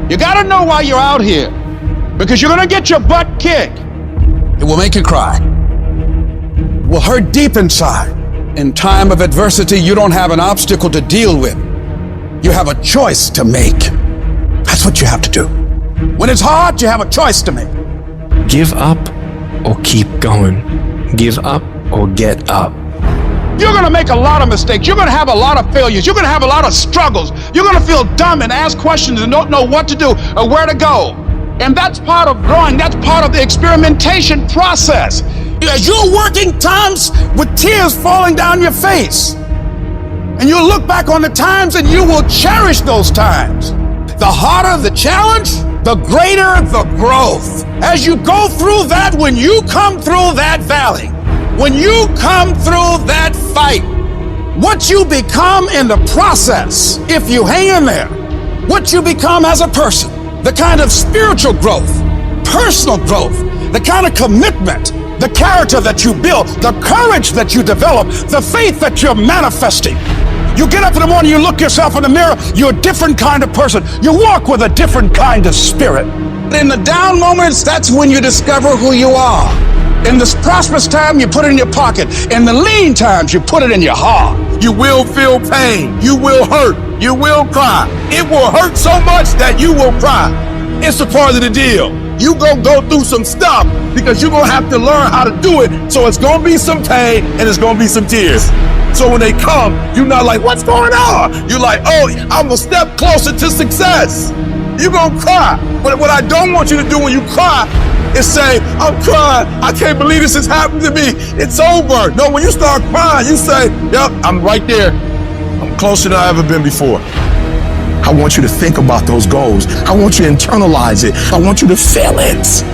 You gotta know why you're out here, because you're gonna get your butt kicked. It will make you cry. It will hurt deep inside. In time of adversity, you don't have an obstacle to deal with. You have a choice to make. That's what you have to do. When it's hard, you have a choice to make. Give up or keep going. Give up or get up. You're gonna make a lot of mistakes. You're gonna have a lot of failures. You're gonna have a lot of struggles. You're gonna feel dumb and ask questions and don't know what to do or where to go. And that's part of growing. That's part of the experimentation process. As you're working times with tears falling down your face, and you'll look back on the times and you will cherish those times. The harder the challenge, the greater the growth. As you go through that, when you come through that valley, when you come through that fight, what you become in the process, if you hang in there, what you become as a person, the kind of spiritual growth, personal growth, the kind of commitment, the character that you build, the courage that you develop, the faith that you're manifesting. You get up in the morning, you look yourself in the mirror, you're a different kind of person. You walk with a different kind of spirit. In the down moments, that's when you discover who you are. In the prosperous time, you put it in your pocket. In the lean times, you put it in your heart. You will feel pain. You will hurt. You will cry. It will hurt so much that you will cry. It's a part of the deal. You gonna go through some stuff because you're gonna have to learn how to do it. So it's gonna be some pain and it's gonna be some tears. So when they come, you're not like, what's going on? You're like, oh, I'm a step closer to success. You're gonna cry. But what I don't want you to do when you cry is say, I'm crying. I can't believe this has happened to me. It's over. No, when you start crying, you say, yep, I'm right there. I'm closer than I've ever been before. I want you to think about those goals. I want you to internalize it. I want you to feel it.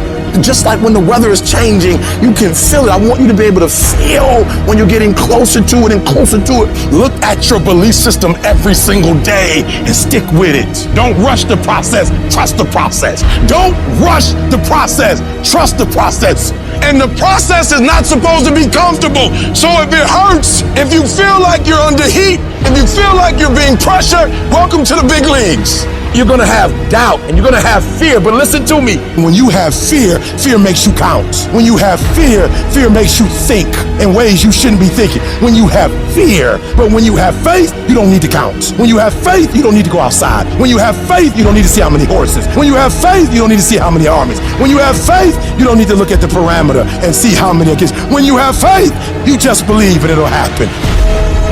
Just like when the weather is changing, you can feel it. I want you to be able to feel when you're getting closer to it and closer to it. Look at your belief system every single day and stick with it. Don't rush the process. Trust the process. Don't rush the process. Trust the process. And the process is not supposed to be comfortable. So if it hurts, if you feel like you're under heat, if you feel like you're being pressured, welcome to the big leagues. You're gonna have doubt and you're gonna have fear, but listen to me. When you have fear, fear makes you count. When you have fear, fear makes you think in ways you shouldn't be thinking. When you have fear, but when you have faith, you don't need to count. When you have faith, you don't need to go outside. When you have faith, you don't need to see how many horses. When you have faith, you don't need to see how many armies. When you have faith, you don't need to look at the parameter and see how many kids. When you have faith, you just believe and it'll happen.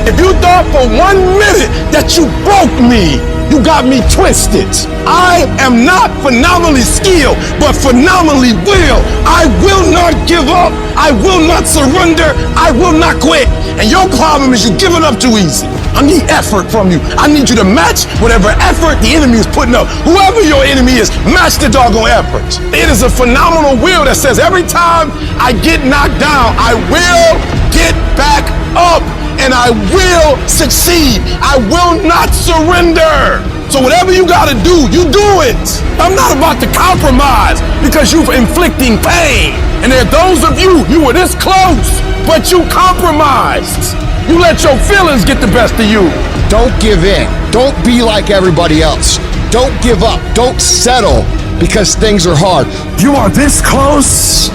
If you thought for 1 minute that you broke me, you got me twisted. I am not phenomenally skilled, but phenomenally willed. I will not give up. I will not surrender. I will not quit. And your problem is you're giving up too easy. I need effort from you. I need you to match whatever effort the enemy is putting up. Whoever your enemy is, match the doggone effort. It is a phenomenal will that says every time I get knocked down, I will get back up. And I will succeed. I will not surrender. So whatever you gotta do, you do it. I'm not about to compromise because you're inflicting pain. And there are those of you, you were this close, but you compromised. You let your feelings get the best of you. Don't give in. Don't be like everybody else. Don't give up. Don't settle because things are hard. You are this close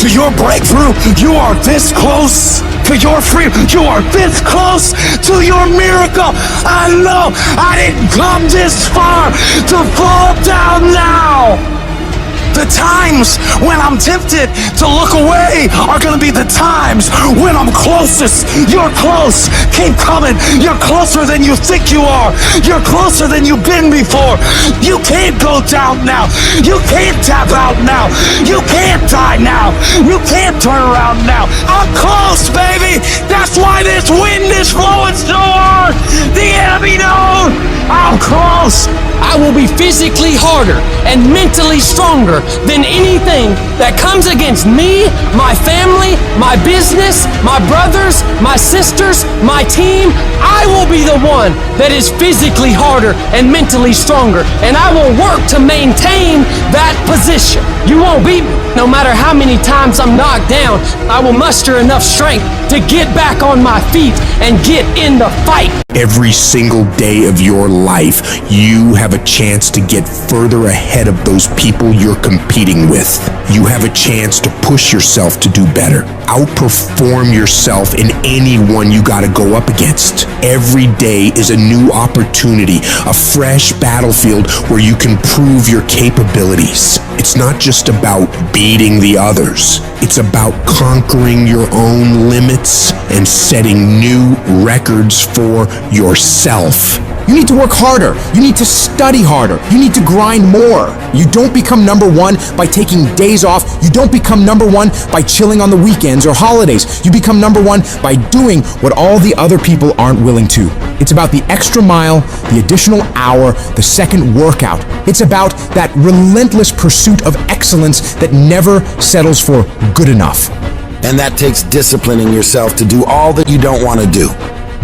to your breakthrough. You are this close to your freedom. You are this close to your miracle. I know I didn't come this far to fall down now. The times when I'm tempted to look away are gonna be the times when I'm closest. You're close. Keep coming. You're closer than you think you are. You're closer than you've been before. You can't go down now. You can't tap out now. You can't die now. You can't turn around now. I'm close, baby. That's why this wind is blowing so hard. The enemy knows I'm close. I will be physically harder and mentally stronger then anything that comes against me, my family, my business, my brothers, my sisters, my team, I will be the one that is physically harder and mentally stronger, and I will work to maintain that position. You won't beat me. No matter how many times I'm knocked down, I will muster enough strength to get back on my feet and get in the fight. Every single day of your life, you have a chance to get further ahead of those people you're competing with. You have a chance to push yourself to do better. Outperform yourself in anyone you gotta go up against. Every day is a new opportunity, a fresh battlefield where you can prove your capabilities. It's not just about beating the others. It's about conquering your own limits and setting new records for yourself. You need to work harder. You need to study harder. You need to grind more. You don't become number one by taking days off. You don't become number one by chilling on the weekends or holidays. You become number one by doing what all the other people aren't willing to. It's about the extra mile, the additional hour, the second workout. It's about that relentless pursuit of excellence that never settles for good enough. And that takes disciplining yourself to do all that you don't want to do,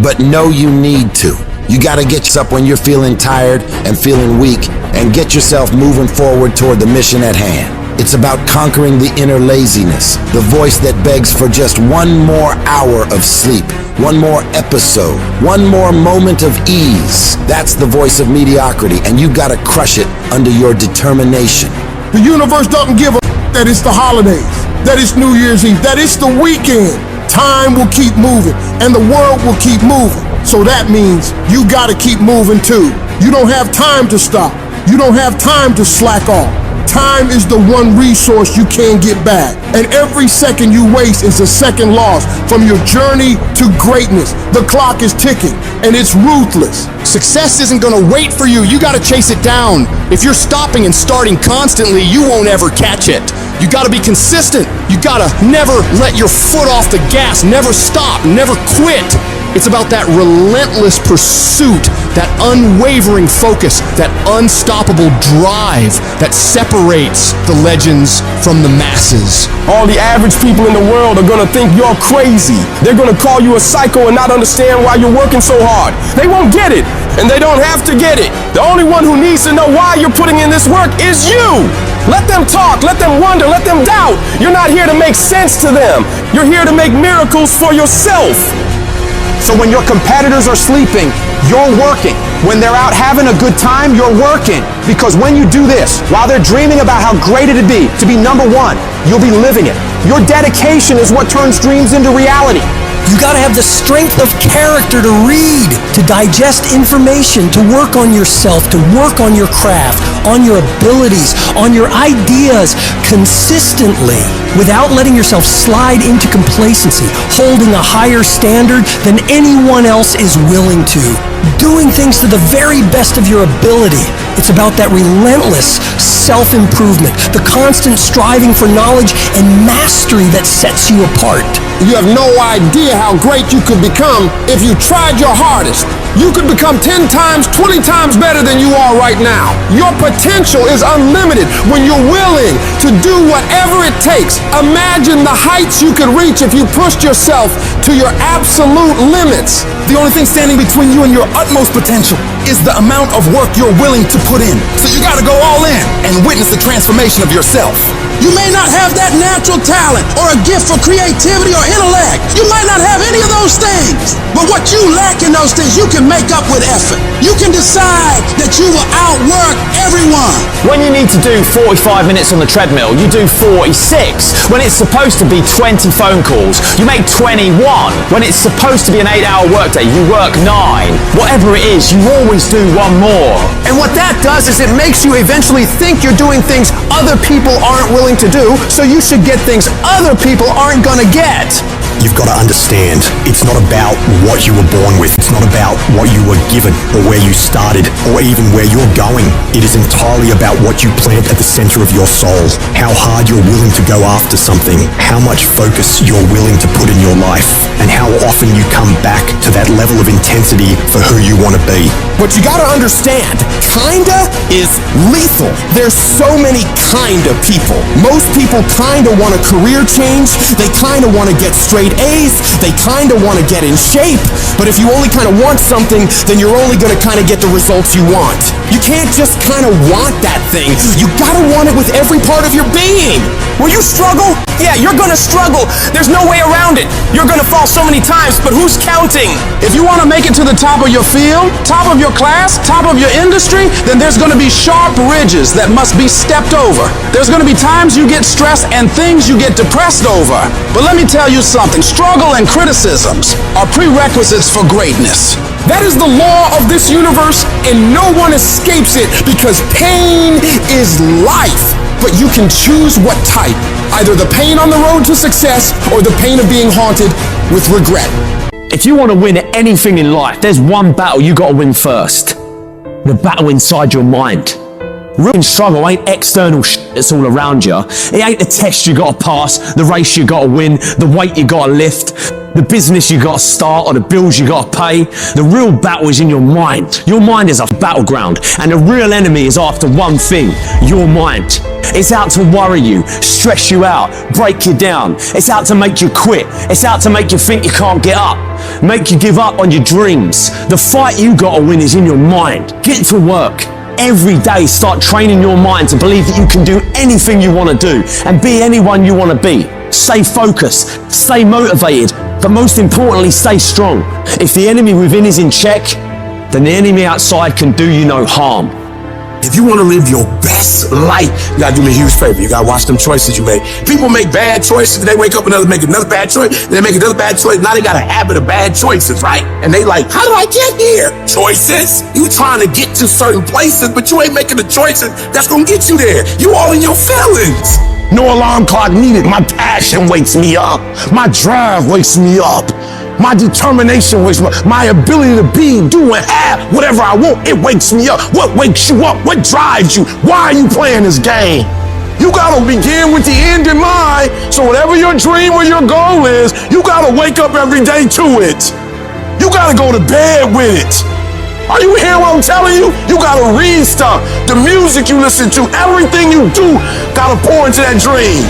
but know you need to. You gotta get up when you're feeling tired and feeling weak and get yourself moving forward toward the mission at hand. It's about conquering the inner laziness, the voice that begs for just one more hour of sleep, one more episode, one more moment of ease. That's the voice of mediocrity, and you gotta crush it under your determination. The universe doesn't give a that it's the holidays, that it's New Year's Eve, that it's the weekend. Time will keep moving, and the world will keep moving. So that means you gotta keep moving too. You don't have time to stop. You don't have time to slack off. Time is the one resource you can't get back. And every second you waste is a second loss from your journey to greatness. The clock is ticking, and it's ruthless. Success isn't gonna wait for you. You gotta chase it down. If you're stopping and starting constantly, you won't ever catch it. You gotta be consistent. You gotta never let your foot off the gas. Never stop, never quit. It's about that relentless pursuit, that unwavering focus, that unstoppable drive that separates the legends from the masses. All the average people in the world are gonna think you're crazy. They're gonna call you a psycho and not understand why you're working so hard. They won't get it, and they don't have to get it. The only one who needs to know why you're putting in this work is you. Let them talk, let them wonder, let them doubt. You're not here to make sense to them. You're here to make miracles for yourself. So when your competitors are sleeping, you're working. When they're out having a good time, you're working. Because when you do this, while they're dreaming about how great it'd be to be number one, you'll be living it. Your dedication is what turns dreams into reality. You gotta have the strength of character to read, to digest information, to work on yourself, to work on your craft, on your abilities, on your ideas consistently, without letting yourself slide into complacency, holding a higher standard than anyone else is willing to, doing things to the very best of your ability. It's about that relentless self-improvement, the constant striving for knowledge and mastery that sets you apart. You have no idea how great you could become if you tried your hardest. You could become 10 times, 20 times better than you are right now. Your potential is unlimited when you're willing to do whatever it takes. Imagine the heights you could reach if you pushed yourself to your absolute limits. The only thing standing between you and your utmost potential is the amount of work you're willing to put in. So you gotta go all in and witness the transformation of yourself. You may not have that natural talent or a gift for creativity or intellect. You might not have any of those things. But what you lack in those things, you can make up with effort. You can decide that you will outwork everyone. When you need to do 45 minutes on the treadmill, you do 46. When it's supposed to be 20 phone calls, you make 21. When it's supposed to be an 8-hour workday, you work 9. Whatever it is, you always do one more. And what that does is it makes you eventually think you're doing things other people aren't willing to do, so you should get things other people aren't gonna get. You've got to understand, it's not about what you were born with. It's not about what you were given or where you started or even where you're going. It is entirely about what you plant at the center of your soul, how hard you're willing to go after something, how much focus you're willing to put in your life, and how often you come back to that level of intensity for who you want to be. But you gotta understand, kinda is lethal. There's so many kinda people. Most people kinda want a career change, they kinda wanna get straight A's, they kinda wanna get in shape, but if you only kinda want something, then you're only gonna kinda get the results you want. You can't just kinda want that thing. You gotta want it with every part of your being. Will you struggle? Yeah, you're gonna struggle. There's no way around it. You're gonna fall so many times, but who's counting? If you want to make it to the top of your field, top of your class, top of your industry, then there's going to be sharp ridges that must be stepped over. There's going to be times you get stressed and things you get depressed over. But let me tell you something, struggle and criticisms are prerequisites for greatness. That is the law of this universe, and no one escapes it because pain is life. But you can choose what type, either the pain on the road to success or the pain of being haunted with regret. If you want to win at anything in life, there's one battle you got to win first. The battle inside your mind. Real struggle ain't external shit that's all around you. It ain't the test you got to pass, the race you got to win, the weight you got to lift, the business you got to start, or the bills you got to pay. The real battle is in your mind. Your mind is a battleground, and the real enemy is after one thing, your mind. It's out to worry you, stress you out, break you down. It's out to make you quit. It's out to make you think you can't get up, make you give up on your dreams. The fight you got to win is in your mind. Get to work. Every day start training your mind to believe that you can do anything you want to do and be anyone you want to be. Stay focused, stay motivated, but most importantly, stay strong. If the enemy within is in check, then the enemy outside can do you no harm. If you want to live your best life, you gotta do me a huge favor. You gotta watch them choices you make. People make bad choices, they wake up and make another bad choice, they make another bad choice. Now they got a habit of bad choices, right? And they like, how do I get here? Choices. You trying to get to certain places, but you ain't making the choices that's gonna get you there. You all in your feelings. No alarm clock needed. My passion wakes me up. My drive wakes me up. My determination wakes me up. My ability to be, do, and have whatever I want, it wakes me up. What wakes you up? What drives you? Why are you playing this game? You gotta begin with the end in mind. So whatever your dream or your goal is, you gotta wake up every day to it. You gotta go to bed with it. Are you hearing what I'm telling you? You gotta read stuff. The music you listen to, everything you do, gotta pour into that dream.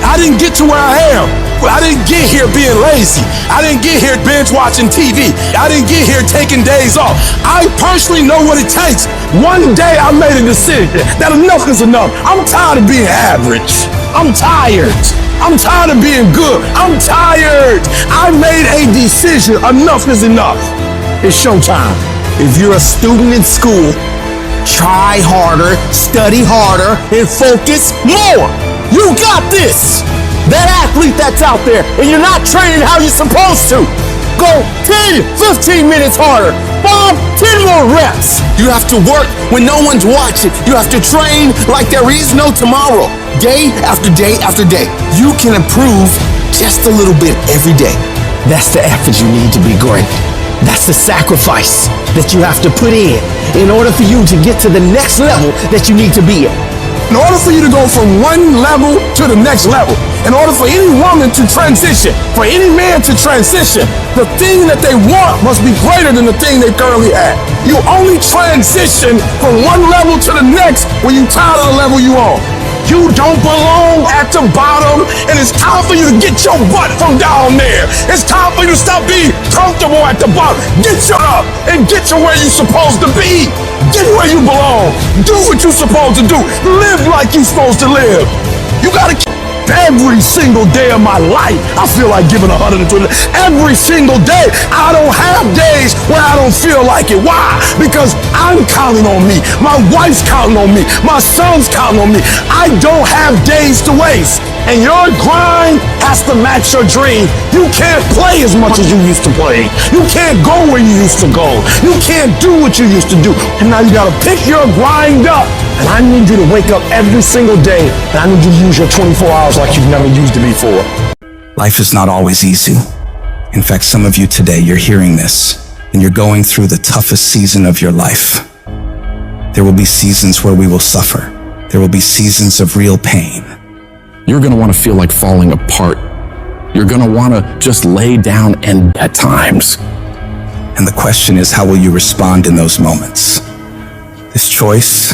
I didn't get to where I am. I didn't get here being lazy. I didn't get here binge watching TV. I didn't get here taking days off. I personally know what it takes. One day I made a decision that enough is enough. I'm tired of being average. I'm tired. I'm tired of being good. I'm tired. I made a decision. Enough is enough. It's showtime. If you're a student in school, try harder, study harder, and focus more. You got this. That athlete that's out there, and you're not training how you're supposed to. Go 10, 15 minutes harder. 10 more reps. You have to work when no one's watching. You have to train like there is no tomorrow. Day after day after day. You can improve just a little bit every day. That's the effort you need to be great. That's the sacrifice that you have to put in order for you to get to the next level that you need to be at. In order for you to go from one level to the next level, in order for any woman to transition, for any man to transition, the thing that they want must be greater than the thing they currently have. You only transition from one level to the next when you're tired of the level you on. You don't belong at the bottom, and it's time for you to get your butt from down there. It's time for you to stop being comfortable at the bottom. Get you up and get to where you're supposed to be. Get where you belong. Do what you're supposed to do. Live like you're supposed to live. You gotta keep every single day of my life. I feel like giving 120. Every single day. I don't have days where I don't feel like it. Why? Because I'm counting on me. My wife's counting on me. My son's counting on me. I don't have days to waste. And your grind has to match your dream. You can't play as much as you used to play. You can't go where you used to go. You can't do what you used to do. And now you gotta pick your grind up. And I need you to wake up every single day, and I need you to use your 24 hours like you've never used it before. Life is not always easy. In fact, some of you today, you're hearing this, and you're going through the toughest season of your life. There will be seasons where we will suffer. There will be seasons of real pain. You're gonna wanna feel like falling apart. You're gonna wanna just lay down and at times. And the question is, how will you respond in those moments? This choice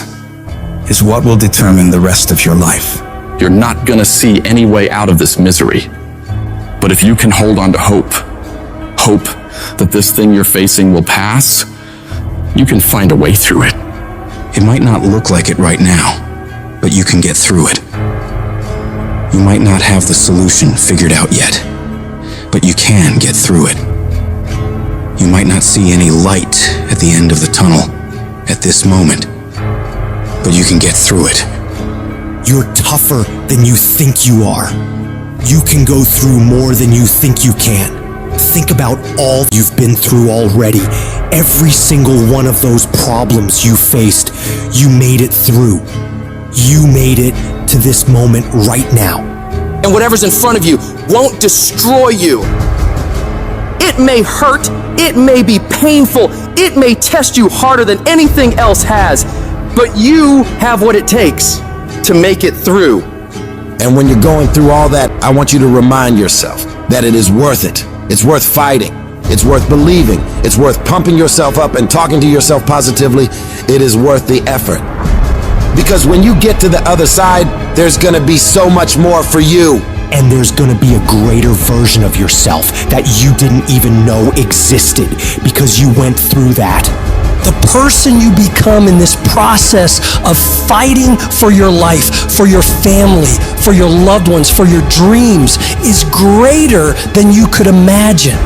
is what will determine the rest of your life. You're not gonna see any way out of this misery. But if you can hold on to hope that this thing you're facing will pass, you can find a way through it. It might not look like it right now, but you can get through it. You might not have the solution figured out yet, but you can get through it. You might not see any light at the end of the tunnel at this moment, but you can get through it. You're tougher than you think you are. You can go through more than you think you can. Think about all you've been through already. Every single one of those problems you faced, you made it through. You made it to this moment right now. And whatever's in front of you won't destroy you. It may hurt, it may be painful, it may test you harder than anything else has, but you have what it takes to make it through. And when you're going through all that, I want you to remind yourself that it is worth it. It's worth fighting. It's worth believing. It's worth pumping yourself up and talking to yourself positively. It is worth the effort. Because when you get to the other side, there's gonna be so much more for you. And there's gonna be a greater version of yourself that you didn't even know existed because you went through that. The person you become in this process of fighting for your life, for your family, for your loved ones, for your dreams is greater than you could imagine.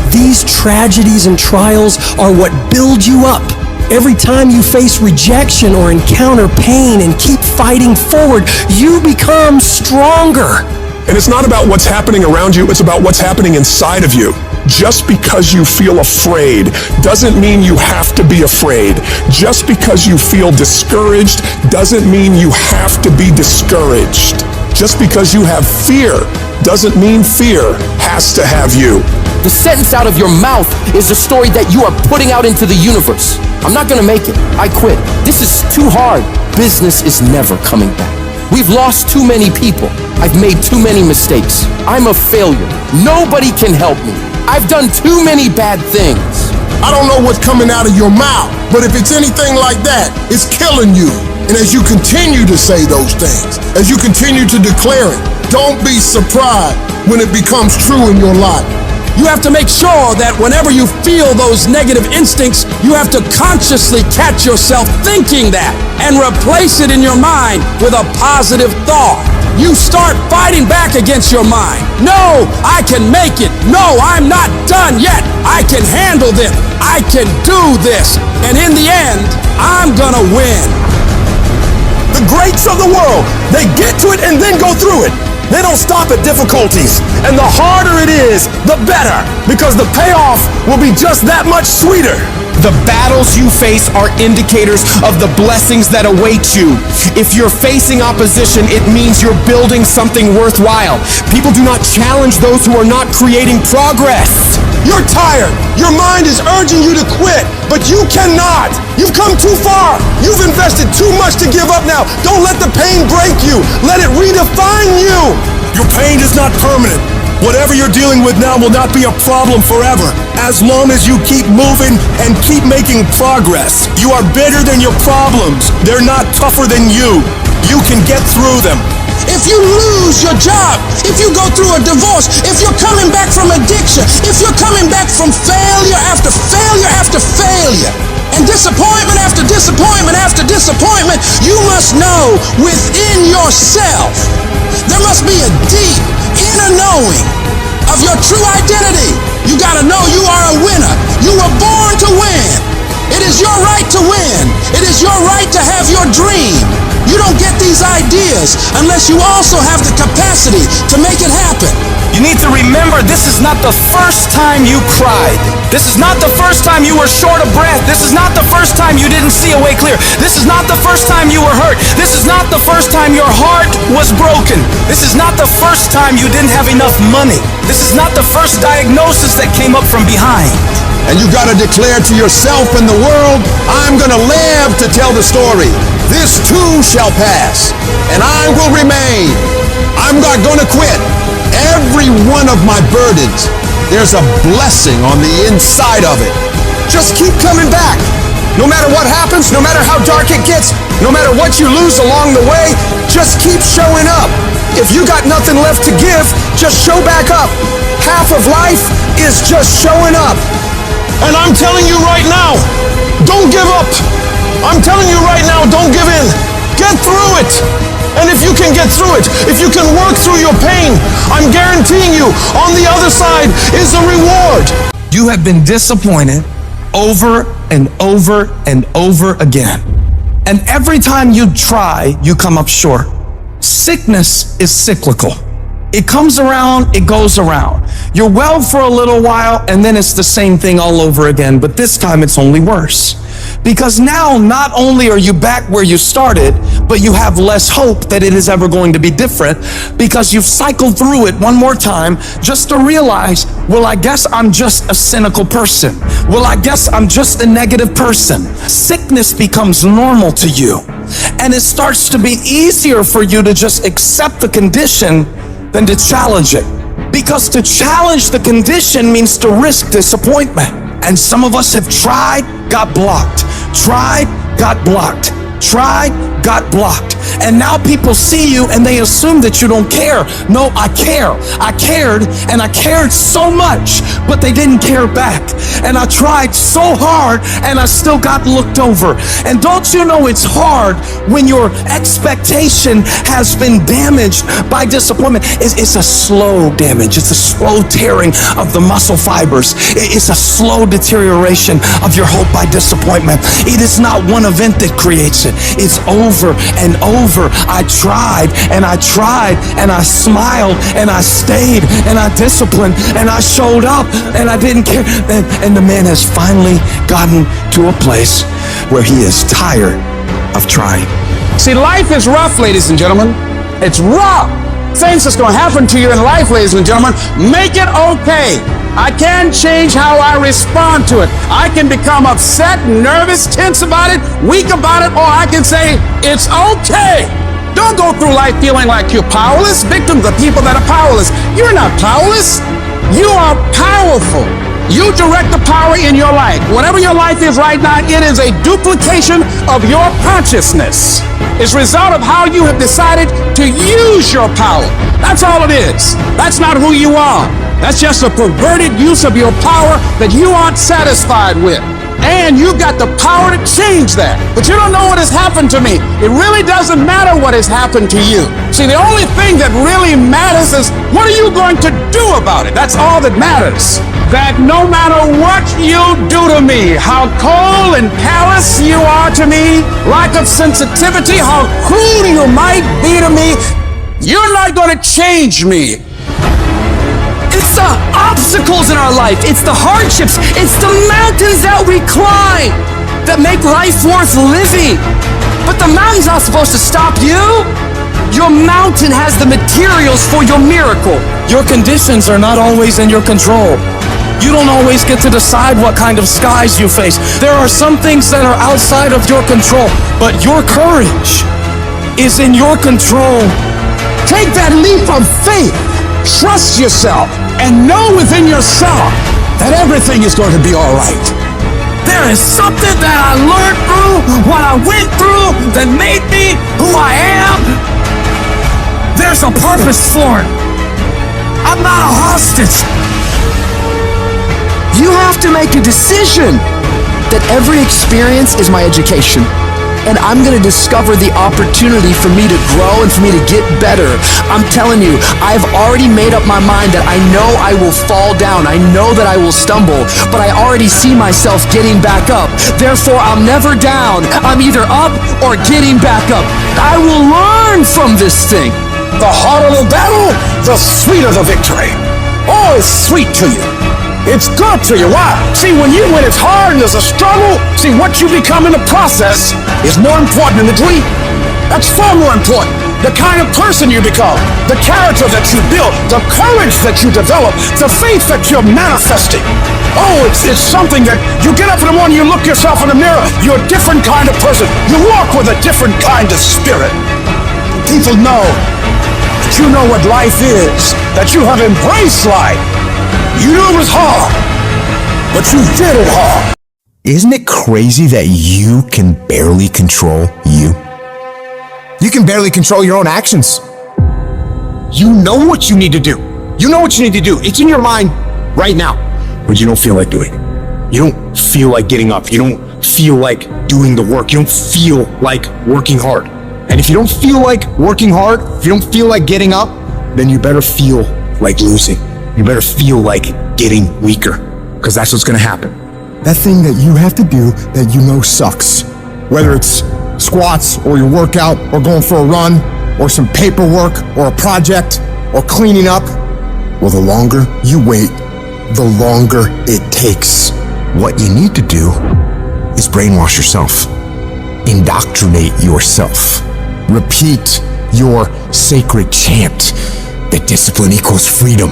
These tragedies and trials are what build you up. Every time you face rejection or encounter pain and keep fighting forward, you become stronger. And it's not about what's happening around you, it's about what's happening inside of you. Just because you feel afraid doesn't mean you have to be afraid. Just because you feel discouraged doesn't mean you have to be discouraged. Just because you have fear doesn't mean fear has to have you. The sentence out of your mouth is a story that you are putting out into the universe. I'm not gonna make it. I quit. This is too hard. Business is never coming back. We've lost too many people. I've made too many mistakes. I'm a failure. Nobody can help me. I've done too many bad things. I don't know what's coming out of your mouth, but if it's anything like that, it's killing you. And as you continue to say those things, as you continue to declare it, don't be surprised when it becomes true in your life. You have to make sure that whenever you feel those negative instincts, you have to consciously catch yourself thinking that and replace it in your mind with a positive thought. You start fighting back against your mind. No, I can make it. No, I'm not done yet. I can handle this. I can do this. And in the end, I'm gonna win. The greats of the world, they get to it and then go through it. They don't stop at difficulties. And the harder it is, the better, because the payoff will be just that much sweeter. The battles you face are indicators of the blessings that await you. If you're facing opposition, it means you're building something worthwhile. People do not challenge those who are not creating progress. You're tired. Your mind is urging you to quit, but you cannot. You've come too far. You've invested too much to give up now. Don't let the pain break you. Let it redefine you. Your pain is not permanent. Whatever you're dealing with now will not be a problem forever, as long as you keep moving and keep making progress. You are bigger than your problems. They're not tougher than you. You can get through them. If you lose your job, if you go through a divorce, if you're coming back from addiction, if you're coming back from failure after failure after failure, and disappointment after disappointment after disappointment, you must know within yourself, there must be a deep inner knowing of your true identity. You gotta know you are a winner. You were born to win. It is your right to win. It is your right to have your dream. You You don't get these ideas unless you also have the capacity to make it happen. You need to remember, this is not the first time you cried. This is not the first time you were short of breath. This is not the first time you didn't see a way clear. This is not the first time you were hurt. This is not the first time your heart was broken. This is not the first time you didn't have enough money. This is not the first diagnosis that came up from behind. And you gotta declare to yourself and the world, I'm gonna live to tell the story. This too shall pass, and I will remain. I'm not gonna quit. Every one of my burdens, there's a blessing on the inside of it. Just keep coming back. No matter what happens, no matter how dark it gets, no matter what you lose along the way, just keep showing up. If you got nothing left to give, just show back up. Half of life is just showing up. And I'm telling you right now, don't give up. I'm telling you right now, don't give in. Get through it. And if you can get through it, if you can work through your pain, I'm guaranteeing you, on the other side is a reward. You have been disappointed over and over and over again. And every time you try, you come up short. Sickness is cyclical. It comes around, it goes around. You're well for a little while, and then it's the same thing all over again, but this time it's only worse. Because now, not only are you back where you started, but you have less hope that it is ever going to be different, because you've cycled through it one more time just to realize, well, I guess I'm just a cynical person. Well, I guess I'm just a negative person. Sickness becomes normal to you, and it starts to be easier for you to just accept the condition than to challenge it. Because to challenge the condition means to risk disappointment. And some of us have tried, got blocked. Tried, got blocked. Tried, got blocked. And now people see you and they assume that you don't care. No, I care. I cared, and I cared so much, but they didn't care back. And I tried so hard and I still got looked over. And don't you know it's hard when your expectation has been damaged by disappointment? It's a slow damage. It's a slow tearing of the muscle fibers. It's a slow deterioration of your hope by disappointment. It is not one event that creates it. It's over and over. I tried and I tried and I smiled and I stayed and I disciplined and I showed up and I didn't care. And the man has finally gotten to a place where he is tired of trying. See, life is rough, ladies and gentlemen. It's rough. Things that's going to happen to you in life, ladies and gentlemen, make it okay. I can change how I respond to it. I can become upset, nervous, tense about it, weak about it, or I can say, it's okay. Don't go through life feeling like you're powerless. Victims are people that are powerless. You're not powerless. You are powerful. You direct the power in your life. Whatever your life is right now, it is a duplication of your consciousness. It's a result of how you have decided to use your power. That's all it is. That's not who you are. That's just a perverted use of your power that you aren't satisfied with. And you've got the power to change that. But you don't know what has happened to me. It really doesn't matter what has happened to you. See, the only thing that really matters is, what are you going to do about it? That's all that matters. That no matter what you do to me, how cold and callous you are to me, lack of sensitivity, how cruel you might be to me, you're not going to change me. It's the obstacles in our life. It's the hardships. It's the mountains that we climb that make life worth living. But the mountain's not supposed to stop you. Your mountain has the materials for your miracle. Your conditions are not always in your control. You don't always get to decide what kind of skies you face. There are some things that are outside of your control, but your courage is in your control. Take that leap of faith. Trust yourself and know within yourself that everything is going to be all right. There is something that I learned through what I went through that made me who I am. There's a purpose for it. I'm not a hostage. You have to make a decision that every experience is my education. and I'm gonna discover the opportunity for me to grow and for me to get better. I'm telling you, I've already made up my mind that I know I will fall down. I know that I will stumble, but I already see myself getting back up. Therefore, I'm never down. I'm either up or getting back up. I will learn from this thing. The harder the battle, the sweeter the victory. Oh, it's sweet to you. It's good to you. Why? See, when it's hard and there's a struggle, see, what you become in the process is more important than the dream. That's far more important. The kind of person you become, the character that you build, the courage that you develop, the faith that you're manifesting. Oh, it's something that you get up in the morning, you look yourself in the mirror, you're a different kind of person. You walk with a different kind of spirit. People know that you know what life is, that you have embraced life. You knew it was hard, but you did it hard. Isn't it crazy that you can barely control you? You can barely control your own actions. You know what you need to do. You know what you need to do. It's in your mind right now, but you don't feel like doing it. You don't feel like getting up. You don't feel like doing the work. You don't feel like working hard. And if you don't feel like working hard, if you don't feel like getting up, then you better feel like losing. You better feel like getting weaker, because that's what's gonna happen. That thing that you have to do that you know sucks, whether it's squats or your workout or going for a run or some paperwork or a project or cleaning up, well, the longer you wait, the longer it takes. What you need to do is brainwash yourself, indoctrinate yourself, repeat your sacred chant that discipline equals freedom.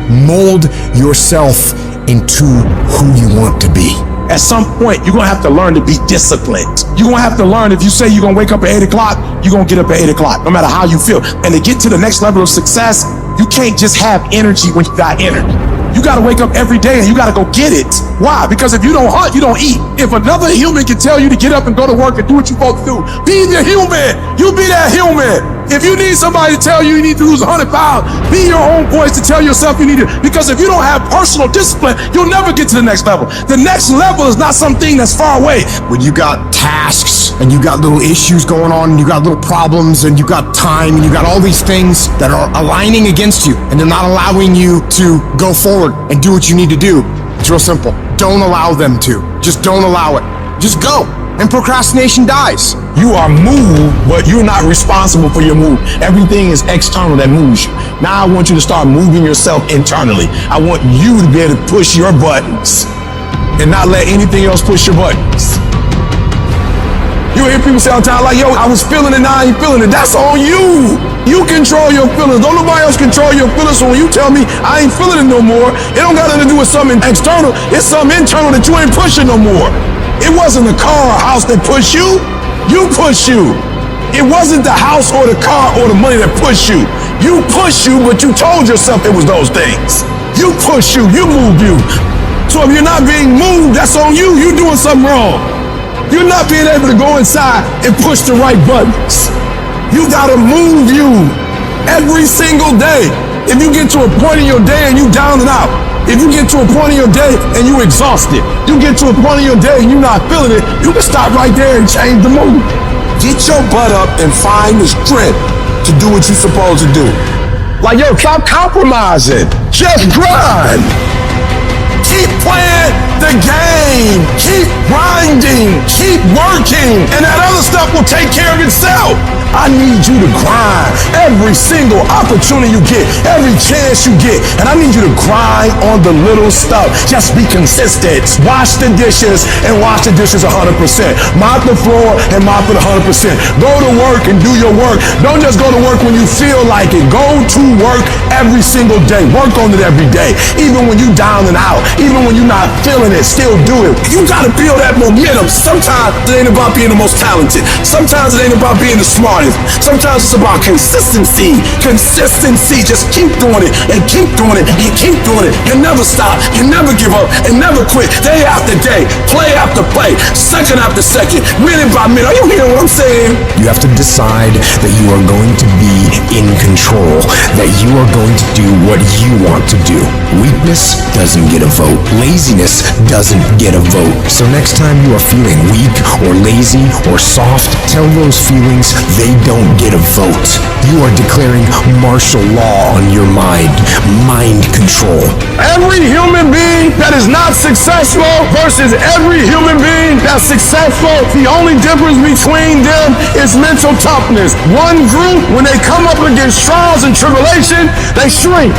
Mold yourself into who you want to be. At some point, you're gonna have to learn to be disciplined. You're gonna have to learn, if you say you're gonna wake up at 8 o'clock, you're gonna get up at 8 o'clock, no matter how you feel. And to get to the next level of success, you can't just have energy when you got energy. You gotta wake up every day and you gotta go get it. Why? Because if you don't hunt, you don't eat. If another human can tell you to get up and go to work and do what you're supposed to do, be the human. You be that human. If you need somebody to tell you need to lose 100 pounds, be your own voice to tell yourself you need to. Because if you don't have personal discipline, you'll never get to the next level. The next level is not something that's far away. When you got tasks and you got little issues going on and you got little problems and you got time and you got all these things that are aligning against you and they're not allowing you to go forward and do what you need to do, it's real simple. Don't allow them to. Just don't allow it. Just go. And procrastination dies. You are moved, but you're not responsible for your move. Everything is external that moves you. Now I want you to start moving yourself internally. I want you to be able to push your buttons and not let anything else push your buttons. You hear people say all the time, like, yo, I was feeling it, now I ain't feeling it. That's on you. You control your feelings. Don't nobody else control your feelings. So when you tell me I ain't feeling it no more, it don't got nothing to do with something external. It's something internal that you ain't pushing no more. It wasn't the car or house that pushed you. You push you. It wasn't the house or the car or the money that pushed you. You push you, but you told yourself it was those things. You push you, you move you. So if you're not being moved, that's on you. You're doing something wrong. You're not being able to go inside and push the right buttons. You gotta move you every single day. If you get to a point in your day and you down and out, if you get to a point in your day and you exhausted, you get to a point in your day and you're not feeling it, you can stop right there and change the mood. Get your butt up and find the strength to do what you're supposed to do. Like, yo, stop compromising. Just grind. Keep playing the game. Keep grinding. Keep working. And that other stuff will take care of itself. I need you to grind every single opportunity you get, every chance you get. And I need you to grind on the little stuff. Just be consistent. Wash the dishes and wash the dishes 100%. Mop the floor and mop it 100%. Go to work and do your work. Don't just go to work when you feel like it. Go to work every single day. Work on it every day. Even when you down and out, even when you're not feeling it, still do it. You gotta feel that momentum. Sometimes it ain't about being the most talented. Sometimes it ain't about being the smartest. Sometimes it's about consistency. Consistency. Just keep doing it and keep doing it and keep doing it. And never stop and never give up and never quit. Day after day, play after play, second after second, minute by minute. Are you hearing what I'm saying? You You have to decide that you are going to be in control, that you are going to do what you want to do. Weakness doesn't get a vote. Laziness doesn't get a vote. So next time you are feeling weak or lazy or soft, tell those feelings they don't get a vote. You are declaring martial law on your mind. Mind control. Every human being that is not successful versus every human being that's successful, the only difference between them is mental toughness. One group, when they come up against trials and tribulation, they shrink.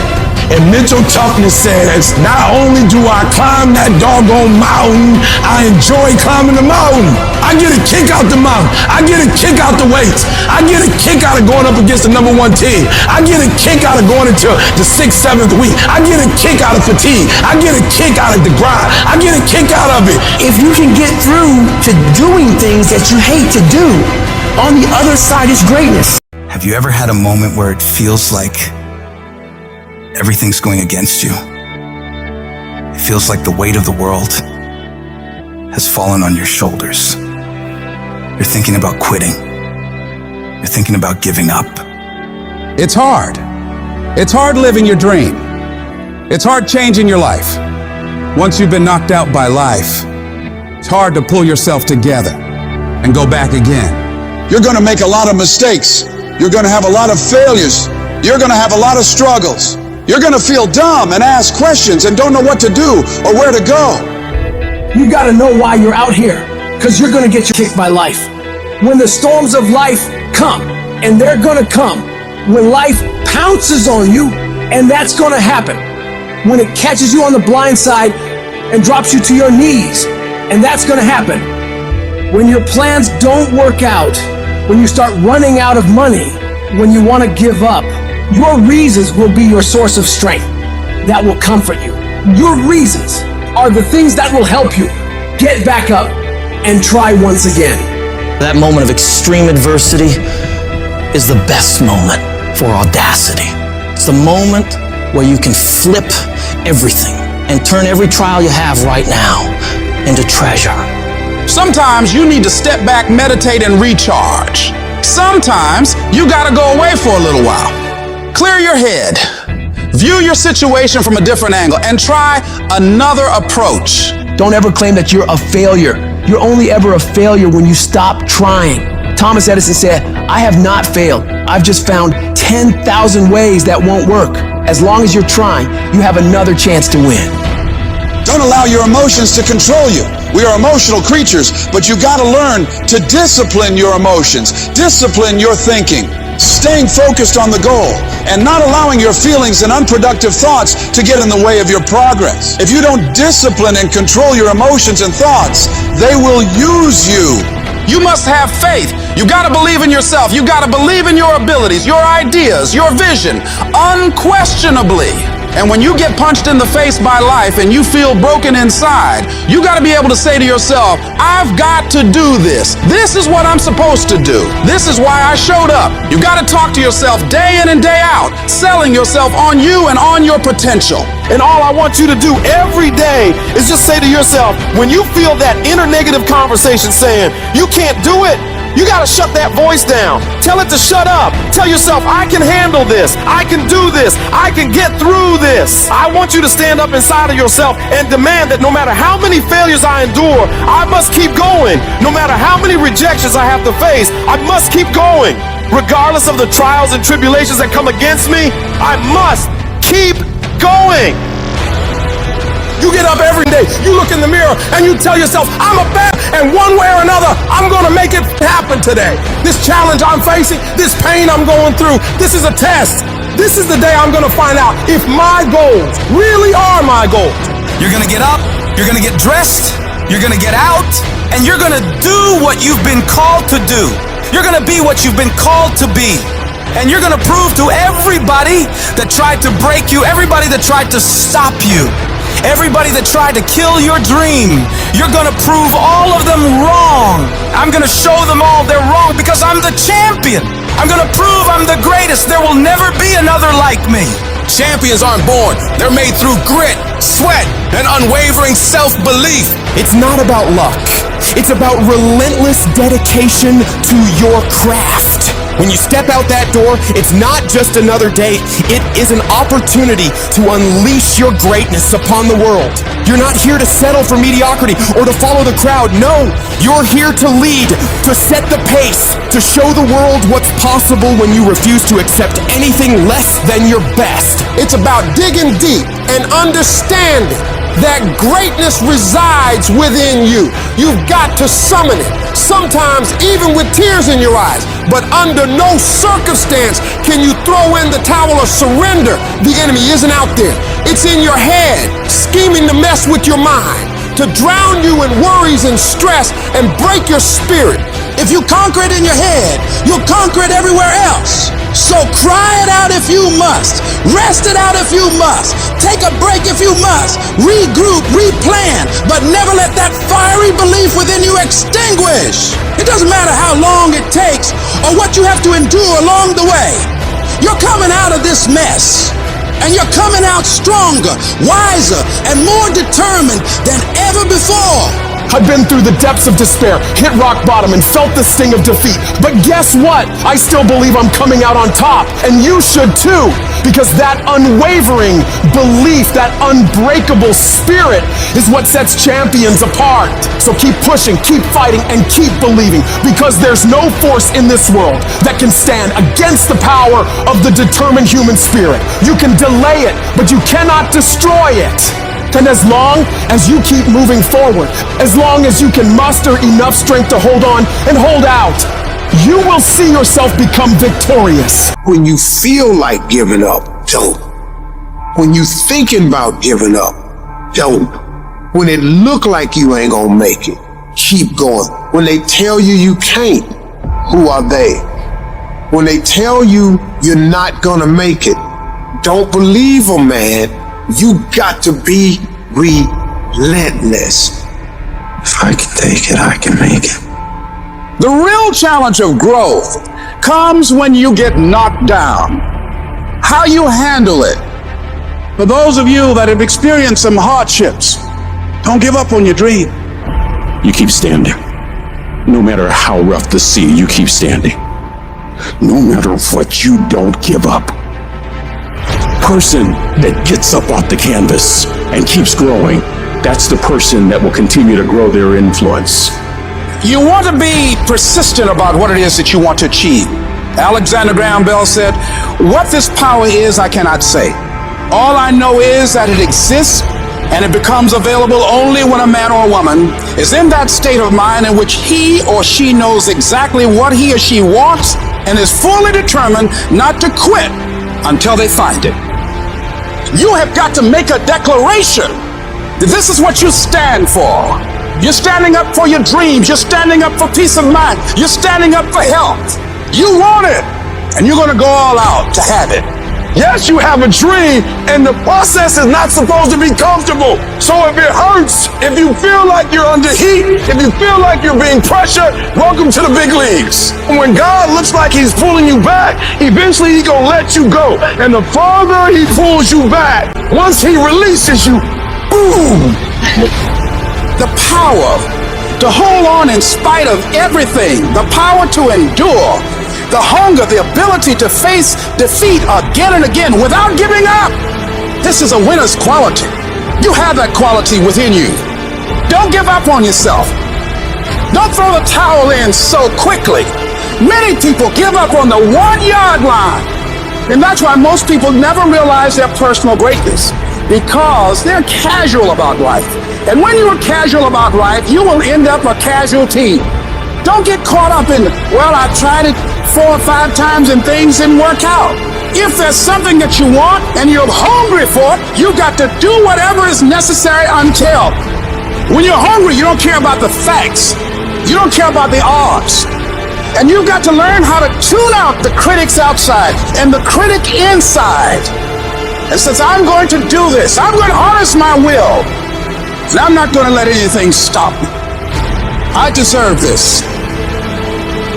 And mental toughness says, not only do I climb that doggone mountain, I enjoy climbing the mountain. I get a kick out the mountain. I get a kick out the weights. I get a kick out of going up against the number one team. I get a kick out of going into the 6th, 7th week. I get a kick out of fatigue. I get a kick out of the grind. I get a kick out of it. If you can get through to doing things that you hate to do, on the other side is greatness. Have you ever had a moment where it feels like everything's going against you? It feels like the weight of the world has fallen on your shoulders. You're thinking about quitting. You're thinking about giving up. It's hard. It's hard living your dream. It's hard changing your life. Once you've been knocked out by life, it's hard to pull yourself together and go back again. You're going to make a lot of mistakes. You're going to have a lot of failures. You're going to have a lot of struggles. You're going to feel dumb and ask questions and don't know what to do or where to go. You got to know why you're out here, because you're going to get kicked by life. When the storms of life come, and they're going to come, when life pounces on you, and that's going to happen. When it catches you on the blind side and drops you to your knees, and that's going to happen. When your plans don't work out, when you start running out of money, when you want to give up, your reasons will be your source of strength that will comfort you. Your reasons are the things that will help you get back up and try once again. That moment of extreme adversity is the best moment for audacity. It's the moment where you can flip everything and turn every trial you have right now into treasure. Sometimes you need to step back, meditate, and recharge. Sometimes you gotta go away for a little while. Clear your head. View your situation from a different angle and try another approach. Don't ever claim that you're a failure. You're only ever a failure when you stop trying. Thomas Edison said, I have not failed. I've just found 10,000 ways that won't work. As long as you're trying, you have another chance to win. Don't allow your emotions to control you. We are emotional creatures, but you gotta learn to discipline your emotions, discipline your thinking, staying focused on the goal, and not allowing your feelings and unproductive thoughts to get in the way of your progress. If you don't discipline and control your emotions and thoughts, they will use you. You must have faith. You gotta believe in yourself. You gotta believe in your abilities, your ideas, your vision, unquestionably. And when you get punched in the face by life and you feel broken inside, you gotta be able to say to yourself, I've got to do this. This is what I'm supposed to do. This is why I showed up. You gotta talk to yourself day in and day out, selling yourself on you and on your potential. And all I want you to do every day is just say to yourself, when you feel that inner negative conversation saying, you can't do it, you gotta shut that voice down. Tell it to shut up. Tell yourself, I can handle this. I can do this. I can get through this. I want you to stand up inside of yourself and demand that no matter how many failures I endure, I must keep going. No matter how many rejections I have to face, I must keep going. Regardless of the trials and tribulations that come against me, I must keep going. You get up every day, you look in the mirror, and you tell yourself, I'm a bat, and one way or another, I'm gonna make it happen today. This challenge I'm facing, this pain I'm going through, this is a test. This is the day I'm gonna find out if my goals really are my goals. You're gonna get up, you're gonna get dressed, you're gonna get out, and you're gonna do what you've been called to do. You're gonna be what you've been called to be. And you're gonna prove to everybody that tried to break you, everybody that tried to stop you, everybody that tried to kill your dream, you're gonna prove all of them wrong. I'm gonna show them all they're wrong because I'm the champion. I'm gonna prove I'm the greatest. There will never be another like me. Champions aren't born. They're made through grit, sweat, and unwavering self-belief. It's not about luck. It's about relentless dedication to your craft. When you step out that door, it's not just another day. It is an opportunity to unleash your greatness upon the world. You're not here to settle for mediocrity or to follow the crowd. No, you're here to lead, to set the pace, to show the world what's possible when you refuse to accept anything less than your best. It's about digging deep and understanding that greatness resides within you. You've got to summon it, sometimes even with tears in your eyes. But under no circumstance can you throw in the towel or surrender. The enemy isn't out there. It's in your head, scheming to mess with your mind, to drown you in worries and stress and break your spirit. If you conquer it in your head, you'll conquer it everywhere else. So cry it out if you must. Rest it out if you must. Take a break if you must. Regroup, replan, but never let that fiery belief within you extinguish. It doesn't matter how long it takes or what you have to endure along the way. You're coming out of this mess. And you're coming out stronger, wiser, and more determined than ever before. I've been through the depths of despair, hit rock bottom, and felt the sting of defeat. But guess what? I still believe I'm coming out on top. And you should too. Because that unwavering belief, that unbreakable spirit is what sets champions apart. So keep pushing, keep fighting, and keep believing. Because there's no force in this world that can stand against the power of the determined human spirit. You can delay it, but you cannot destroy it. And as long as you keep moving forward, as long as you can muster enough strength to hold on and hold out, you will see yourself become victorious. When you feel like giving up, don't. When you thinking about giving up, don't. When it look like you ain't gonna make it, keep going. When they tell you you can't, who are they? When they tell you you're not gonna make it, don't believe them, man. You got to be relentless. If I can take it, I can make it. The real challenge of growth comes when you get knocked down. How you handle it. For those of you that have experienced some hardships, don't give up on your dream. You keep standing. No matter how rough the sea, you keep standing. No matter what, you don't give up. Person that gets up off the canvas and keeps growing, that's the person that will continue to grow their influence. You want to be persistent about what it is that you want to achieve. Alexander Graham Bell said, "What this power is, I cannot say. All I know is that it exists, and it becomes available only when a man or a woman is in that state of mind in which he or she knows exactly what he or she wants and is fully determined not to quit until they find it." You have got to make a declaration that this is what you stand for. You're standing up for your dreams. You're standing up for peace of mind. You're standing up for health. You want it, and you're going to go all out to have it. Yes, you have a dream, and the process is not supposed to be comfortable. So if it hurts, if you feel like you're under heat, if you feel like you're being pressured, welcome to the big leagues. When God looks like he's pulling you back, eventually he's gonna let you go. And the farther he pulls you back, once he releases you, boom! The power to hold on in spite of everything, the power to endure, the hunger, the ability to face defeat again and again without giving up. This is a winner's quality. You have that quality within you. Don't give up on yourself. Don't throw the towel in so quickly. Many people give up on the 1-yard line. And that's why most people never realize their personal greatness, because they're casual about life. And when you're casual about life, you will end up a casualty. Don't get caught up in, well, I tried it 4 or 5 times and things didn't work out. If there's something that you want and you're hungry for it, you've got to do whatever is necessary until. When you're hungry, you don't care about the facts. You don't care about the odds. And you've got to learn how to tune out the critics outside and the critic inside. And since I'm going to do this, I'm going to harness my will. And I'm not going to let anything stop me. I deserve this.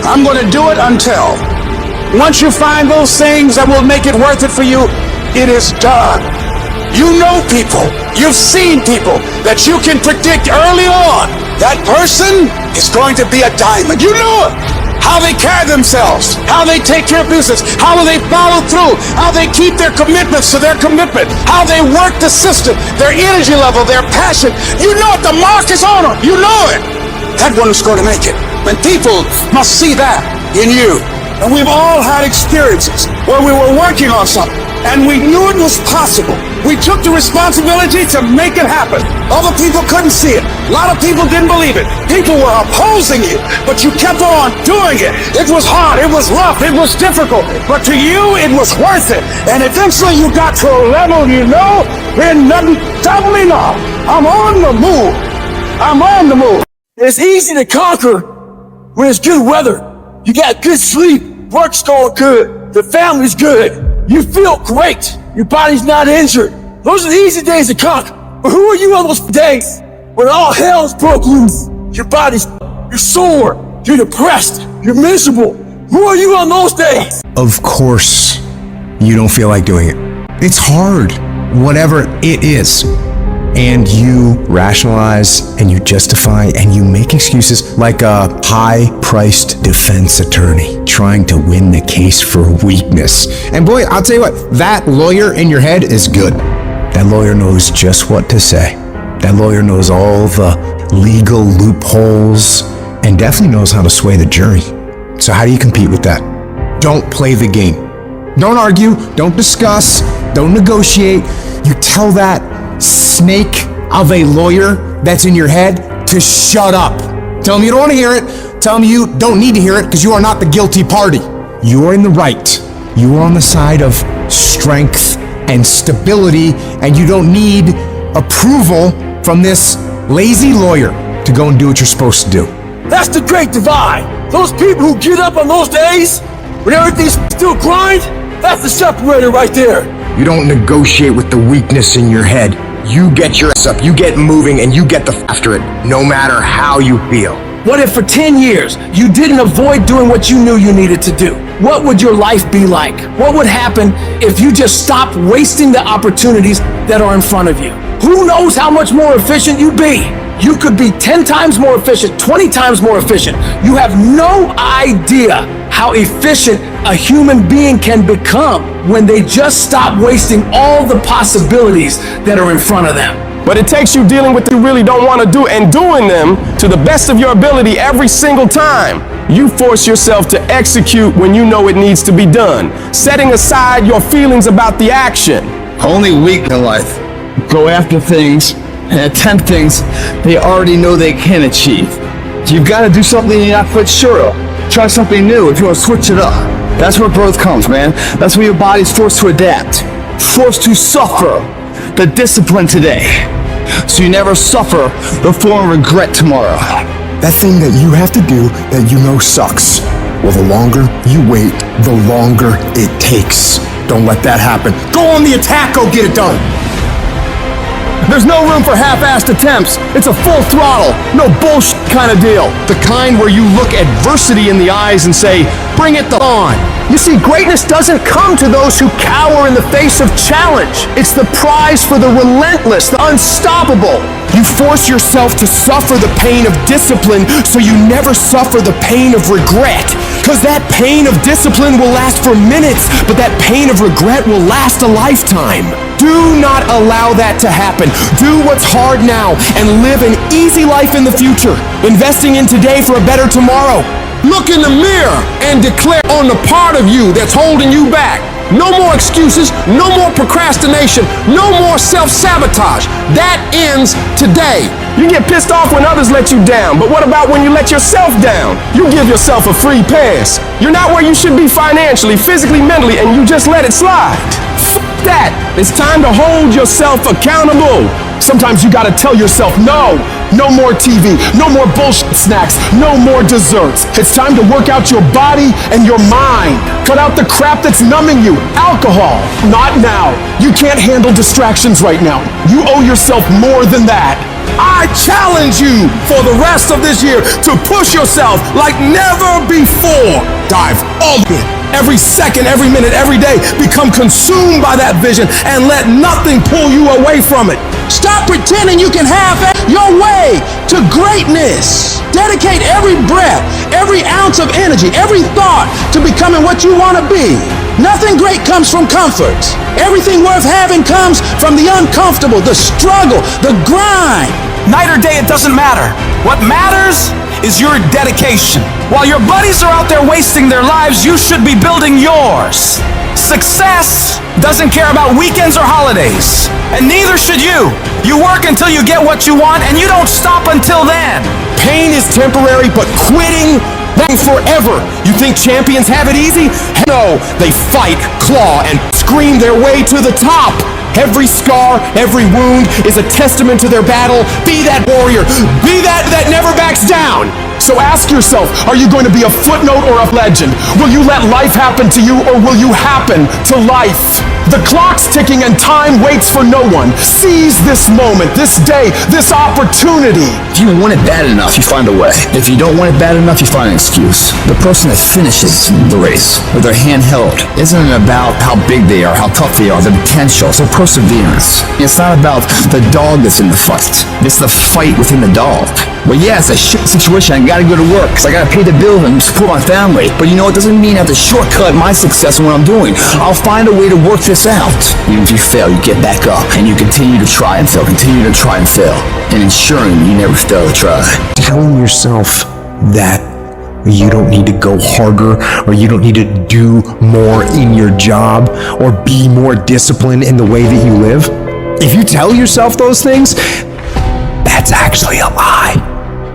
I'm going to do it until. Once you find those things that will make it worth it for you, it is done. You know people, you've seen people that you can predict early on That person is going to be a diamond. You know it. How they carry themselves, how they take care of business, how they follow through, how they keep their commitments to their commitment, how they work the system, their energy level, their passion. You know it. The mark is on them. You know it. That one is going to make it. And people must see that in you. And we've all had experiences where we were working on something and we knew it was possible. We took the responsibility to make it happen. Other people couldn't see it. A lot of people didn't believe it. People were opposing you, but you kept on doing it. It was hard, it was rough, it was difficult, but to you, it was worth it. And eventually you got to a level you know, there's nothing stopping me now. I'm on the move. I'm on the move. It's easy to conquer when it's good weather. You got good sleep, work's going good, the family's good, you feel great, your body's not injured. Those are the easy days to conquer. But who are you on those days when all hell's broke loose? You're sore, you're depressed, you're miserable. Who are you on those days? Of course, you don't feel like doing it. It's hard, whatever it is. And you rationalize and you justify and you make excuses like a high-priced defense attorney trying to win the case for weakness. And boy, I'll tell you what, that lawyer in your head is good. That lawyer knows just what to say. That lawyer knows all the legal loopholes and definitely knows how to sway the jury. So how do you compete with that? Don't play the game. Don't argue, don't discuss, don't negotiate. You tell that snake of a lawyer that's in your head to shut up. Tell him you don't want to hear it. Tell him you don't need to hear it because you are not the guilty party. You are in the right. You are on the side of strength and stability, and you don't need approval from this lazy lawyer to go and do what you're supposed to do. That's the great divide. Those people who get up on those days when everything's still grind, that's the separator right there. You don't negotiate with the weakness in your head. You get your ass up, you get moving, and you get after it, no matter how you feel. What if for 10 years you didn't avoid doing what you knew you needed to do? What would your life be like? What would happen if you just stopped wasting the opportunities that are in front of you? Who knows how much more efficient you'd be? You could be 10 times more efficient, 20 times more efficient. You have no idea how efficient a human being can become when they just stop wasting all the possibilities that are in front of them. But it takes you dealing with what you really don't want to do and doing them to the best of your ability every single time. You force yourself to execute when you know it needs to be done, setting aside your feelings about the action. Only weak in life go after things and attempt things they already know they can achieve. You've got to do something you're not quite sure of. Try something new if you want to switch it up. That's where growth comes, man. That's when your body's forced to adapt, forced to suffer the discipline today, so you never suffer the form of regret tomorrow. That thing that you have to do that you know sucks. Well, the longer you wait, the longer it takes. Don't let that happen. Go on the attack, go get it done. There's no room for half-assed attempts. It's a full throttle, no bullshit kind of deal. The kind where you look adversity in the eyes and say, bring it on. You see, greatness doesn't come to those who cower in the face of challenge. It's the prize for the relentless, the unstoppable. You force yourself to suffer the pain of discipline so you never suffer the pain of regret. Because that pain of discipline will last for minutes, but that pain of regret will last a lifetime. Do not allow that to happen. Do what's hard now and live an easy life in the future, investing in today for a better tomorrow. Look in the mirror and declare on the part of you that's holding you back. No more excuses, no more procrastination, no more self-sabotage. That ends today. You get pissed off when others let you down, but what about when you let yourself down? You give yourself a free pass. You're not where you should be financially, physically, mentally, and you just let it slide. F that. It's time to hold yourself accountable. Sometimes you gotta tell yourself, no more TV, no more bullshit snacks, no more desserts. It's time to work out your body and your mind. Cut out the crap that's numbing you. Alcohol, not now. You can't handle distractions right now. You owe yourself more than that. I challenge you for the rest of this year to push yourself like never before. Dive all in. Every second, every minute, every day, become consumed by that vision and let nothing pull you away from it. Stop pretending you can have your way to greatness. Dedicate every breath, every ounce of energy, every thought to becoming what you want to be. Nothing great comes from comfort. Everything worth having comes from the uncomfortable, the struggle, the grind. Night or day, it doesn't matter. What matters is your dedication. While your buddies are out there wasting their lives, you should be building yours. Success doesn't care about weekends or holidays, and neither should you. You work until you get what you want, and you don't stop until then. Pain is temporary, but quitting, that's forever. You think champions have it easy? No, they fight, claw, and scream their way to the top. Every scar, every wound is a testament to their battle. Be that warrior. Be that never backs down. So ask yourself, are you going to be a footnote or a legend? Will you let life happen to you, or will you happen to life? The clock's ticking and time waits for no one. Seize this moment, this day, this opportunity. If you want it bad enough, you find a way. If you don't want it bad enough, you find an excuse. The person that finishes the race with their hand held isn't about how big they are, how tough they are, the potential. So perseverance. It's not about the dog that's in the fight. It's the fight within the dog. Well, yeah, it's a shit situation. I gotta go to work because I gotta pay the bill and support my family. But you know, it doesn't mean I have to shortcut my success in what I'm doing. I'll find a way to work this out. Even if you fail, you get back up and you continue to try and fail, continue to try and fail, and ensuring you never fail to try. Telling yourself that you don't need to go harder, or you don't need to do more in your job, or be more disciplined in the way that you live. If you tell yourself those things, that's actually a lie.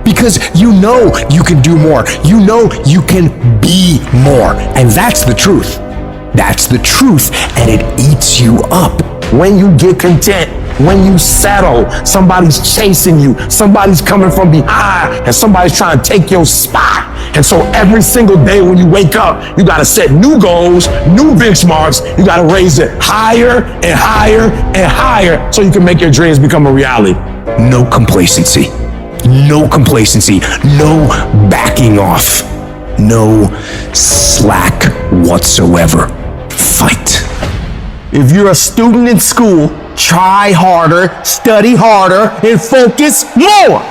Because you know you can do more. You know you can be more. And that's the truth. That's the truth, and it eats you up. When you get content, when you settle, somebody's chasing you, somebody's coming from behind, and somebody's trying to take your spot. And so every single day when you wake up, you gotta set new goals, new benchmarks. You gotta raise it higher and higher and higher so you can make your dreams become a reality. No complacency. No complacency. No backing off. No slack whatsoever. Fight. If you're a student in school, try harder, study harder, and focus more.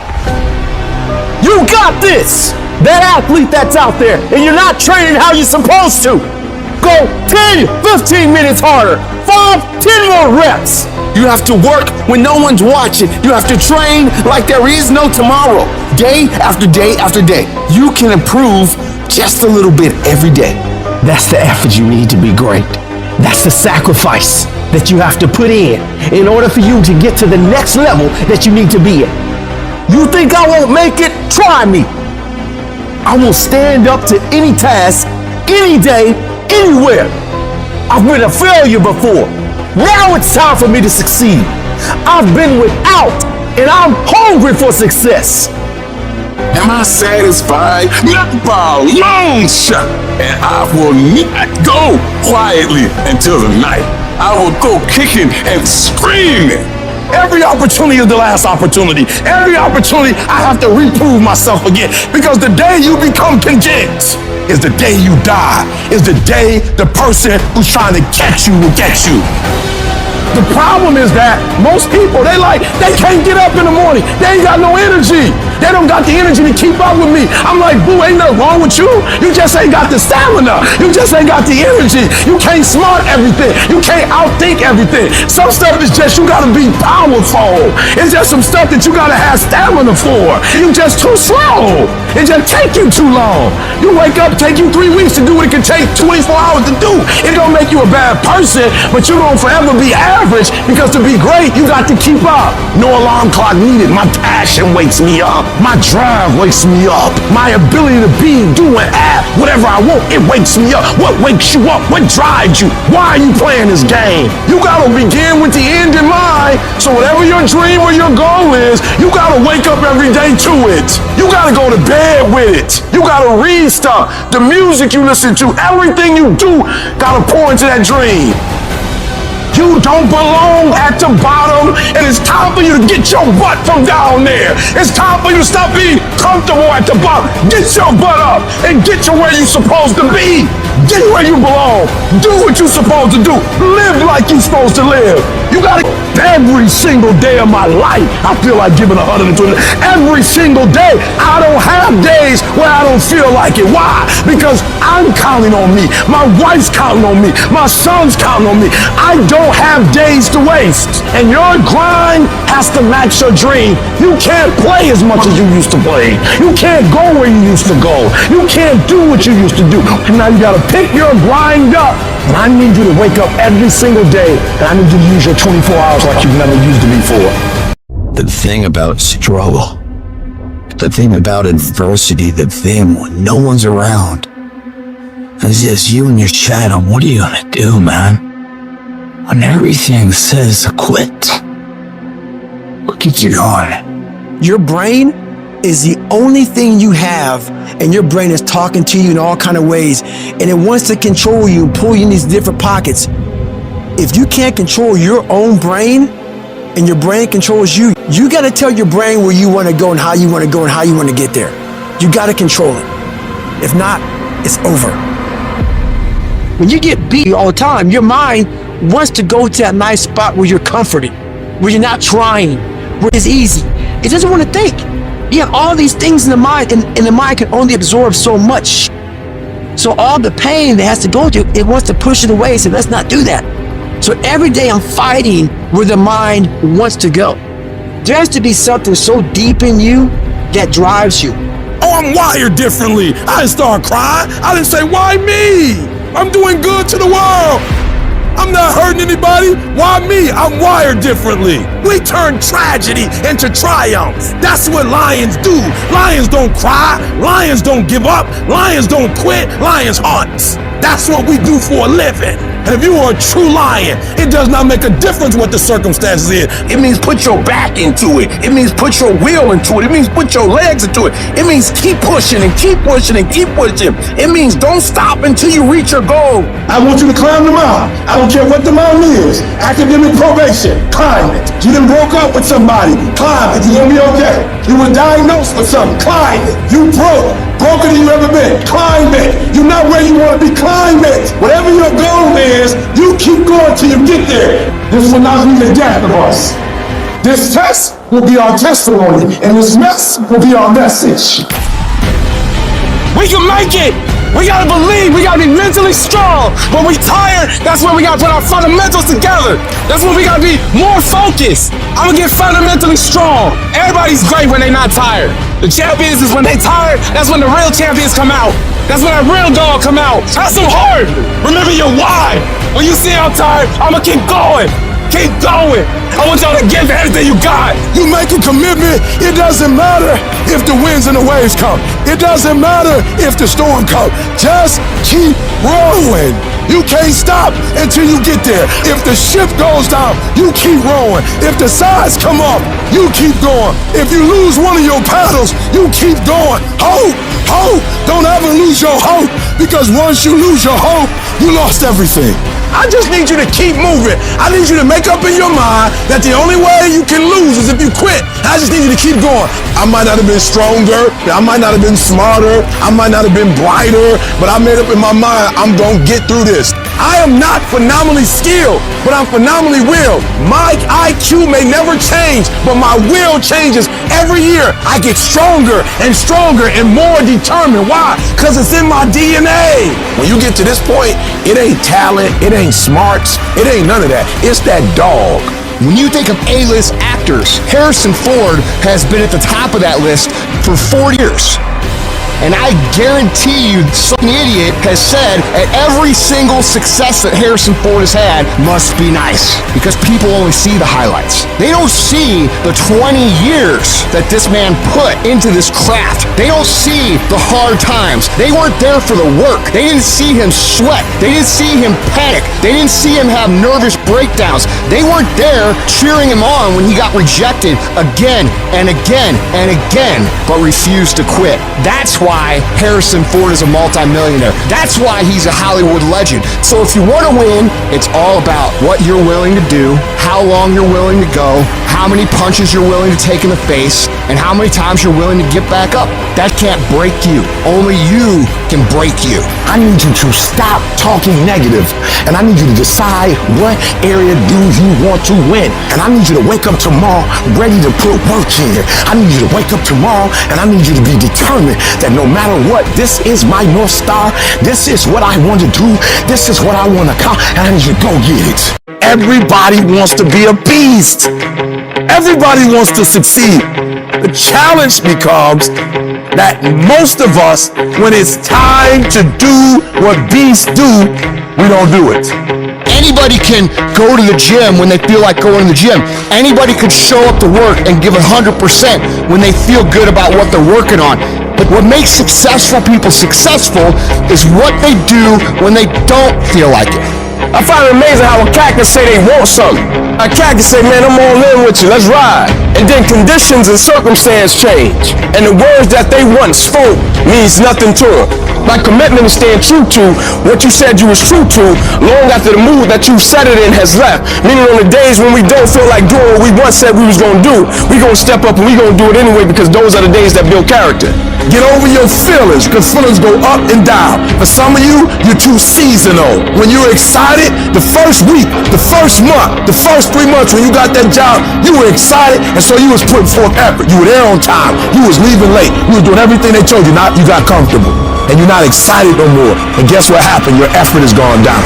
You got this. That athlete that's out there, and you're not training how you're supposed to. Go 10, 15 minutes harder. 5, 10 more reps. You have to work when no one's watching. You have to train like there is no tomorrow. Day after day after day. You can improve just a little bit every day. That's the effort you need to be great. That's the sacrifice that you have to put in order for you to get to the next level that you need to be in. You think I won't make it? Try me. I will stand up to any task, any day, anywhere. I've been a failure before. Now it's time for me to succeed. I've been without, and I'm hungry for success. Am I satisfied? Not by a long shot. And I will not go quietly until the night. I will go kicking and screaming. Every opportunity is the last opportunity. Every opportunity I have to reprove myself again. Because the day you become content is the day you die. Is the day the person who's trying to catch you will get you. The problem is that most people, they can't get up in the morning. They ain't got no energy. They don't got the energy to keep up with me. I'm like, boo, ain't nothing wrong with you. You just ain't got the stamina. You just ain't got the energy. You can't smart everything. You can't outthink everything. Some stuff is just, you gotta be powerful. It's just some stuff that you gotta have stamina for. You just too slow. It just take you too long. You wake up, take you 3 weeks to do what it can take 24 hours to do. It don't make you a bad person, but you don't forever be average, because to be great, you got to keep up. No alarm clock needed. My passion wakes me up. My drive wakes me up. My ability to be, do, and act whatever I want, it wakes me up. What wakes you up? What drives you? Why are you playing this game? You gotta begin with the end in mind. So whatever your dream or your goal is, you gotta wake up every day to it. You gotta go to bed with it. You gotta read stuff. The music you listen to, everything you do, gotta pour into that dream. You don't belong at the bottom, and it's time for you to get your butt from down there. It's time for you to stop being comfortable at the bottom. Get your butt up and get to where you're supposed to be. Get where you belong. Do what you're supposed to do. Live like you're supposed to live. You gotta, every single day of my life, I feel like giving 120. Every single day, I don't have days where I don't feel like it. Why? Because I'm counting on me. My wife's counting on me. My son's counting on me. I don't have days to waste. And your grind has to match your dream. You can't play as much as you used to play. You can't go where you used to go. You can't do what you used to do. And now you gotta pick your grind up. And I need you to wake up every single day, and I need you to use your 24 hours like you've never used it before. The thing about struggle, the thing about adversity, the thing when no one's around, it's just you and your shadow. What are you gonna do, man? When everything says quit, what keeps you going? Your brain is the only thing you have, and your brain is talking to you in all kind of ways, and it wants to control you and pull you in these different pockets. If you can't control your own brain, and your brain controls you, you got to tell your brain where you want to go and how you want to go and how you want to get there. You got to control it. If not, it's over. When you get beat all the time, your mind wants to go to that nice spot where you're comforted, where you're not trying, where it's easy. It doesn't want to think. You have all these things in the mind, and the mind can only absorb so much. So all the pain that has to go through, it wants to push it away, so let's not do that. So every day I'm fighting where the mind wants to go. There has to be something so deep in you that drives you. Oh, I'm wired differently. I didn't start crying. I didn't say, why me? I'm doing good to the world. I'm not hurting anybody. Why me? I'm wired differently. We turn tragedy into triumph. That's what lions do. Lions don't cry. Lions don't give up. Lions don't quit. Lions hunt. That's what we do for a living. And if you are a true lion, it does not make a difference what the circumstances is. It means put your back into it. It means put your will into it. It means put your legs into it. It means keep pushing and keep pushing and keep pushing. It means don't stop until you reach your goal. I want you to climb the mountain. I don't care what the mountain is. Academic probation, climb it. You done broke up with somebody, climb it. You're gonna be okay. You were diagnosed with something, climb it. You broker than you ever been, climb it. You're not where you want to be, climb it. Whatever your goal is, you keep going till you get there. This will not be the death of us. This test will be our testimony, and this mess will be our message. We can make it! We gotta believe, we gotta be mentally strong. When we tired, that's when we gotta put our fundamentals together. That's when we gotta be more focused. I'm gonna get fundamentally strong. Everybody's great when they're not tired. The champions is when they tired, that's when the real champions come out. That's when that real dog come out. That's some hard. Remember your why. When you see I'm tired, I'ma keep going. Keep going. I want y'all to give everything you got. You make a commitment. It doesn't matter if the winds and the waves come. It doesn't matter if the storm comes. Just keep rowing. You can't stop until you get there. If the ship goes down, you keep rowing. If the sides come up, you keep going. If you lose one of your paddles, you keep going. Hope, hope. Don't ever lose your hope, because once you lose your hope, you lost everything. I just need you to keep moving. I need you to make up in your mind that the only way you can lose is if you quit. I just need you to keep going. I might not have been stronger, I might not have been smarter, I might not have been brighter, but I made up in my mind, I'm gonna get through this. I am not phenomenally skilled, but I'm phenomenally willed. My IQ may never change, but my will changes every year. I get stronger and stronger and more determined. Why? Because it's in my DNA. When you get to this point, it ain't talent, it ain't smarts, it ain't none of that. It's that dog. When you think of A-list actors, Harrison Ford has been at the top of that list for 4 years. And I guarantee you some idiot has said that every single success that Harrison Ford has had must be nice, because people only see the highlights. They don't see the 20 years that this man put into this craft. They don't see the hard times. They weren't there for the work. They didn't see him sweat. They didn't see him panic. They didn't see him have nervous breakdowns. They weren't there cheering him on when he got rejected again and again and again, but refused to quit. That's why Harrison Ford is a multimillionaire. That's why he's a Hollywood legend. So if you want to win, it's all about what you're willing to do, how long you're willing to go, how many punches you're willing to take in the face, and how many times you're willing to get back up. That can't break you. Only you can break you. I need you to stop talking negative, and I need you to decide what area do you want to win. And I need you to wake up tomorrow ready to put work in. I need you to wake up tomorrow, and I need you to be determined that no matter what, this is my North Star. This is what I want to do. This is what I want to accomplish, and I need you to go get it. Everybody wants to be a beast. Everybody wants to succeed. The challenge becomes that most of us, when it's time to do what beasts do, we don't do it. Anybody can go to the gym when they feel like going to the gym. Anybody could show up to work and give 100% when they feel good about what they're working on. But what makes successful people successful is what they do when they don't feel like it. I find it amazing how a cat can say they want something. A cat can say, man, I'm all in with you, let's ride. And then conditions and circumstance change. And the words that they once spoke means nothing to them. Like commitment is staying true to what you said you was true to long after the mood that you set it in has left. Meaning on the days when we don't feel like doing what we once said we was going to do, we going to step up and we going to do it anyway because those are the days that build character. Get over your feelings, because feelings go up and down. For some of you, you're too seasonal. When you're excited, the first week, the first month, the first 3 months when you got that job, you were excited, and so you was putting forth effort. You were there on time. You was leaving late. You was doing everything they told you. Now you got comfortable, and you're not excited no more. And guess what happened? Your effort has gone down.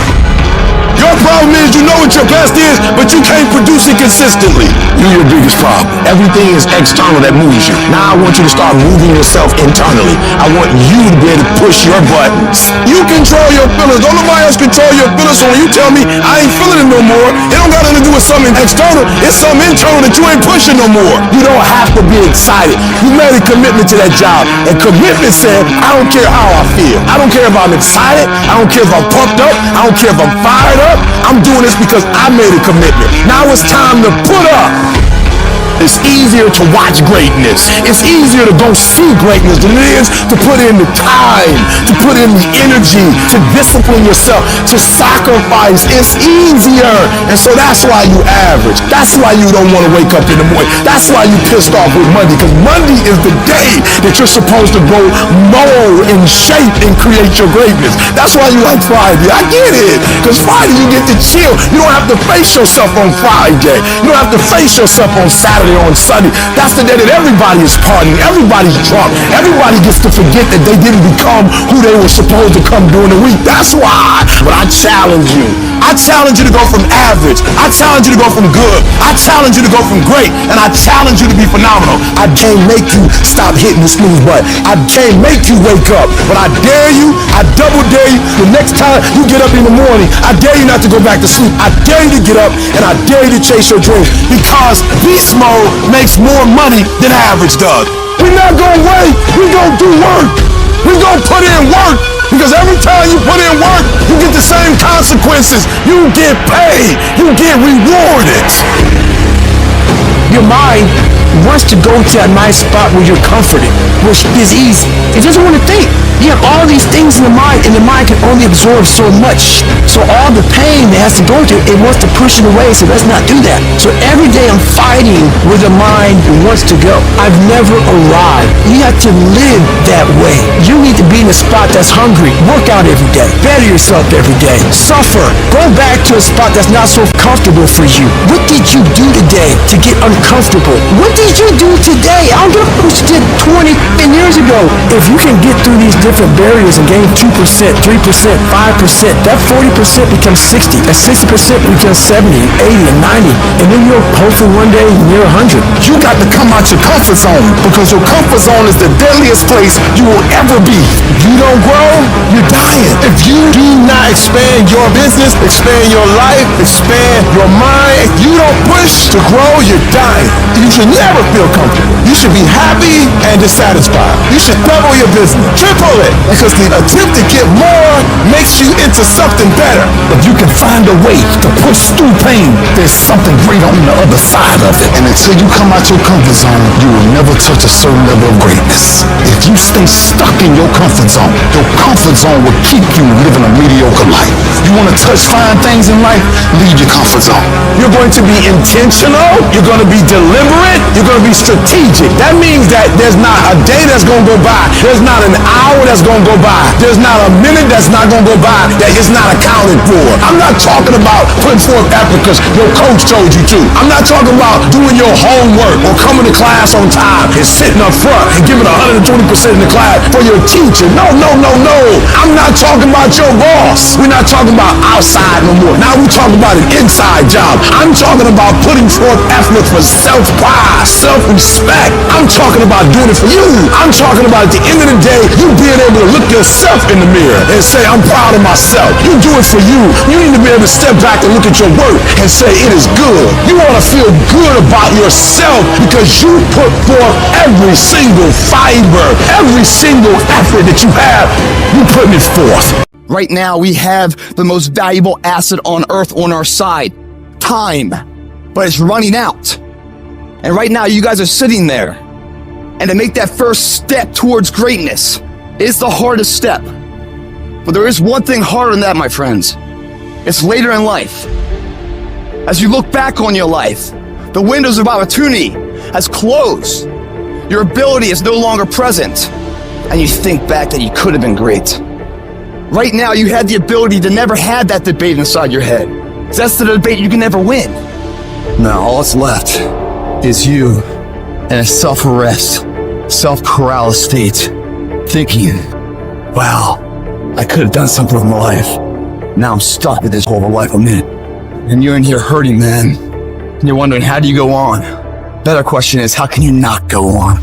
Your problem is you know what your best is, but you can't produce it consistently. You're your biggest problem. Everything is external that moves you. Now I want you to start moving yourself internally. I want you to be able to push your buttons. You control your feelings. Don't nobody else control your feelings. So when you tell me I ain't feeling it no more, it don't got nothing to do with something external. It's something internal that you ain't pushing no more. You don't have to be excited. You made a commitment to that job. And commitment said, I don't care how I feel. I don't care if I'm excited. I don't care if I'm pumped up. I don't care if I'm fired up. I'm doing this because I made a commitment. Now it's time to put up. It's easier to watch greatness. It's easier to go see greatness than it is to put in the time, to put in the energy, to discipline yourself, to sacrifice. It's easier. And so that's why you average. That's why you don't want to wake up in the morning. That's why you pissed off with Monday, because Monday is the day that you're supposed to go mold and shape and create your greatness. That's why you like Friday. I get it. Because Friday you get to chill. You don't have to face yourself on Friday. You don't have to face yourself on Saturday, on Sunday. That's the day that everybody is partying, everybody's drunk, everybody gets to forget that they didn't become who they were supposed to come during the week. That's why. But I challenge you. I challenge you to go from average. I challenge you to go from good. I challenge you to go from great. And I challenge you to be phenomenal. I can't make you stop hitting the snooze button. I can't make you wake up. But I dare you, I double dare you, the next time you get up in the morning, I dare you not to go back to sleep. I dare you to get up and I dare you to chase your dreams. Because beast mode makes more money than average does. We're not gonna wait. We're gonna do work. We're gonna put in work. Because every time you put in work, you get the same consequences. You get paid. You get rewarded. Your mind wants to go to a nice spot where you're comforted, where shit is easy. It doesn't want to think. You have all these things in the mind, and the mind can only absorb so much. So all the pain it has to go through, it wants to push it away, so let's not do that. So every day I'm fighting with a mind that wants to go. I've never arrived. You have to live that way. You need to be in a spot that's hungry. Work out every day. Better yourself every day. Suffer. Go back to a spot that's not so comfortable for you. What did you do today to get uncomfortable? What did you do today? I don't give a what you did 20 years ago. If you can get through these different barriers and gain 2%, 3%, 5%, that 40% becomes 60. That 60% becomes 70, 80, and 90. And then you're hopefully one day near 100. You got to come out your comfort zone, because your comfort zone is the deadliest place you will ever be. If you don't grow, you're dying. If you do not expand your business, expand your life, expand your mind, if you don't push to grow, you're dying. You should never feel comfortable. You should be happy and dissatisfied. You should double your business, triple it, because the attempt to get more makes you into something better. If you can find a way to push through pain, there's something great on the other side of it. And until you come out your comfort zone, you will never touch a certain level of greatness. If you stay stuck in your comfort zone will keep you living a mediocre life. You want to touch fine things in life, leave your comfort zone. You're going to be intentional. You're going to be deliberate. You're going to be strategic. That means that there's not a day that's going to go by. There's not an hour that's going to go by. There's not a minute that's not going to go by that is not accounted for. I'm not talking about putting forth effort because your coach told you to. I'm not talking about doing your homework or coming to class on time and sitting up front and giving 120% in the class for your teacher. No. I'm not talking about your boss. We're not talking about outside no more. Now we're talking about an inside job. I'm talking about putting forth effort for self-pride, self-respect. I'm talking about doing it for you. I'm talking about at the end of the day, you being able to look yourself in the mirror and say, I'm proud of myself. You do it for you. You need to be able to step back and look at your work and say, it is good. You want to feel good about yourself because you put forth every single fiber, every single effort that you have, you putting it forth. Right now, we have the most valuable asset on earth on our side, time, but it's running out. And right now, you guys are sitting there. And to make that first step towards greatness is the hardest step. But there is one thing harder than that, my friends. It's later in life. As you look back on your life, the windows of opportunity has closed. Your ability is no longer present. And you think back that you could have been great. Right now, you had the ability to never have that debate inside your head. That's the debate you can never win. Now, all that's left is you in a self-arrest, self-corral state, thinking, wow, I could have done something with my life. Now I'm stuck in this horrible life I'm in. And you're in here hurting, man. And you're wondering, how do you go on? Better question is, how can you not go on?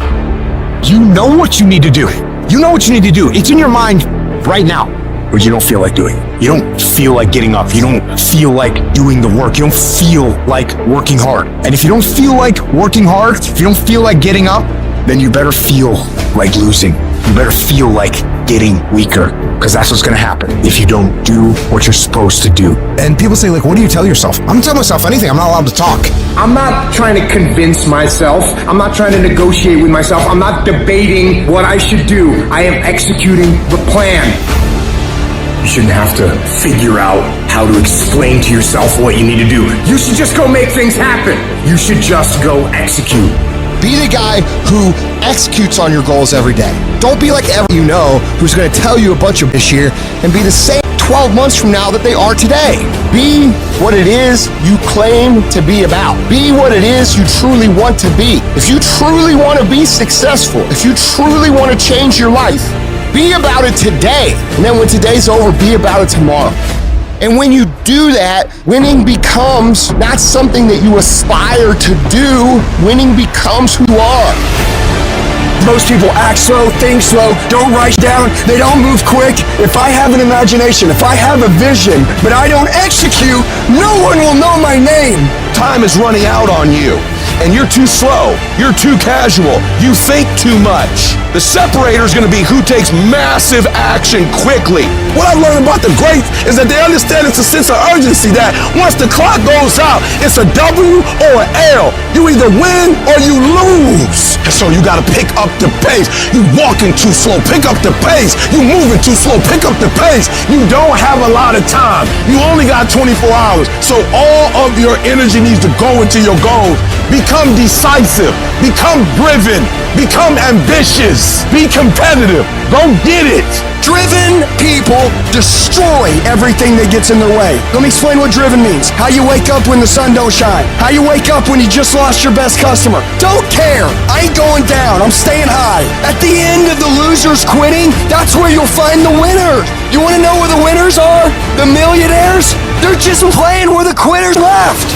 You know what you need to do. You know what you need to do. It's in your mind right now, but you don't feel like doing it. You don't feel like getting up. You don't feel like doing the work. You don't feel like working hard. And if you don't feel like working hard, if you don't feel like getting up, then you better feel like losing. You better feel like getting weaker, because that's what's gonna happen if you don't do what you're supposed to do. And people say, like, what do you tell yourself? I'm telling myself anything. I'm not allowed to talk. I'm not trying to convince myself. I'm not trying to negotiate with myself. I'm not debating what I should do. I am executing the plan. You shouldn't have to figure out how to explain to yourself what you need to do. You should just go make things happen. You should just go execute. Be the guy who executes on your goals every day. Don't be like everyone you know who's going to tell you a bunch of this year and be the same 12 months from now that they are today. Be what it is you claim to be about. Be what it is you truly want to be. If you truly want to be successful, if you truly want to change your life, be about it today. And then when today's over, be about it tomorrow. And when you do that, winning becomes not something that you aspire to do. Winning becomes who you are. Most people act slow, think slow, don't write down, they don't move quick. If I have an imagination, if I have a vision, but I don't execute, no one will know my name. Time is running out on you. And you're too slow. You're too casual. You think too much. The separator is going to be who takes massive action quickly. What I've learned about the greats is that they understand it's a sense of urgency that once the clock goes out, it's a W or an L. You either win or you lose. And so you got to pick up the pace. You walking too slow, pick up the pace. You moving too slow, pick up the pace. You don't have a lot of time. You only got 24 hours. So all of your energy needs to go into your goals. Become decisive, become driven, become ambitious, be competitive, go get it. Driven people destroy everything that gets in their way. Let me explain what driven means. How you wake up when the sun don't shine. How you wake up when you just lost your best customer. Don't care. I ain't going down. I'm staying high. At the end of the losers quitting, that's where you'll find the winners. You want to know where the winners are? The millionaires? They're just playing where the quitters left.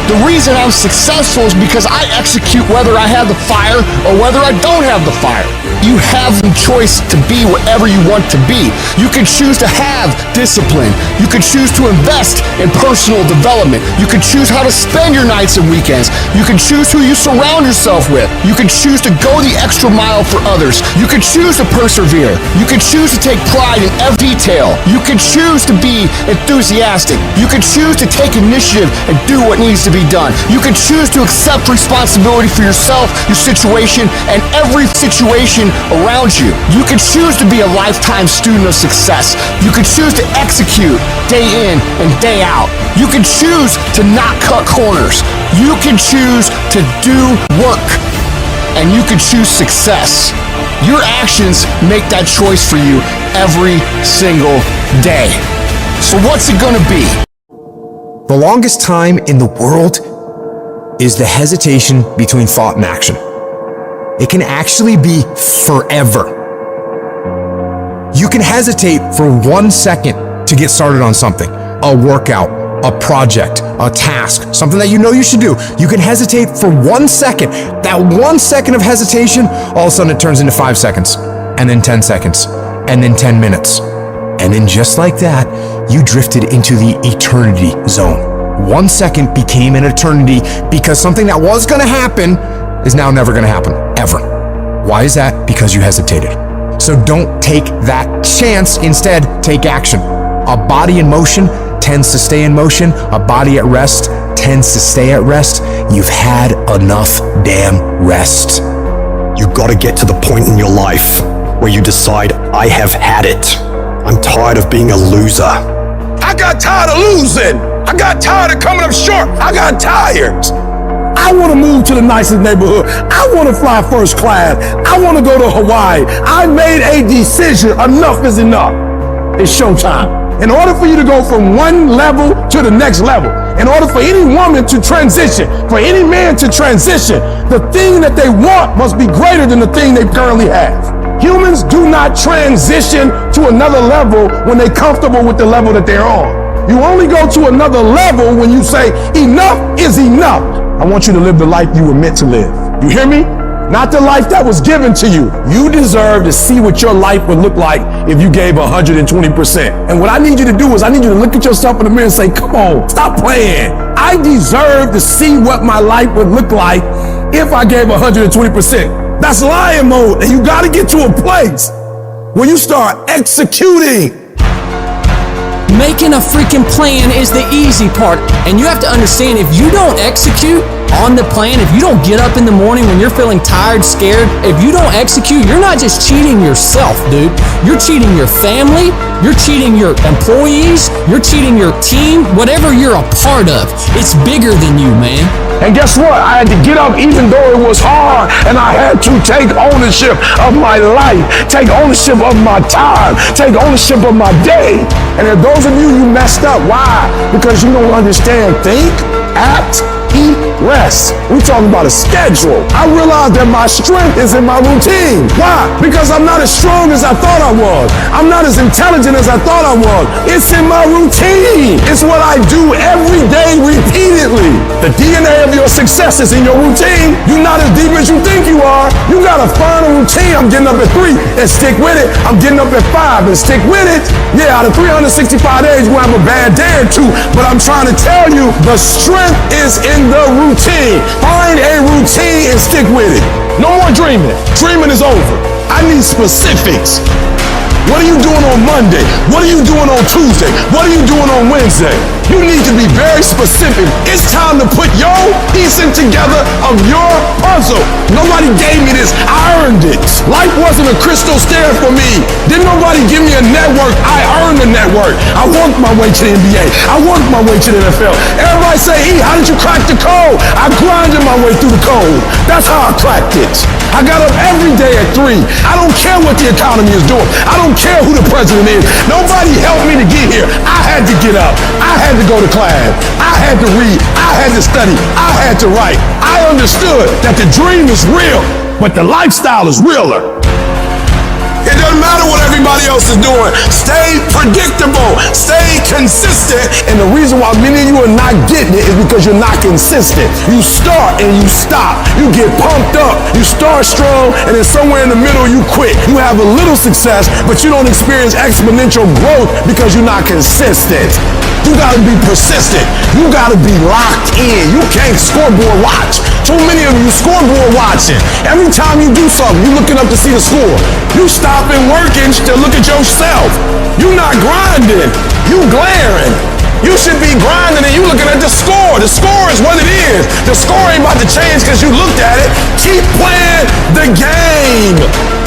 The reason I'm successful is because I execute whether I have the fire or whether I don't have the fire. You have the choice to be whatever you want to be. You can choose to have discipline. You can choose to invest in personal development. You can choose how to spend your nights and weekends. You can choose who you surround yourself with. You can choose to go the extra mile for others. You can choose to persevere. You can choose to take pride in every detail. You can choose to be enthusiastic. You can choose to take initiative and do what needs to be done. You can choose to accept responsibility for yourself, your situation, and every situation around you. You can choose to be a lifetime student of success. You can choose to execute day in and day out. You can choose to not cut corners. You can choose to do work. And you can choose success. Your actions make that choice for you every single day. So what's it gonna be? The longest time in the world is the hesitation between thought and action. It can actually be forever. You can hesitate for 1 second to get started on something, a workout, a project, a task, something that you know you should do. You can hesitate for 1 second. That 1 second of hesitation, all of a sudden it turns into 5 seconds, and then 10 seconds, and then 10 minutes. And then just like that, you drifted into the eternity zone. 1 second became an eternity because something that was gonna happen is now never gonna happen, ever. Why is that? Because you hesitated. So don't take that chance. Instead, take action. A body in motion tends to stay in motion. A body at rest tends to stay at rest. You've had enough damn rest. You gotta get to the point in your life where you decide, I have had it. I'm tired of being a loser. I got tired of losing. I got tired of coming up short. I got tired. I want to move to the nicest neighborhood. I want to fly first class. I want to go to Hawaii. I made a decision. Enough is enough. It's showtime. In order for you to go from one level to the next level, in order for any woman to transition, for any man to transition, the thing that they want must be greater than the thing they currently have. Humans do not transition to another level when they're comfortable with the level that they're on. You only go to another level when you say, enough is enough. I want you to live the life you were meant to live. You hear me? Not the life that was given to you. You deserve to see what your life would look like if you gave 120%. And what I need you to do is I need you to look at yourself in the mirror and say, come on, stop playing. I deserve to see what my life would look like if I gave 120%. That's lion mode, and you gotta get to a place where you start executing. Making a freaking plan is the easy part, and you have to understand if you don't execute on the plan, if you don't get up in the morning when you're feeling tired, scared, if you don't execute, you're not just cheating yourself, dude. You're cheating your family, you're cheating your employees, you're cheating your team, whatever you're a part of. It's bigger than you, man. And guess what? I had to get up even though it was hard, and I had to take ownership of my life, take ownership of my time, take ownership of my day. And if those of you messed up, why? Because you don't understand think, act, eat, rest. We're talking about a schedule. I realized that my strength is in my routine. Why? Because I'm not as strong as I thought I was. I'm not as intelligent as I thought I was. It's in my routine. It's what I do every day repeatedly. The DNA of your success is in your routine. You're not as deep as you think you are. You gotta find a routine. I'm getting up at 3 and stick with it. I'm getting up at 5 and stick with it. Yeah, out of 365 days, we'll have a bad day or two, but I'm trying to tell you, the strength is in the routine. Find a routine and stick with it. No more dreaming. Dreaming is over. I need specifics. What are you doing on Monday? What are you doing on Tuesday? What are you doing on Wednesday? You need to be very specific. It's time to put your piecing together of your puzzle. Nobody gave me this. I earned it. Life wasn't a crystal stair for me. Didn't nobody give me a network. I earned the network. I worked my way to the NBA. I worked my way to the NFL. Everybody say, E, how did you crack the code? I grinded my way through the code. That's how I cracked it. I got up every day at 3. I don't care what the economy is doing. I don't care who the president is. Nobody helped me to get here. I had to get up. I had to go to class. I had to read. I had to study. I had to write. I understood that the dream is real, but the lifestyle is realer. It doesn't matter what everybody else is doing. Stay predictable. Stay consistent. And the reason why many of you are not getting it is because you're not consistent. You start and you stop. You get pumped up. You start strong, and then somewhere in the middle you quit. You have a little success, but you don't experience exponential growth because you're not consistent. You gotta be persistent. You gotta be locked in. You can't scoreboard watch. Too many of you scoreboard watching. Every time you do something, you looking up to see the score. You stopping working to look at yourself. You not grinding. You glaring. You should be grinding and you looking at the score. The score is what it is. The score ain't about to change because you looked at it. Keep playing the game.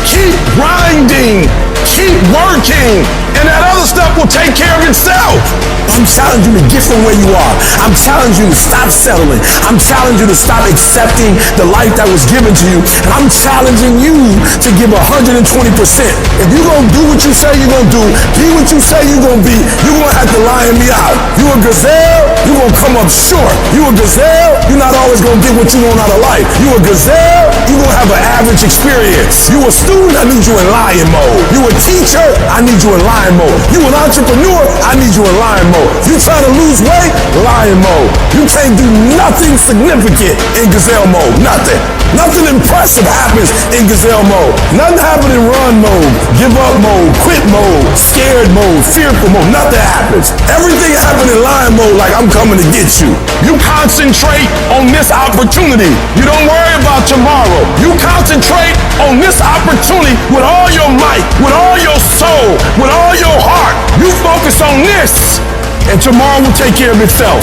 Keep grinding. Keep working. And that other stuff will take care of itself. I'm challenging you to get from where you are. I'm challenging you to stop settling. I'm challenging you to stop accepting the life that was given to you. And I'm challenging you to give 120%. If you're going to do what you say you're going to do, be what you say you're going to be, you're going to have to lion me out. You a gazelle, you're going to come up short. You a gazelle, you're not always going to get what you want out of life. You a gazelle, you're going to have an average experience. You a student, I need you in lion mode. You a teacher, I need you in lion mode. You an entrepreneur, I need you in lion mode. You trying to lose weight? Lion mode. You can't do nothing significant in gazelle mode. Nothing. Nothing impressive happens in gazelle mode. Nothing happens in run mode, give up mode, quit mode, scared mode, fearful mode. Nothing happens. Everything happens in lion mode like I'm coming to get you. You concentrate on this opportunity. You don't worry about tomorrow. You concentrate on this opportunity with all your might, with all your soul, with all your heart. You focus on this, and tomorrow will take care of itself.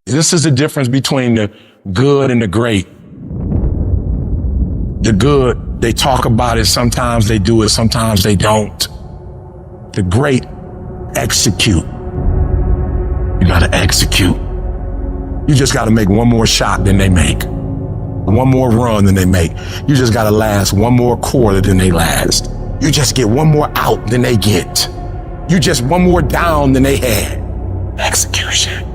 This is the difference between the good and the great. The good, they talk about it, sometimes they do it, sometimes they don't. The great execute. You gotta execute. You just gotta make one more shot than they make. One more run than they make. You just gotta last one more quarter than they last. You just get one more out than they get. You just one more down than they had. Execution.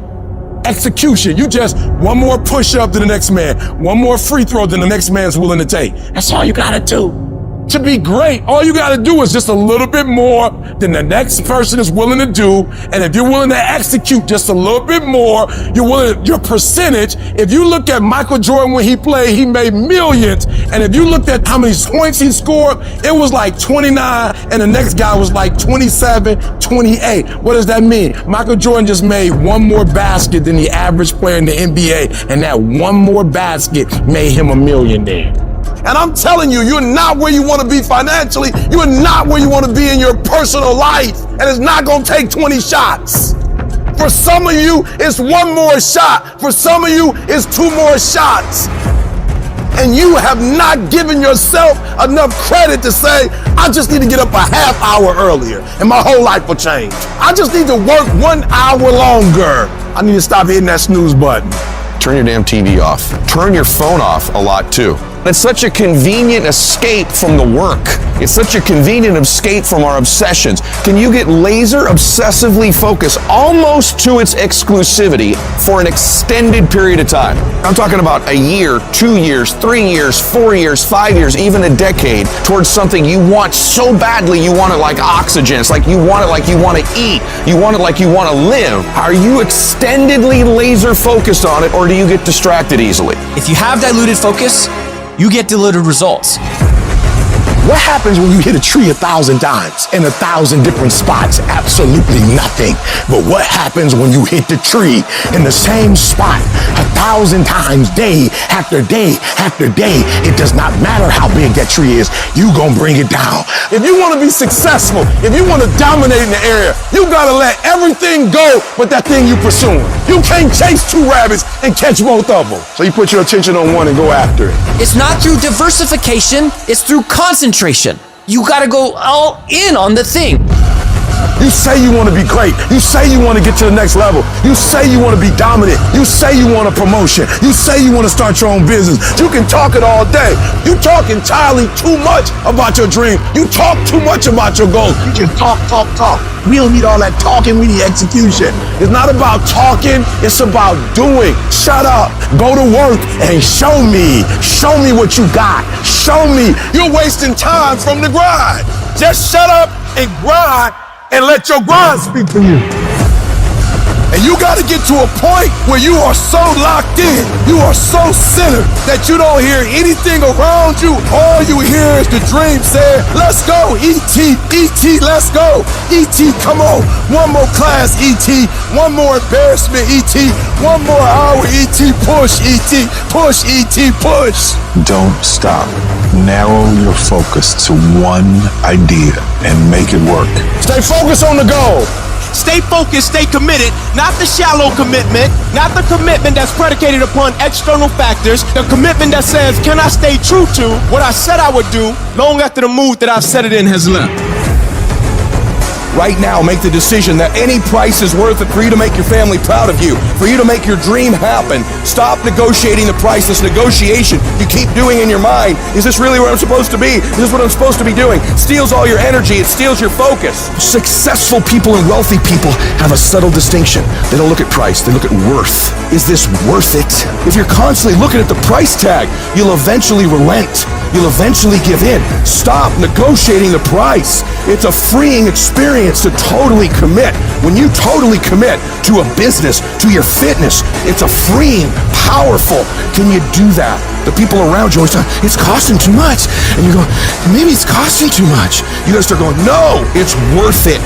Execution. You just one more push-up than the next man, one more free throw than the next man's willing to take. That's all you gotta do. To be great, all you gotta do is just a little bit more than the next person is willing to do. And if you're willing to execute just a little bit more, your percentage, if you look at Michael Jordan when he played, he made millions. And if you looked at how many points he scored, it was like 29, and the next guy was like 27, 28. What does that mean? Michael Jordan just made one more basket than the average player in the NBA, and that one more basket made him a millionaire. And I'm telling you, you're not where you want to be financially. You're not where you want to be in your personal life. And it's not going to take 20 shots. For some of you, it's one more shot. For some of you, it's two more shots. And you have not given yourself enough credit to say, I just need to get up a half hour earlier and my whole life will change. I just need to work 1 hour longer. I need to stop hitting that snooze button. Turn your damn TV off. Turn your phone off a lot too. It's such a convenient escape from the work. It's such a convenient escape from our obsessions. Can you get laser obsessively focused almost to its exclusivity for an extended period of time? I'm talking about a year, 2 years, 3 years, 4 years, 5 years, even a decade towards something you want so badly. You want it like oxygen. It's like you want it like you want to eat. You want it like you want to live. Are you extendedly laser focused on it, or do you get distracted easily? If you have diluted focus, you get diluted results. What happens when you hit a tree 1,000 times in 1,000 different spots? Absolutely nothing. But what happens when you hit the tree in the same spot 1,000 times, day after day after day? It does not matter how big that tree is. You gonna bring it down. If you want to be successful, if you want to dominate in the area, you gotta let everything go but that thing you pursuing. You can't chase two rabbits and catch both of them. So you put your attention on one and go after it. It's not through diversification, it's through concentration. You gotta go all in on the thing. You say you want to be great. You say you want to get to the next level. You say you want to be dominant. You say you want a promotion. You say you want to start your own business. You can talk it all day. You talk entirely too much about your dream. You talk too much about your goals. You just talk. We don't need all that talking. We need execution. It's not about talking. It's about doing. Shut up. Go to work and show me. Show me what you got. Show me. You're wasting time from the grind. Just shut up and grind and let your grind speak for you. And you got to get to a point where you are so locked in, you are so centered that you don't hear anything around you. All you hear is the dream saying, let's go, E.T., E.T., let's go. E.T., come on. One more class, E.T. One more embarrassment, E.T. One more hour, E.T. Push, E.T. Push, E.T. Push. Don't stop. Narrow your focus to one idea and make it work. Stay focused on the goal. Stay focused, stay committed, not the shallow commitment, not the commitment that's predicated upon external factors, the commitment that says, can I stay true to what I said I would do long after the mood that I've set it in has left? Right now, make the decision that any price is worth it for you to make your family proud of you, for you to make your dream happen. Stop negotiating the price. This negotiation you keep doing in your mind. Is this really where I'm supposed to be? Is this what I'm supposed to be doing? It steals all your energy. It steals your focus. Successful people and wealthy people have a subtle distinction. They don't look at price, they look at worth. Is this worth it? If you're constantly looking at the price tag, you'll eventually relent. You'll eventually give in. Stop negotiating the price. It's a freeing experience to totally commit. When you totally commit to a business, to your fitness, it's a freeing, powerful. Can you do that? The people around you always say, it's costing too much. And you go, maybe it's costing too much. You gotta start going, no, it's worth it.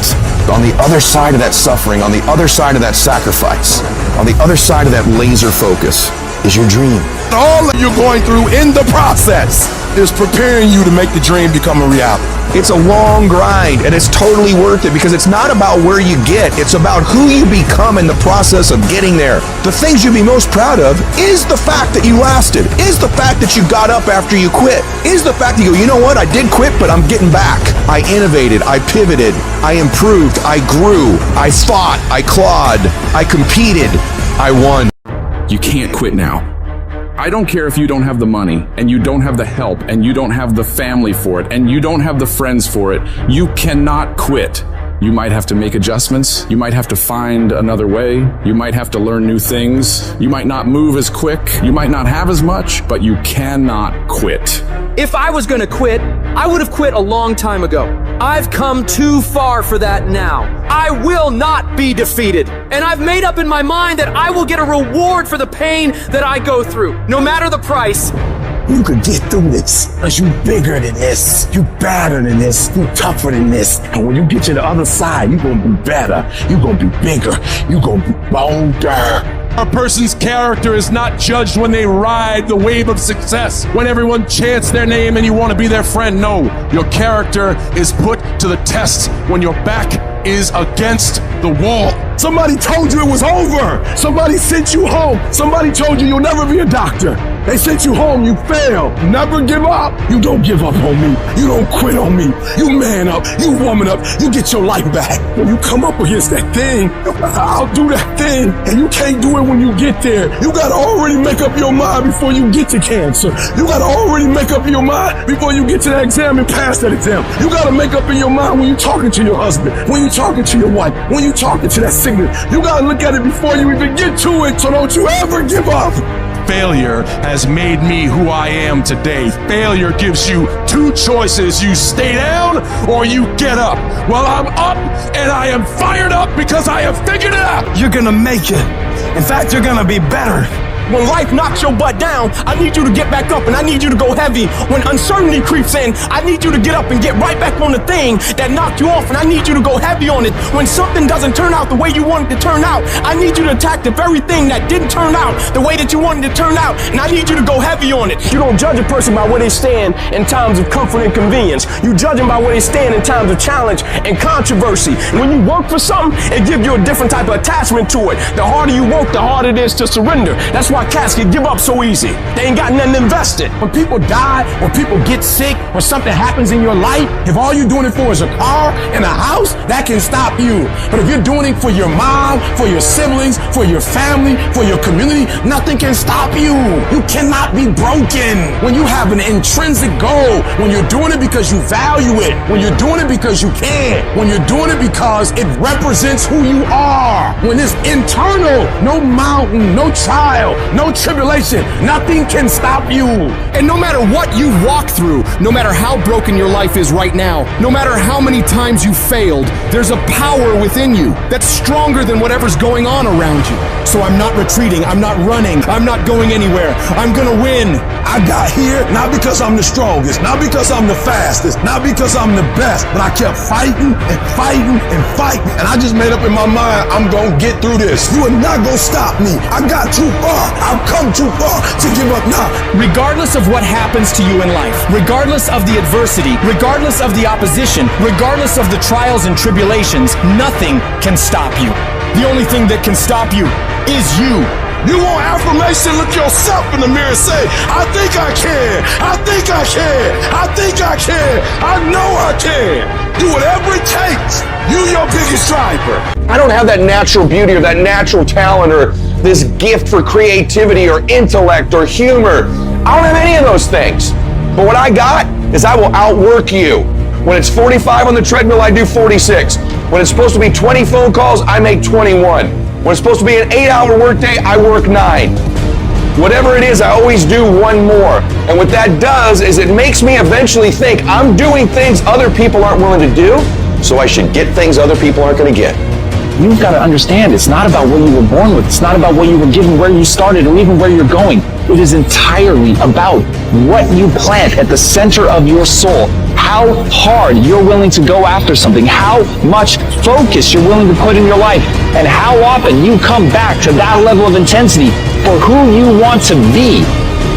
On the other side of that suffering, on the other side of that sacrifice, on the other side of that laser focus is your dream. All that you're going through in the process is preparing you to make the dream become a reality. It's a long grind, and it's totally worth it because it's not about where you get, it's about who you become in the process of getting there. The things you'd be most proud of is the fact that you lasted, is the fact that you got up after you quit, is the fact that you go, you know what, I did quit, but I'm getting back. I innovated, I pivoted, I improved, I grew, I fought, I clawed, I competed, I won. You can't quit now. I don't care if you don't have the money, and you don't have the help, and you don't have the family for it, and you don't have the friends for it. You cannot quit. You might have to make adjustments. You might have to find another way. You might have to learn new things. You might not move as quick. You might not have as much, but you cannot quit. If I was gonna quit, I would have quit a long time ago. I've come too far for that now. I will not be defeated. And I've made up in my mind that I will get a reward for the pain that I go through, no matter the price. You could get through this, cause you bigger than this, you better than this, you tougher than this. And when you get to the other side, you gonna be better, you gonna be bigger, you gonna be bolder. A person's character is not judged when they ride the wave of success, when everyone chants their name and you want to be their friend. No, your character is put to the test when your back is against the wall. Somebody told you it was over. Somebody sent you home. Somebody told you you'll never be a doctor. They sent you home, you failed. Never give up. You don't give up on me. You don't quit on me. You man up. You woman up. You get your life back. When you come up against that thing, I'll do that thing. And you can't do it when you get there. You gotta already make up your mind before you get to cancer. You gotta already make up your mind before you get to that exam and pass that exam. You gotta make up in your mind when you're talking to your husband, when you're talking to your wife, when you're talking to that sickness. You gotta look at it before you even get to it, so don't you ever give up. Failure has made me who I am today. Failure gives you two choices. You stay down or you get up. Well, I'm up and I am fired up because I have figured it out. You're gonna make it. In fact, you're gonna be better. When life knocks your butt down, I need you to get back up and I need you to go heavy. When uncertainty creeps in, I need you to get up and get right back on the thing that knocked you off, and I need you to go heavy on it. When something doesn't turn out the way you wanted to turn out, I need you to attack the very thing that didn't turn out the way that you wanted to turn out, and I need you to go heavy on it. You don't judge a person by where they stand in times of comfort and convenience. You judge them by where they stand in times of challenge and controversy. When you work for something, it gives you a different type of attachment to it. The harder you work, the harder it is to surrender. That's why cats can give up so easy. They ain't got nothing invested. When people die, or people get sick, or something happens in your life, if all you're doing it for is a car and a house, that can stop you. But if you're doing it for your mom, for your siblings, for your family, for your community, nothing can stop you. You cannot be broken. When you have an intrinsic goal, when you're doing it because you value it, when you're doing it because you can, when you're doing it because it represents who you are, when it's internal, no mountain, no trial, no tribulation, nothing can stop you. And no matter what you've walked through, no matter how broken your life is right now, no matter how many times you failed, there's a power within you that's stronger than whatever's going on around you. So I'm not retreating, I'm not running, I'm not going anywhere. I'm gonna win. I got here not because I'm the strongest, not because I'm the fastest, not because I'm the best, but I kept fighting and fighting and fighting. And I just made up in my mind, I'm gonna get through this. You are not gonna stop me. I got too far. I've come too far to give up now. Regardless of what happens to you in life, regardless of the adversity, regardless of the opposition, regardless of the trials and tribulations, nothing can stop you. The only thing that can stop you is you. You want affirmation? Look yourself in the mirror and say, I think I can. I think I can. I think I can. I know I can. Do whatever it takes. You your biggest driver. I don't have that natural beauty or that natural talent or this gift for creativity or intellect or humor. I don't have any of those things. But what I got is I will outwork you. When it's 45 on the treadmill, I do 46. When it's supposed to be 20 phone calls, I make 21. When it's supposed to be an 8-hour workday, I work 9. Whatever it is, I always do one more. And what that does is it makes me eventually think I'm doing things other people aren't willing to do, so I should get things other people aren't going to get. You've got to understand, it's not about what you were born with. It's not about what you were given, where you started, or even where you're going. It is entirely about what you plant at the center of your soul. How hard you're willing to go after something, how much focus you're willing to put in your life, and how often you come back to that level of intensity for who you want to be.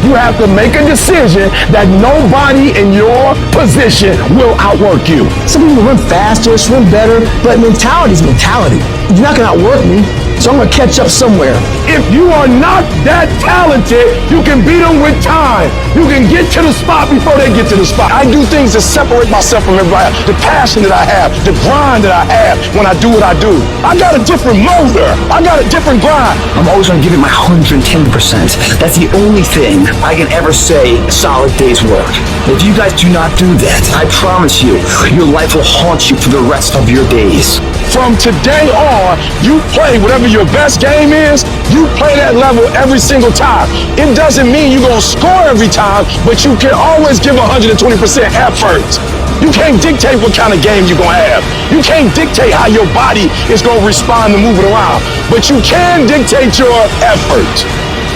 You have to make a decision that nobody in your position will outwork you. Some people run faster, swim better, but mentality is mentality. You're not going to outwork me, so I'm going to catch up somewhere. If you are not that talented, you can beat them with time. You can get to the spot before they get to the spot. I do things to separate myself from everybody else. The passion that I have, the grind that I have when I do what I do. I got a different motor. I got a different grind. I'm always going to give it my 110%. That's the only thing I can ever say a solid day's work. If you guys do not do that, I promise you, your life will haunt you for the rest of your days. From today on, you play whatever your best game is, you play that level every single time. It doesn't mean you're going to score every time, but you can always give 120% effort. You can't dictate what kind of game you're going to have. You can't dictate how your body is going to respond to moving around, but you can dictate your effort.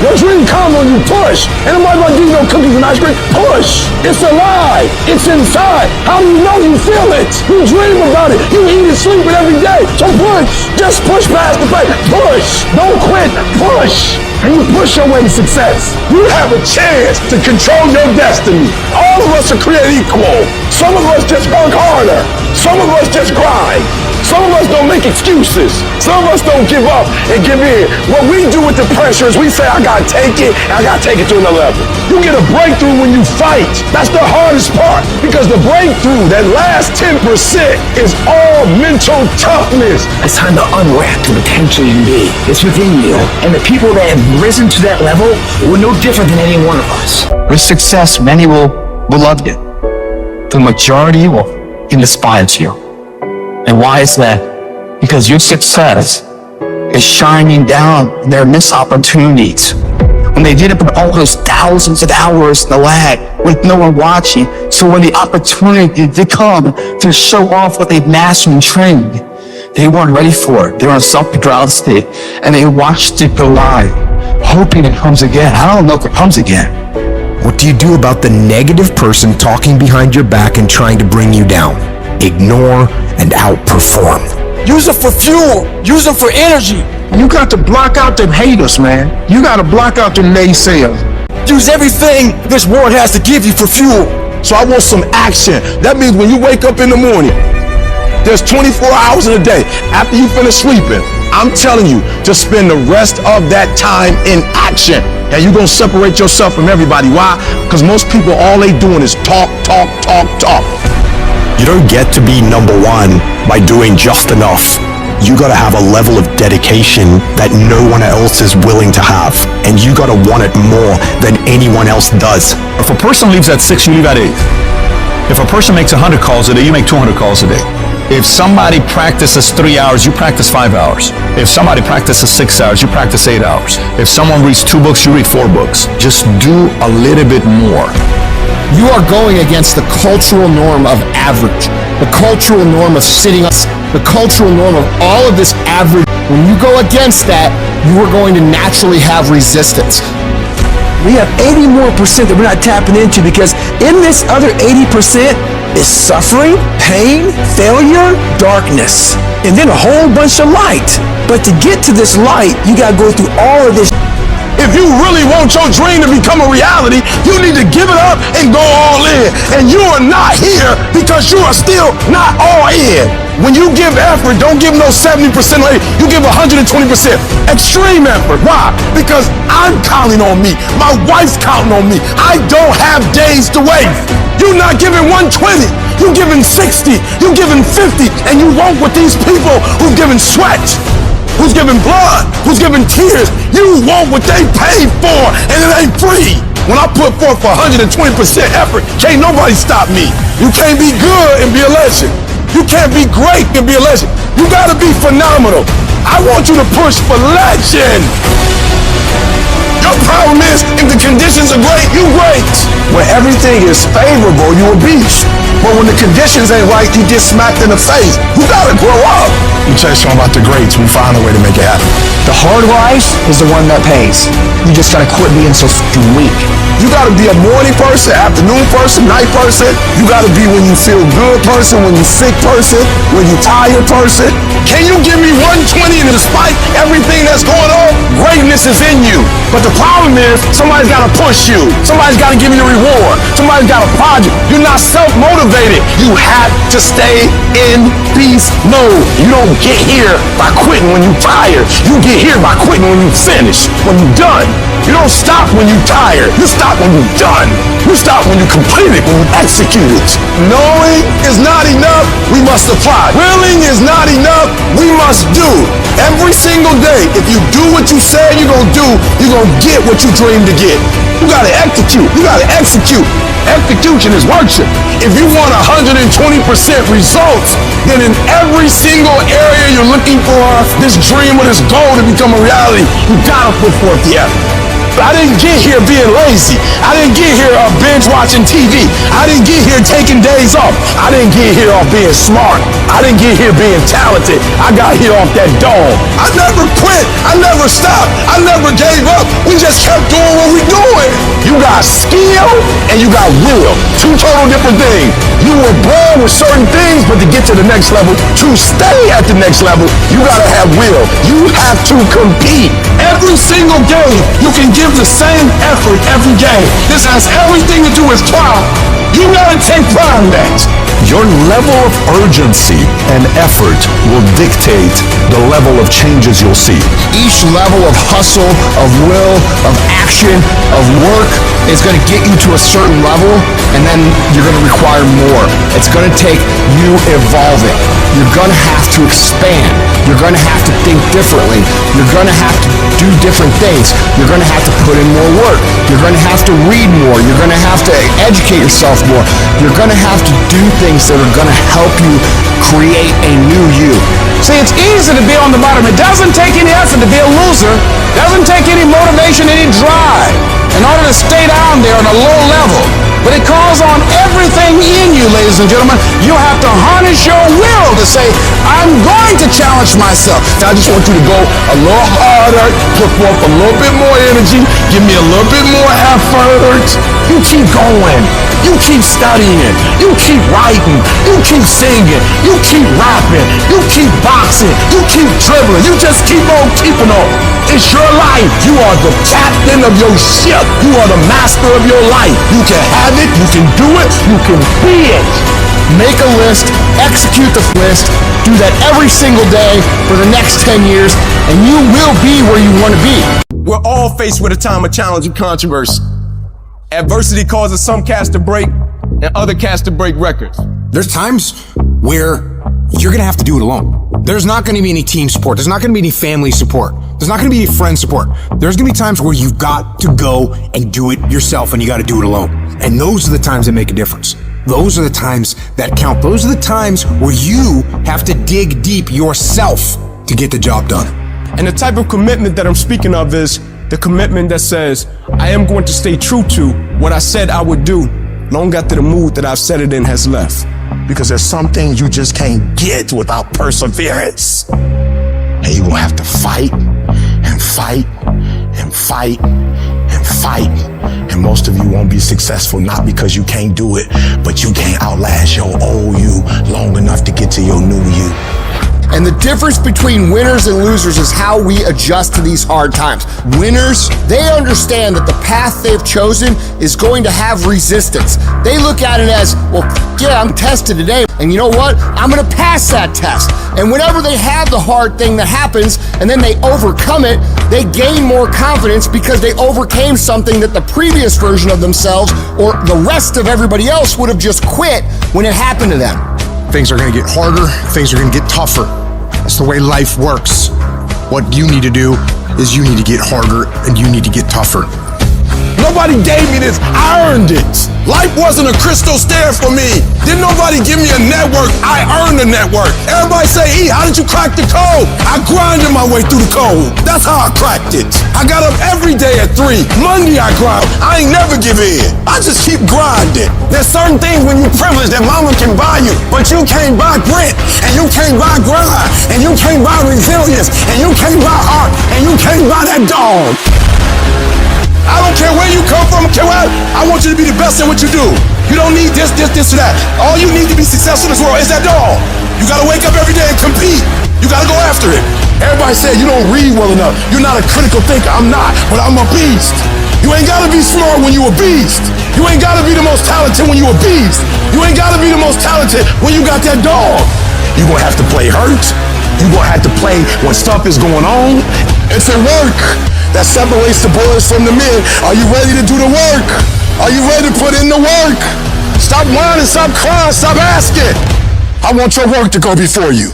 Your dream come when you push. Ain't nobody gonna give you no cookies and ice cream. Push. It's alive. It's inside. How do you know you feel it? You dream about it. You eat and sleep it every day. So push. Just push past the pain. Push. Don't quit. Push. And you push your way to success. You have a chance to control your destiny. All of us are created equal. Some of us just work harder. Some of us just grind. Some of us don't make excuses. Some of us don't give up and give in. What we do with the pressure is we say, I gotta take it, and I gotta take it to another level. You get a breakthrough when you fight. That's the hardest part, because the breakthrough, that last 10%, is all mental toughness. It's time to unwrap the potential you can be. It's within you. And the people that have risen to that level were no different than any one of us. With success, many will love you. The majority will despise you. And why is that? Because your success is shining down their missed opportunities. When they did it with all those thousands of hours in the lab with no one watching. So when the opportunity did come to show off what they've mastered and trained, they weren't ready for it. They were in self-control state, and they watched it go live, hoping it comes again. I don't know if it comes again. What do you do about the negative person talking behind your back and trying to bring you down? Ignore and outperform. Use it for fuel. Use it for energy. You got to block out them haters, man. You got to block out them naysayers. Use everything this world has to give you for fuel. So I want some action. That means when you wake up in the morning, there's 24 hours in a day. After you finish sleeping, I'm telling you to spend the rest of that time in action. And you're going to separate yourself from everybody. Why? Because most people, all they doing is talk, talk, talk, talk. You don't get to be number one by doing just enough. You gotta have a level of dedication that no one else is willing to have. And you gotta want it more than anyone else does. If a person leaves at 6, you leave at 8. If a person makes 100 calls a day, you make 200 calls a day. If somebody practices 3 hours, you practice 5 hours. If somebody practices 6 hours, you practice 8 hours. If someone reads 2 books, you read 4 books. Just do a little bit more. You are going against the cultural norm of average, the cultural norm of sitting up, the cultural norm of all of this average. When you go against that, you are going to naturally have resistance. We have 80% more that we're not tapping into, because in this other 80% is suffering, pain, failure, darkness, and then a whole bunch of light. But to get to this light, you gotta go through all of this. If If you really want your dream to become a reality, you need to give it up and go all in. And you are not here because you are still not all in. When you give effort, don't give no 70% later. You give 120%. Extreme effort. Why? Because I'm counting on me. My wife's counting on me. I don't have days to waste. You're not giving 120. You're giving 60. You're giving 50. And you won't with these people who've given sweat, who's giving blood, who's giving tears. You want what they paid for, and it ain't free. When I put forth 120% effort, can't nobody stop me. You can't be good and be a legend. You can't be great and be a legend. You gotta be phenomenal. I want you to push for legend. Your problem is, if the conditions are great, you great. When everything is favorable, you a beast. But when the conditions ain't right, you get smacked in the face. You gotta grow up. You chase on about the greats, we find a way to make it happen. The hard life is the one that pays. You just gotta quit being so fucking weak. You gotta be a morning person, afternoon person, night person. You gotta be when you feel good person, when you sick person, when you tired person. Can you give me 120 and despite everything that's going on, greatness is in you. But the problem is, somebody's gotta push you. Somebody's gotta give you a reward. Somebody's gotta prod you. You're not self-motivated. You have to stay in beast mode. You don't get here by quitting when you're tired. You get here by quitting when you finish, when you're done. You don't stop when you're tired. You stop when you're done. You stop when you complete it, when you execute it. Knowing is not enough, we must apply. Willing is not enough, we must do. Every single day, if you do what you said you're gonna do, you're gonna get what you dreamed to get. You gotta execute. You gotta execute. Execution is worship. If you want 120% results, then in every single area you're looking for this dream or this goal to become a reality, you gotta put forth the effort. I didn't get here being lazy. I didn't get here binge watching TV. I didn't get here taking days off. I didn't get here off being smart. I didn't get here being talented. I got here off that dome. I never quit. I never stopped. I never gave up. We just kept doing what we doing. You got skill and you got will. Two total different things. You were born with certain things, but to get to the next level, to stay at the next level, you gotta have will. You have to compete. Every single game, you can give the same effort every game. This has everything to do with pride. You gotta take pride in that. Your level of urgency and effort will dictate the level of changes you'll see. Each level of hustle, of will, of action, of work is going to get you to a certain level, and then you're going to require more. It's going to take you evolving. You're going to have to expand. You're going to have to think differently. You're going to have to do different things. You're going to have to put in more work. You're going to have to read more. You're going to have to educate yourself more. You're going to have to do things that are going to help you create a new you. See, it's easy to be on the bottom. It doesn't take any effort to be a loser. It doesn't take any motivation, any drive in order to stay down there on a low level. But it calls on everything in you, ladies and gentlemen. You have to harness your will to say, I'm going to challenge myself. I just want you to go a little harder, put forth a little bit more energy, give me a little bit more effort. You keep going. You keep studying. You keep writing. You keep singing. You keep rapping. You keep boxing. You keep dribbling. You just keep on keeping on. It's your life. You are the captain of your ship. You are the master of your life. You can have it. You can do it. You can be it. Make a list, execute the list, do that every single day for the next 10 years, and you will be where you want to be. We're all faced with a time of challenge and controversy. Adversity causes some cats to break and other cats to break records. There's times where you're gonna have to do it alone. There's not gonna be any team support. There's not gonna be any family support. There's not gonna be any friend support. There's gonna be times where you've got to go and do it yourself, and you gotta do it alone. And those are the times that make a difference. Those are the times that count. Those are the times where you have to dig deep yourself to get the job done. And the type of commitment that I'm speaking of is the commitment that says, I am going to stay true to what I said I would do, long after the mood that I've set it in has left. Because there's some things you just can't get without perseverance. And you're gonna have to fight and fight and fight and fight. And most of you won't be successful, not because you can't do it, but you can't outlast your old you long enough to get to your new you. And the difference between winners and losers is how we adjust to these hard times. Winners, they understand that the path they've chosen is going to have resistance. They look at it as, well, yeah, I'm tested today, and you know what? I'm gonna pass that test. And whenever they have the hard thing that happens, and then they overcome it, they gain more confidence because they overcame something that the previous version of themselves or the rest of everybody else would have just quit when it happened to them. Things are gonna get harder, things are gonna get tougher. That's the way life works. What you need to do is you need to get harder and you need to get tougher. Nobody gave me this, I earned it. Life wasn't a crystal stair for me. Didn't nobody give me a network, I earned the network. Everybody say, E, how did you crack the code? I grinded my way through the code. That's how I cracked it. I got up every day at 3. Monday I grind, I ain't never give in. I just keep grinding. There's certain things when you're privileged that mama can buy you, but you can't buy grit, and you can't buy grind, and you can't buy resilience, and you can't buy heart, and you can't buy that dog. I don't care where you come from, I want you to be the best in what you do. You don't need this, or that. All you need to be successful in this world is that dog. You gotta wake up every day and compete. You gotta go after it. Everybody said you don't read well enough. You're not a critical thinker. I'm not, but I'm a beast. You ain't gotta be smart when you a beast. You ain't gotta be the most talented when you a beast. You ain't gotta be the most talented when you got that dog. You gonna have to play hurt. You gonna have to play when stuff is going on. It's a work that separates the boys from the men. Are you ready to do the work? Are you ready to put in the work? Stop whining, stop crying, stop asking. I want your work to go before you.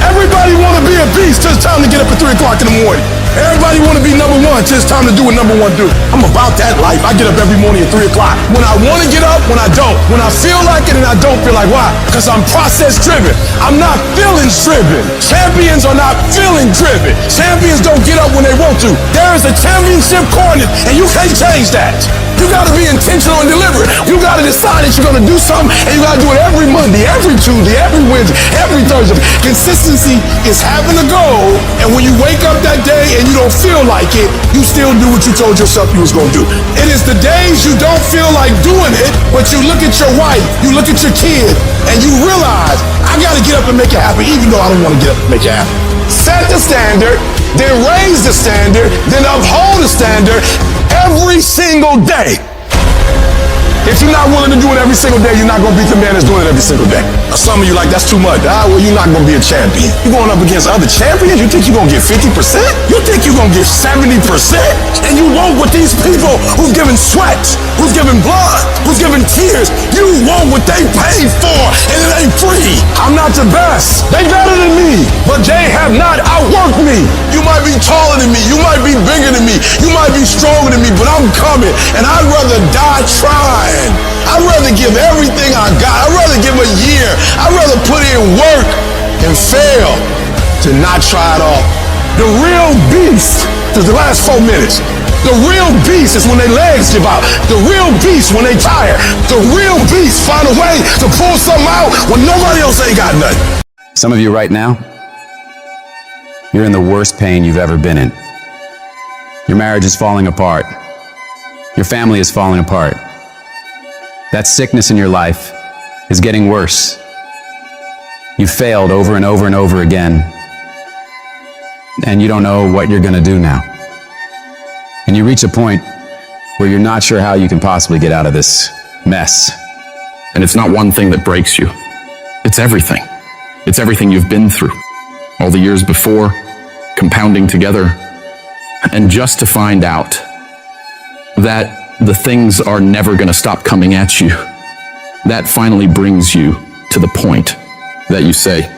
Everybody want to be a beast till it's time to get up at 3 o'clock in the morning. Everybody want to be number one till it's time to do what number one do. I'm about that life. I get up every morning at 3 o'clock. When I want to get up, when I don't. When I feel like it and I don't feel like, why? Because I'm process driven. I'm not feelings driven. Champions are not feeling driven. Champions don't get up when they want to. There is a championship coordinate and you can't change that. You got to be intentional and deliberate. You got to decide that you're going to do something and you got to do it every Monday, every Tuesday, every Wednesday, every Thursday. Consistency is having a goal, and when you wake up that day and you don't feel like it, you still do what you told yourself you was going to do. It is the days you don't feel like doing it, but you look at your wife, you look at your kid, and you realize, I got to get up and make it happen, even though I don't want to get up and make it happen. Set the standard, then raise the standard, then uphold the standard every single day. If you're not willing to do it every single day, you're not going to beat the man that's doing it every single day. Some of you like, that's too much. Well, you're not going to be a champion. You're going up against other champions? You think you're going to get 50%? You think you're going to get 70%? And you want what these people who's giving sweat, who's giving blood, who's giving tears, you want what they paid for, and it ain't free. I'm not the best. They better than me, but they have not outworked me. You might be taller than me. You might be bigger than me. You might be stronger than me, but I'm coming, and I'd rather die trying. I'd rather give everything I got. I'd rather give a year. I'd rather put in work and fail to not try it all. The real beast is the last 4 minutes. The real beast is when their legs give out. The real beast when they tired. The real beast find a way to pull something out when nobody else ain't got nothing. Some of you right now, you're in the worst pain you've ever been in. Your marriage is falling apart. Your family is falling apart. That sickness in your life is getting worse. You've failed over and over and over again, and you don't know what you're going to do now. And you reach a point where you're not sure how you can possibly get out of this mess. And it's not one thing that breaks you. It's everything. It's everything you've been through. All the years before, compounding together, and just to find out that the things are never going to stop coming at you. That finally brings you to the point that you say,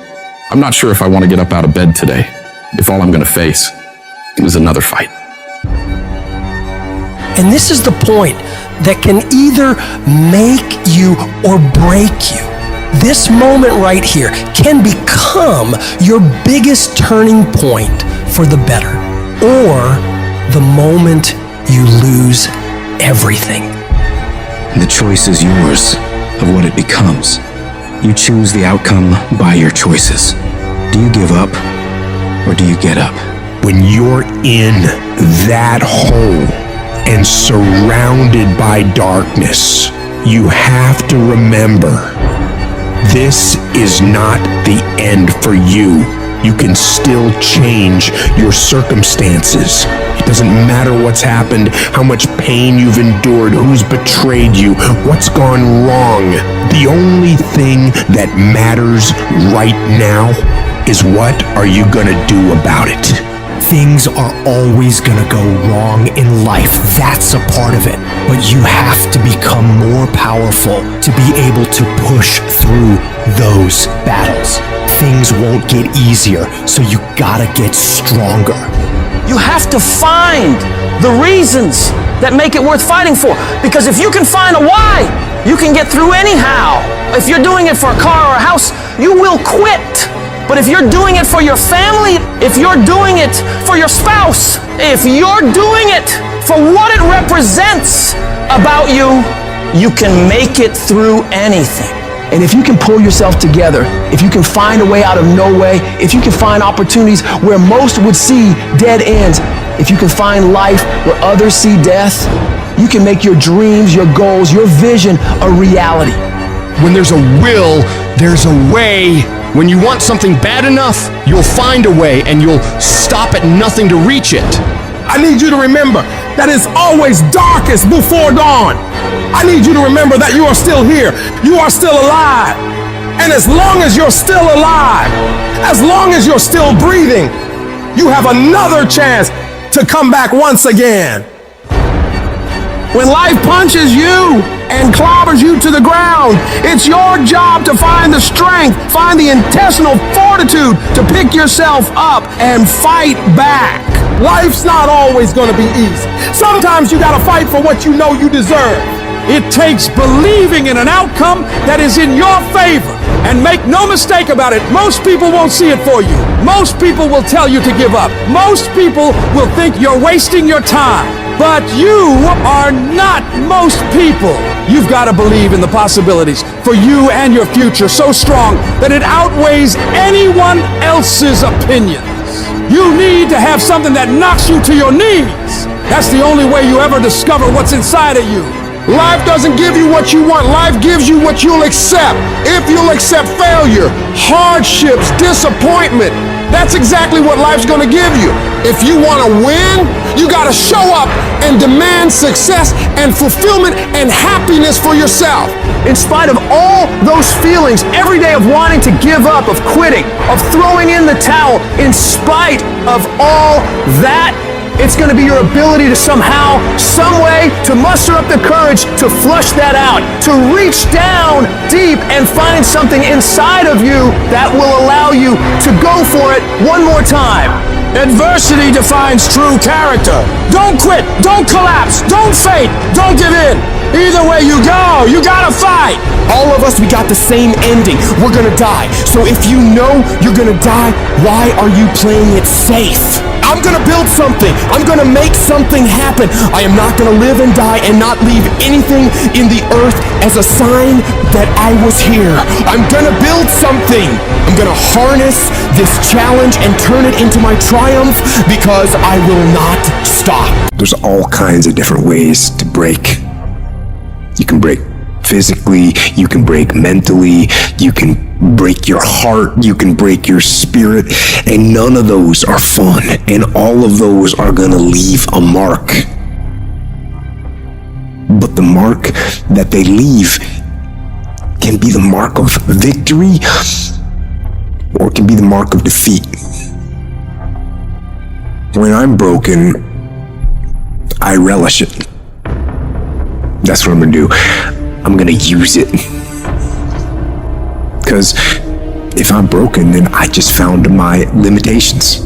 I'm not sure if I want to get up out of bed today, if all I'm going to face is another fight. And this is the point that can either make you or break you. This moment right here can become your biggest turning point for the better, or the moment you lose everything. The choice is yours of what it becomes. You choose the outcome by your choices. Do you give up or do you get up? When you're in that hole and surrounded by darkness, you have to remember This is not the end for you. You can still change your circumstances. It doesn't matter what's happened, how much pain you've endured, who's betrayed you, what's gone wrong. The only thing that matters right now is what are you gonna do about it? Things are always gonna go wrong in life. That's a part of it. But you have to become more powerful to be able to push through those battles. Things won't get easier, so you gotta get stronger. You have to find the reasons that make it worth fighting for. Because if you can find a why, you can get through anyhow. If you're doing it for a car or a house, you will quit. But if you're doing it for your family, if you're doing it for your spouse, if you're doing it for what it represents about you, you can make it through anything. And if you can pull yourself together, if you can find a way out of no way, if you can find opportunities where most would see dead ends, if you can find life where others see death, you can make your dreams, your goals, your vision a reality. When there's a will, there's a way. When you want something bad enough, you'll find a way and you'll stop at nothing to reach it. I need you to remember that it's always darkest before dawn. I need you to remember that you are still here. You are still alive. And as long as you're still alive, as long as you're still breathing, you have another chance to come back once again. When life punches you and clobbers you to the ground, it's your job to find the strength, find the intestinal fortitude to pick yourself up and fight back. Life's not always going to be easy. Sometimes you got to fight for what you know you deserve. It takes believing in an outcome that is in your favor. And make no mistake about it, most people won't see it for you. Most people will tell you to give up. Most people will think you're wasting your time. But you are not most people. You've got to believe in the possibilities for you and your future so strong that it outweighs anyone else's opinions. You need to have something that knocks you to your knees. That's the only way you ever discover what's inside of you. Life doesn't give you what you want. Life gives you what you'll accept. If you'll accept failure, hardships, disappointment, that's exactly what life's going to give you. If you want to win, you got to show up and demand success and fulfillment and happiness for yourself. In spite of all those feelings every day of wanting to give up, of quitting, of throwing in the towel, in spite of all that, it's going to be your ability to somehow, some way, to muster up the courage to flush that out, to reach down deep and find something inside of you that will allow you to go for it one more time. Adversity defines true character. Don't quit, don't collapse, don't faint, don't give in. Either way you go, you gotta fight. All of us, we got the same ending. We're gonna die. So if you know you're gonna die, why are you playing it safe? I'm gonna build something. I'm gonna make something happen. I am not gonna live and die and not leave anything in the earth as a sign that I was here. I'm gonna build something. I'm gonna harness this challenge and turn it into my triumph because I will not stop. There's all kinds of different ways to break. You can break physically, you can break mentally, you can break your heart, you can break your spirit, and none of those are fun, and all of those are gonna leave a mark. But the mark that they leave can be the mark of victory, or it can be the mark of defeat. When I'm broken, I relish it. That's what I'm gonna do. I'm gonna use it. Because if I'm broken, then I just found my limitations.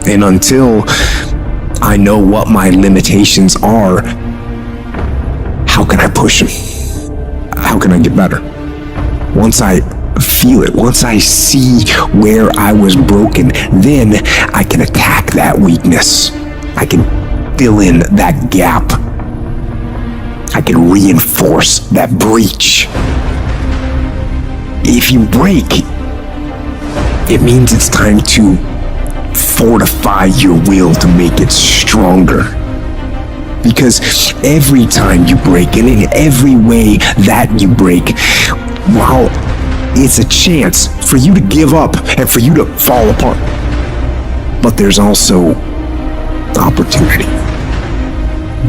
And until I know what my limitations are, how can I push them? How can I get better? Once I feel it, once I see where I was broken, then I can attack that weakness. I can fill in that gap. I can reinforce that breach. If you break, it means it's time to fortify your will to make it stronger. Because every time you break, and in every way that you break, while it's a chance for you to give up and for you to fall apart, but there's also opportunity.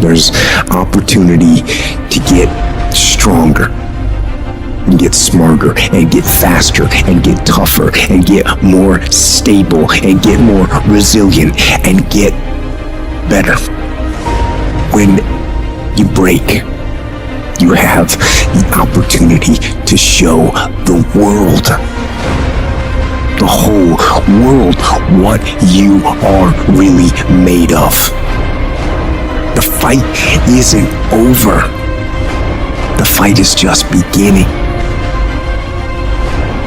There's opportunity to get stronger and get smarter and get faster and get tougher and get more stable and get more resilient and get better. When you break, you have the opportunity to show the world, the whole world, what you are really made of. The fight isn't over. The fight is just beginning.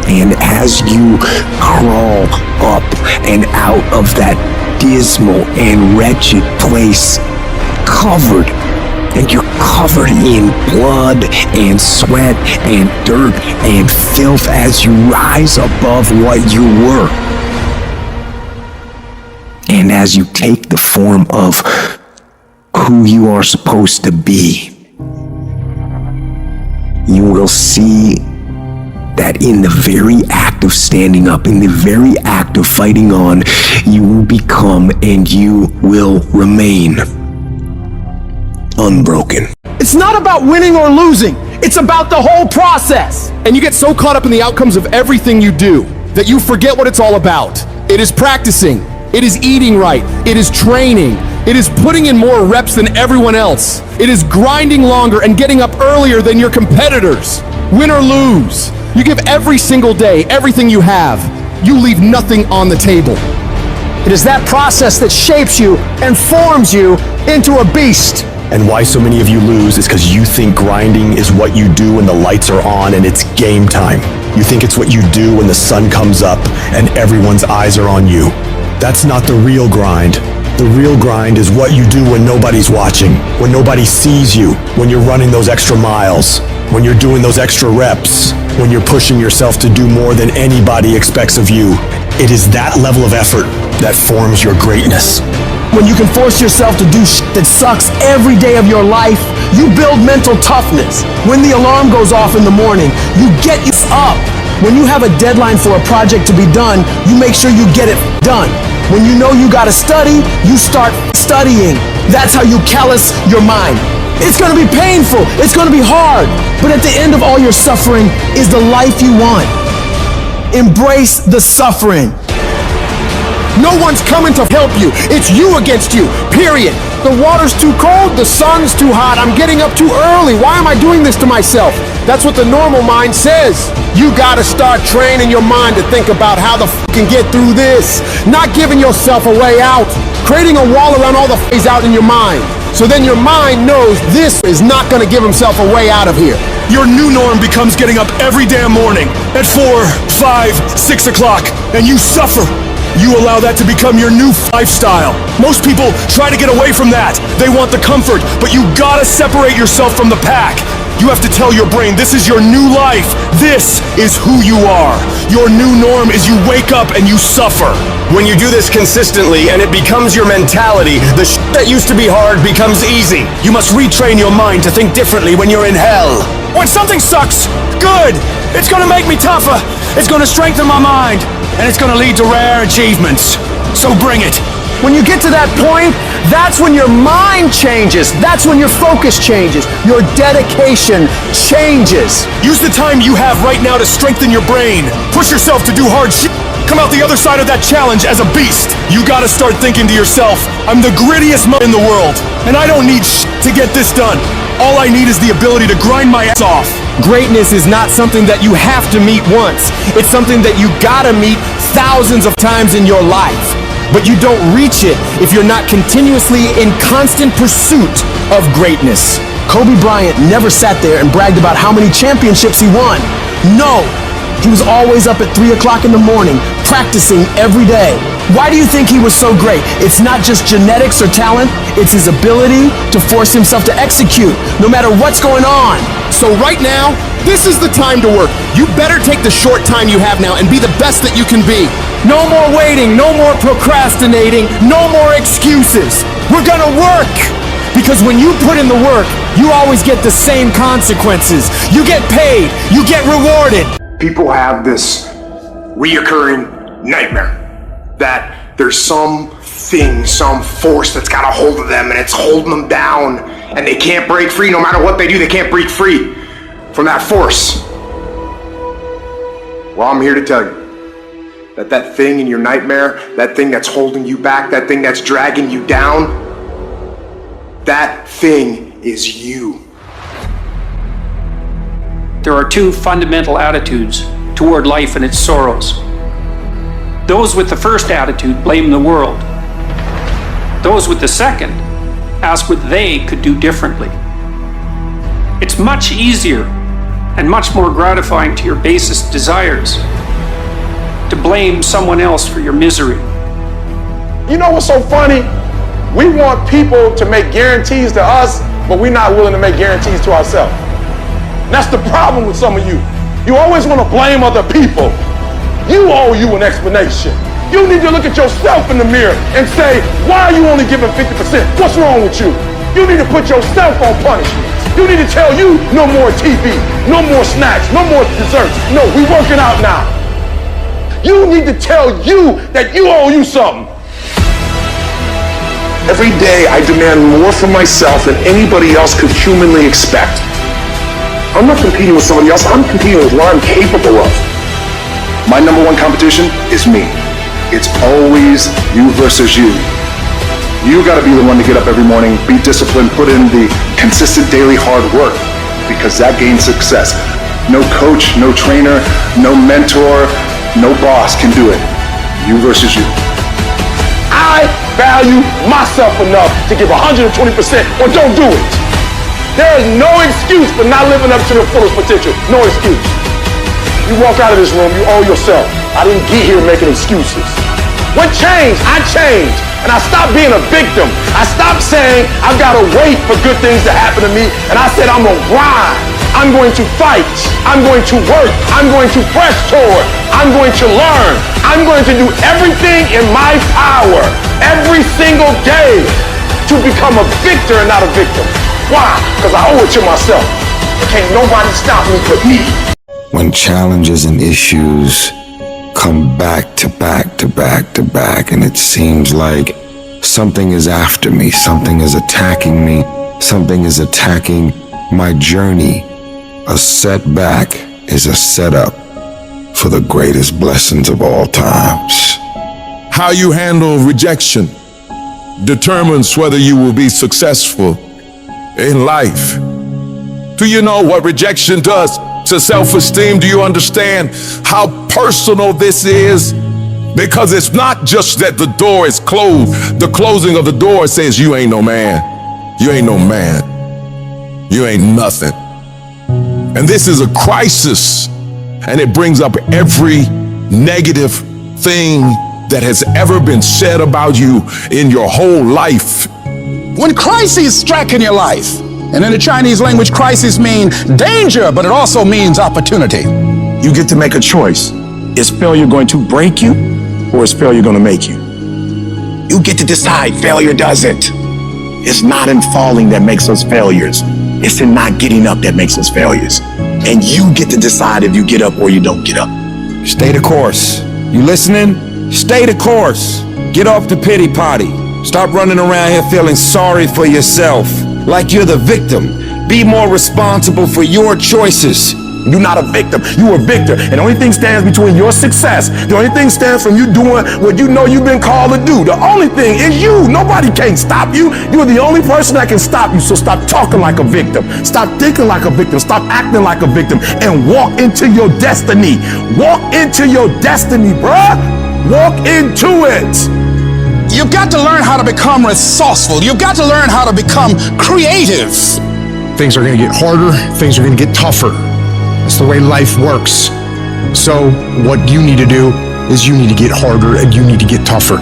And as you crawl up and out of that dismal and wretched place, you're covered in blood and sweat and dirt and filth as you rise above what you were. And as you take the form of who you are supposed to be, you will see that in the very act of standing up, in the very act of fighting on, you will become and you will remain unbroken. It's not about winning or losing. It's about the whole process. And you get so caught up in the outcomes of everything you do that you forget what it's all about. It is practicing. It is eating right. It is training. It is putting in more reps than everyone else. It is grinding longer and getting up earlier than your competitors. Win or lose, you give every single day everything you have. You leave nothing on the table. It is that process that shapes you and forms you into a beast. And why so many of you lose is because you think grinding is what you do when the lights are on and it's game time. You think it's what you do when the sun comes up and everyone's eyes are on you. That's not the real grind. The real grind is what you do when nobody's watching, when nobody sees you, when you're running those extra miles, when you're doing those extra reps, when you're pushing yourself to do more than anybody expects of you. It is that level of effort that forms your greatness. When you can force yourself to do shit that sucks every day of your life, you build mental toughness. When the alarm goes off in the morning, you get up. When you have a deadline for a project to be done, you make sure you get it done. When you know you gotta study, you start studying. That's how you callous your mind. It's gonna be painful, it's gonna be hard, but at the end of all your suffering is the life you want. Embrace the suffering. No one's coming to help you. It's you against you, period. The water's too cold, the sun's too hot, I'm getting up too early. Why am I doing this to myself? That's what the normal mind says. You gotta start training your mind to think about how the can get through this. Not giving yourself a way out. Creating a wall around all the ways out in your mind. So then your mind knows this is not gonna give himself a way out of here. Your new norm becomes getting up every damn morning at 4, 5, 6 o'clock, and you suffer. You allow that to become your new lifestyle. Most people try to get away from that. They want the comfort, but you gotta separate yourself from the pack. You have to tell your brain, this is your new life. This is who you are. Your new norm is you wake up and you suffer. When you do this consistently and it becomes your mentality, the shit that used to be hard becomes easy. You must retrain your mind to think differently when you're in hell. When something sucks, good. It's gonna make me tougher. It's gonna strengthen my mind. And it's gonna lead to rare achievements. So bring it. When you get to that point, that's when your mind changes. That's when your focus changes. Your dedication changes. Use the time you have right now to strengthen your brain. Push yourself to do hard shit. Come out the other side of that challenge as a beast. You gotta start thinking to yourself, I'm the grittiest in the world, and I don't need shit to get this done. All I need is the ability to grind my ass off. Greatness is not something that you have to meet once. It's something that you gotta meet thousands of times in your life. But you don't reach it if you're not continuously in constant pursuit of greatness. Kobe Bryant never sat there and bragged about how many championships he won. No, he was always up at 3 o'clock in the morning, practicing every day. Why do you think he was so great? It's not just genetics or talent, it's his ability to force himself to execute, no matter what's going on. So right now, this is the time to work. You better take the short time you have now and be the best that you can be. No more waiting, no more procrastinating, no more excuses. We're gonna work Because when you put in the work, you always get the same consequences. You get paid, you get rewarded. People have this reoccurring nightmare that there's something, some force that's got a hold of them and it's holding them down and they can't break free. No matter what they do, they can't break free from that force. Well, I'm here to tell you that that thing in your nightmare, that thing that's holding you back, that thing that's dragging you down, that thing is you. There are two fundamental attitudes toward life and its sorrows. Those with the first attitude blame the world. Those with the second ask what they could do differently. It's much easier and much more gratifying to your basest desires to blame someone else for your misery. You know what's so funny? We want people to make guarantees to us, but we're not willing to make guarantees to ourselves. And that's the problem with some of you. You always want to blame other people. You owe you an explanation. You need to look at yourself in the mirror and say, why are you only giving 50%? What's wrong with you? You need to put yourself on punishment. You need to tell you no more TV, no more snacks, no more desserts. No, we working out now. You need to tell you that you owe you something. Every day I demand more from myself than anybody else could humanly expect. I'm not competing with somebody else, I'm competing with what I'm capable of. My number one competition is me. It's always you versus you. You gotta be the one to get up every morning, be disciplined, put in the consistent daily hard work, because that gains success. No coach, no trainer, no mentor, no boss can do it. You versus you. I value myself enough to give 120% or don't do it. There is no excuse for not living up to the fullest potential. No excuse. You walk out of this room, you owe yourself. I didn't get here making excuses. What changed? I changed. And I stopped being a victim. I stopped saying I've got to wait for good things to happen to me. And I said I'm going to grind. I'm going to fight. I'm going to work. I'm going to press toward. I'm going to learn. I'm going to do everything in my power every single day to become a victor and not a victim. Why? Because I owe it to myself. Can't nobody stop me but me. When challenges and issues come back to back to back to back, and it seems like something is after me, something is attacking me, something is attacking my journey, a setback is a setup for the greatest blessings of all times. How you handle rejection determines whether you will be successful in life. Do you know what rejection does to self-esteem? Do you understand how personal this is? Because it's not just that the door is closed. The closing of the door says you ain't no man. You ain't no man. You ain't nothing. And this is a crisis, and it brings up every negative thing that has ever been said about you in your whole life. When crises strike in your life, and in the Chinese language, crisis means danger, but it also means opportunity. You get to make a choice. Is failure going to break you, or is failure going to make you? You get to decide. Failure doesn't. It's not in falling that makes us failures. It's in not getting up that makes us failures. And you get to decide if you get up or you don't get up. Stay the course. You listening? Stay the course. Get off the pity potty. Stop running around here feeling sorry for yourself, like you're the victim. Be more responsible for your choices. You're not a victim, you're a victor. And the only thing stands between your success, the only thing stands from you doing what you know you've been called to do. The only thing is you. Nobody can stop you. You're the only person that can stop you. So stop talking like a victim. Stop thinking like a victim. Stop acting like a victim. And walk into your destiny. Walk into your destiny, bruh. Walk into it. You've got to learn how to become resourceful. You've got to learn how to become creative. Things are going to get harder. Things are going to get tougher. That's the way life works. So what you need to do is you need to get harder and you need to get tougher.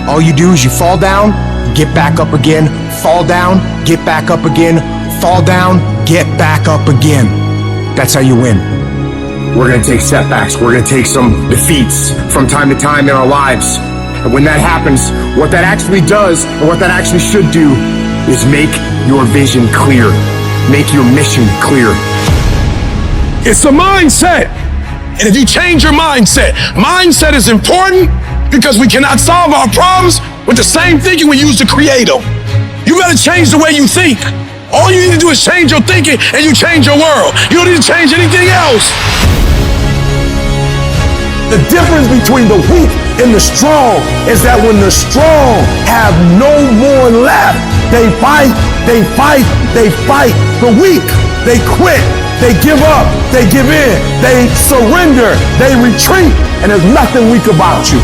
All you do is you fall down, get back up again, fall down, get back up again, fall down, get back up again. That's how you win. We're going to take setbacks. We're going to take some defeats from time to time in our lives. And when that happens, what that actually does and what that actually should do is make your vision clear. Make your mission clear. It's a mindset. And if you change your mindset is important because we cannot solve our problems with the same thinking we use to create them. You gotta change the way you think. All you need to do is change your thinking and you change your world. You don't need to change anything else. The difference between the weak and the strong is that when the strong have no more left, they fight, they fight, they fight. The weak, they quit, they give up, they give in, they surrender, they retreat, and there's nothing weak about you.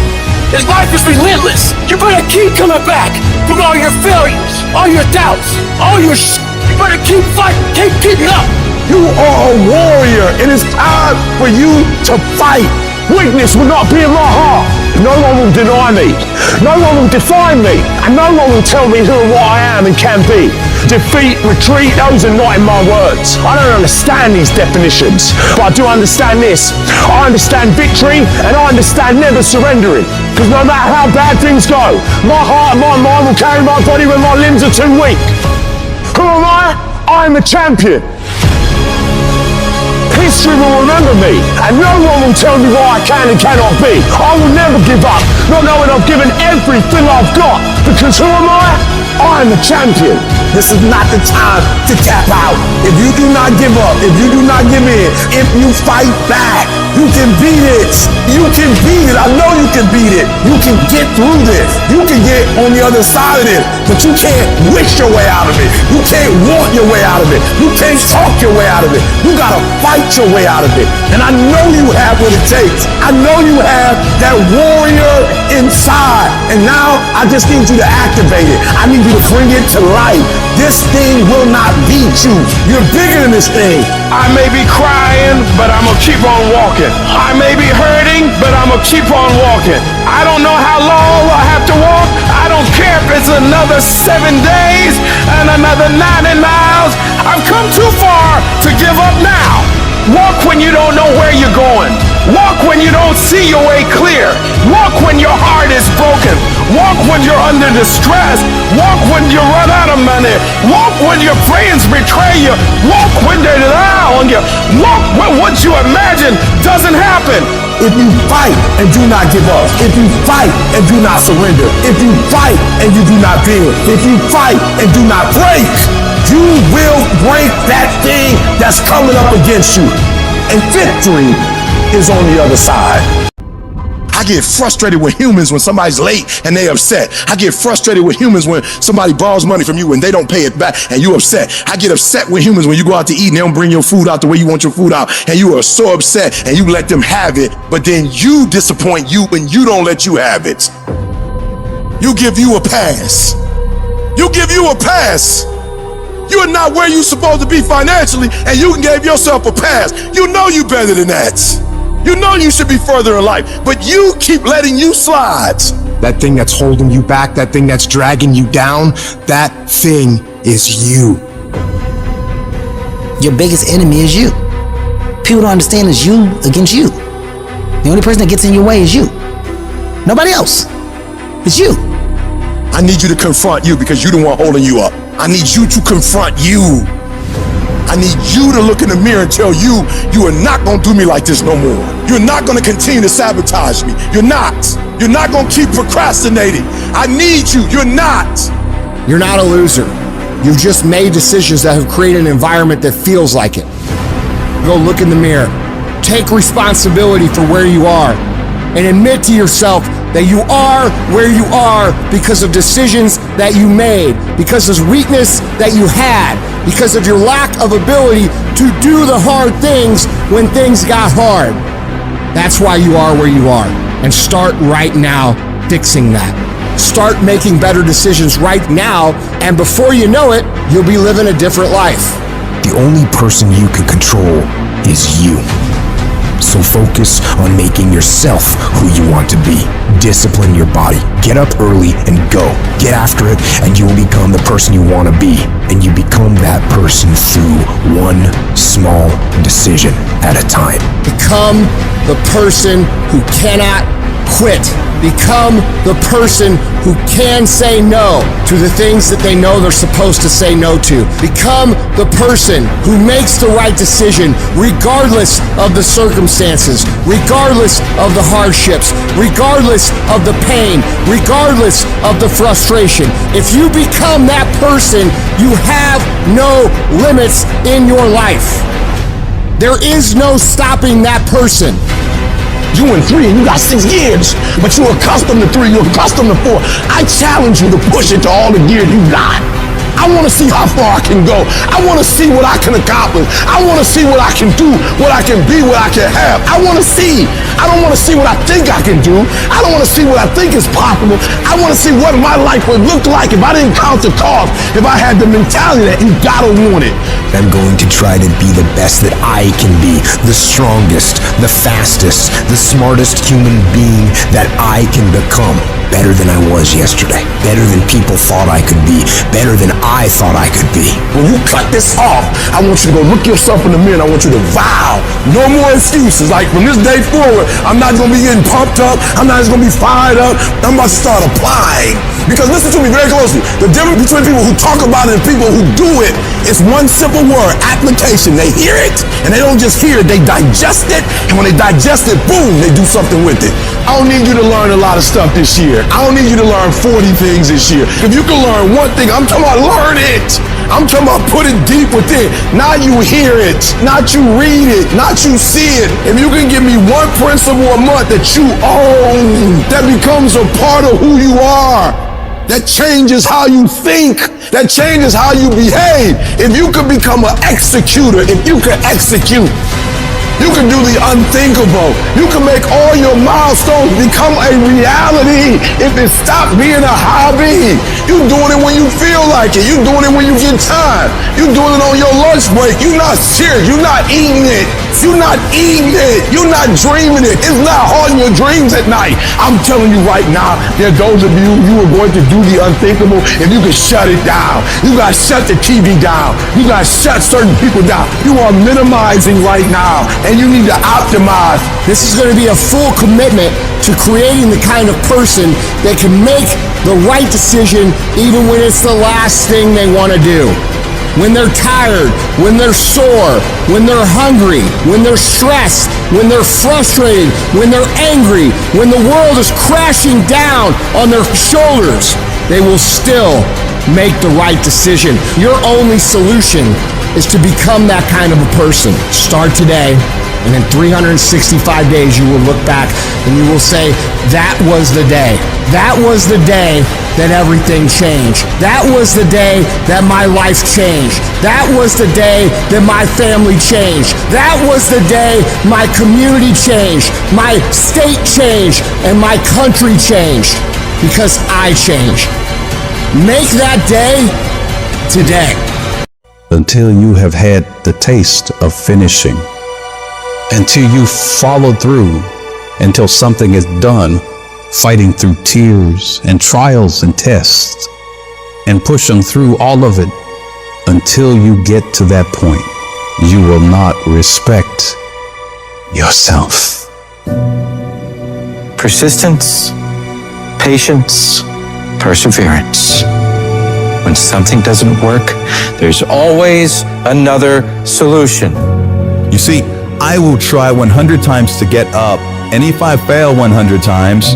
This life is relentless. You better keep coming back from all your failures, all your doubts, all your You better keep fighting, keep getting up. You are a warrior. It is time for you to fight. Weakness will not be in my heart. No one will deny me. No one will define me. And no one will tell me who and what I am and can be. Defeat, retreat, those are not in my words. I don't understand these definitions, but I do understand this. I understand victory and I understand never surrendering. Because no matter how bad things go, my heart and my mind will carry my body when my limbs are too weak. Who am I? I'm a champion. History will remember me, and no one will tell me what I can and cannot be. I will never give up, not knowing I've given everything I've got. Because who am I? I'm a champion. This is not the time to tap out. If you do not give up, if you do not give in, if you fight back, you can beat it. You can beat it. I know you can beat it. You can get through this. You can get on the other side of this, but you can't wish your way out of it. You can't want your way out of it. You can't talk your way out of it. You gotta fight your way out of it. And I know you have what it takes. I know you have that warrior inside. And now I just need you to activate it. I need you to bring it to life. This thing will not beat you. You're bigger than this thing. I may be crying, but I'm gonna keep on walking. I may be hurting, but I'm gonna keep on walking. I don't know how long I have to walk. I don't care if it's another 7 days and another 90 miles. I've come too far to give up now. Walk when you don't know where you're going. Walk when you don't see your way clear. Walk when your heart is broken. Walk when you're under distress. Walk when you run out of money. Walk when your friends betray you. Walk when they lie on you. Walk when what you imagine doesn't happen. If you fight and do not give up, if you fight and do not surrender, if you fight and you do not bend, if you fight and do not break, you will break that thing that's coming up against you. And victory is on the other side. I get frustrated with humans when somebody's late and they upset. I get frustrated with humans when somebody borrows money from you and they don't pay it back and you upset. I get upset with humans when you go out to eat and they don't bring your food out the way you want your food out and you are so upset and you let them have it, but then you disappoint you when you don't let you have it. You give you a pass. You give you a pass. You are not where you're supposed to be financially and you can give yourself a pass. You know you better than that. You know you should be further in life, but you keep letting you slide. That thing that's holding you back, that thing that's dragging you down, that thing is you. Your biggest enemy is you. People don't understand it's you against you. The only person that gets in your way is you. Nobody else. It's you. I need you to confront you because you're the one holding you up. I need you to confront you. I need you to look in the mirror and tell you, you are not gonna do me like this no more. You're not gonna continue to sabotage me. You're not. You're not gonna keep procrastinating. I need you. You're not. You're not a loser. You've just made decisions that have created an environment that feels like it. Go look in the mirror. Take responsibility for where you are and admit to yourself that you are where you are because of decisions that you made, because of weakness that you had, because of your lack of ability to do the hard things when things got hard. That's why you are where you are. And start right now fixing that. Start making better decisions right now, and before you know it, you'll be living a different life. The only person you can control is you. So focus on making yourself who you want to be. Discipline your body. Get up early and go. Get after it, and you will become the person you want to be. And you become that person through one small decision at a time. Become the person who cannot Quit. Become the person who can say no to the things that they know they're supposed to say no to. Become the person who makes the right decision regardless of the circumstances, regardless of the hardships, regardless of the pain, regardless of the frustration. If you become that person, you have no limits in your life. There is no stopping that person. You in 3 and you got 6 gears, but you're accustomed to 3, you're accustomed to 4. I challenge you to push it to all the gears you got. I want to see how far I can go. I want to see what I can accomplish. I want to see what I can do, what I can be, what I can have. I want to see. I don't want to see what I think I can do. I don't want to see what I think is possible. I want to see what my life would look like if I didn't count the cost, if I had the mentality that you gotta want it. I'm going to try to be the best that I can be, the strongest, the fastest, the smartest human being that I can become. Better than I was yesterday. Better than people thought I could be. Better than I thought I could be. When you cut this off, I want you to go look yourself in the mirror and I want you to vow. No more excuses. Like from this day forward, I'm not going to be getting pumped up. I'm not just going to be fired up. I'm about to start applying. Because listen to me very closely. The difference between people who talk about it and people who do it is one simple word, application. They hear it and they don't just hear it, they digest it. And when they digest it, boom, they do something with it. I don't need you to learn a lot of stuff this year. I don't need you to learn 40 things this year. If you can learn one thing, I'm talking about learn it. I'm talking about put it deep within. Not you hear it, not you read it, not you see it. If you can give me one principle a month that you own, that becomes a part of who you are, that changes how you think, that changes how you behave. If you could become an executor, if you could execute, you can do the unthinkable. You can make all your milestones become a reality if it stops being a hobby. You doing it when you feel like it. You doing it when you get time. You doing it on your lunch break. You're not serious. You're not eating it. You're not eating it. You're not dreaming it. It's not haunting your dreams at night. I'm telling you right now, there are those of you are going to do the unthinkable if you can shut it down. You got to shut the TV down. You got to shut certain people down. You are minimizing right now. And you need to optimize. This is going to be a full commitment to creating the kind of person that can make the right decision even when it's the last thing they want to do. When they're tired, when they're sore, when they're hungry, when they're stressed, when they're frustrated, when they're angry, when the world is crashing down on their shoulders, they will still make the right decision. Your only solution is to become that kind of a person. Start today, and in 365 days you will look back and you will say, that was the day. That was the day that everything changed. That was the day that my life changed. That was the day that my family changed. That was the day my community changed, my state changed, and my country changed. Because I changed. Make that day today. Until you have had the taste of finishing, until you follow through, until something is done, fighting through tears and trials and tests, and pushing through all of it, until you get to that point, you will not respect yourself. Persistence, patience, perseverance. When something doesn't work, there's always another solution. You see, I will try 100 times to get up, and if I fail 100 times,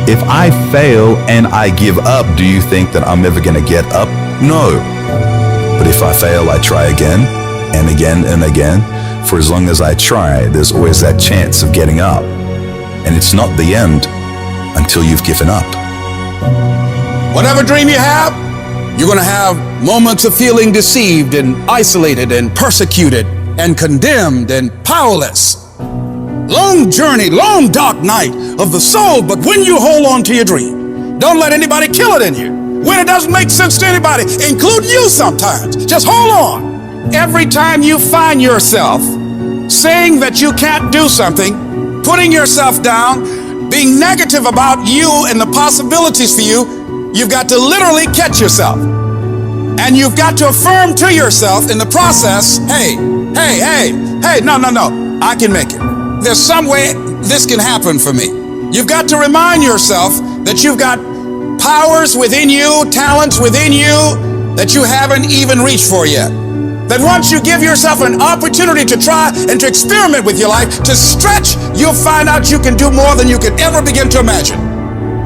if I fail and I give up, do you think that I'm ever gonna get up? No. But if I fail, I try again, and again, and again. For as long as I try, there's always that chance of getting up. And it's not the end until you've given up. Whatever dream you have, you're going to have moments of feeling deceived and isolated and persecuted and condemned and powerless. Long journey, long dark night of the soul, but when you hold on to your dream, don't let anybody kill it in you. When it doesn't make sense to anybody, including you sometimes, just hold on. Every time you find yourself saying that you can't do something, putting yourself down, being negative about you and the possibilities for you, you've got to literally catch yourself. And you've got to affirm to yourself in the process, hey, no, I can make it. There's some way this can happen for me. You've got to remind yourself that you've got powers within you, talents within you that you haven't even reached for yet. That once you give yourself an opportunity to try and to experiment with your life, to stretch, you'll find out you can do more than you could ever begin to imagine.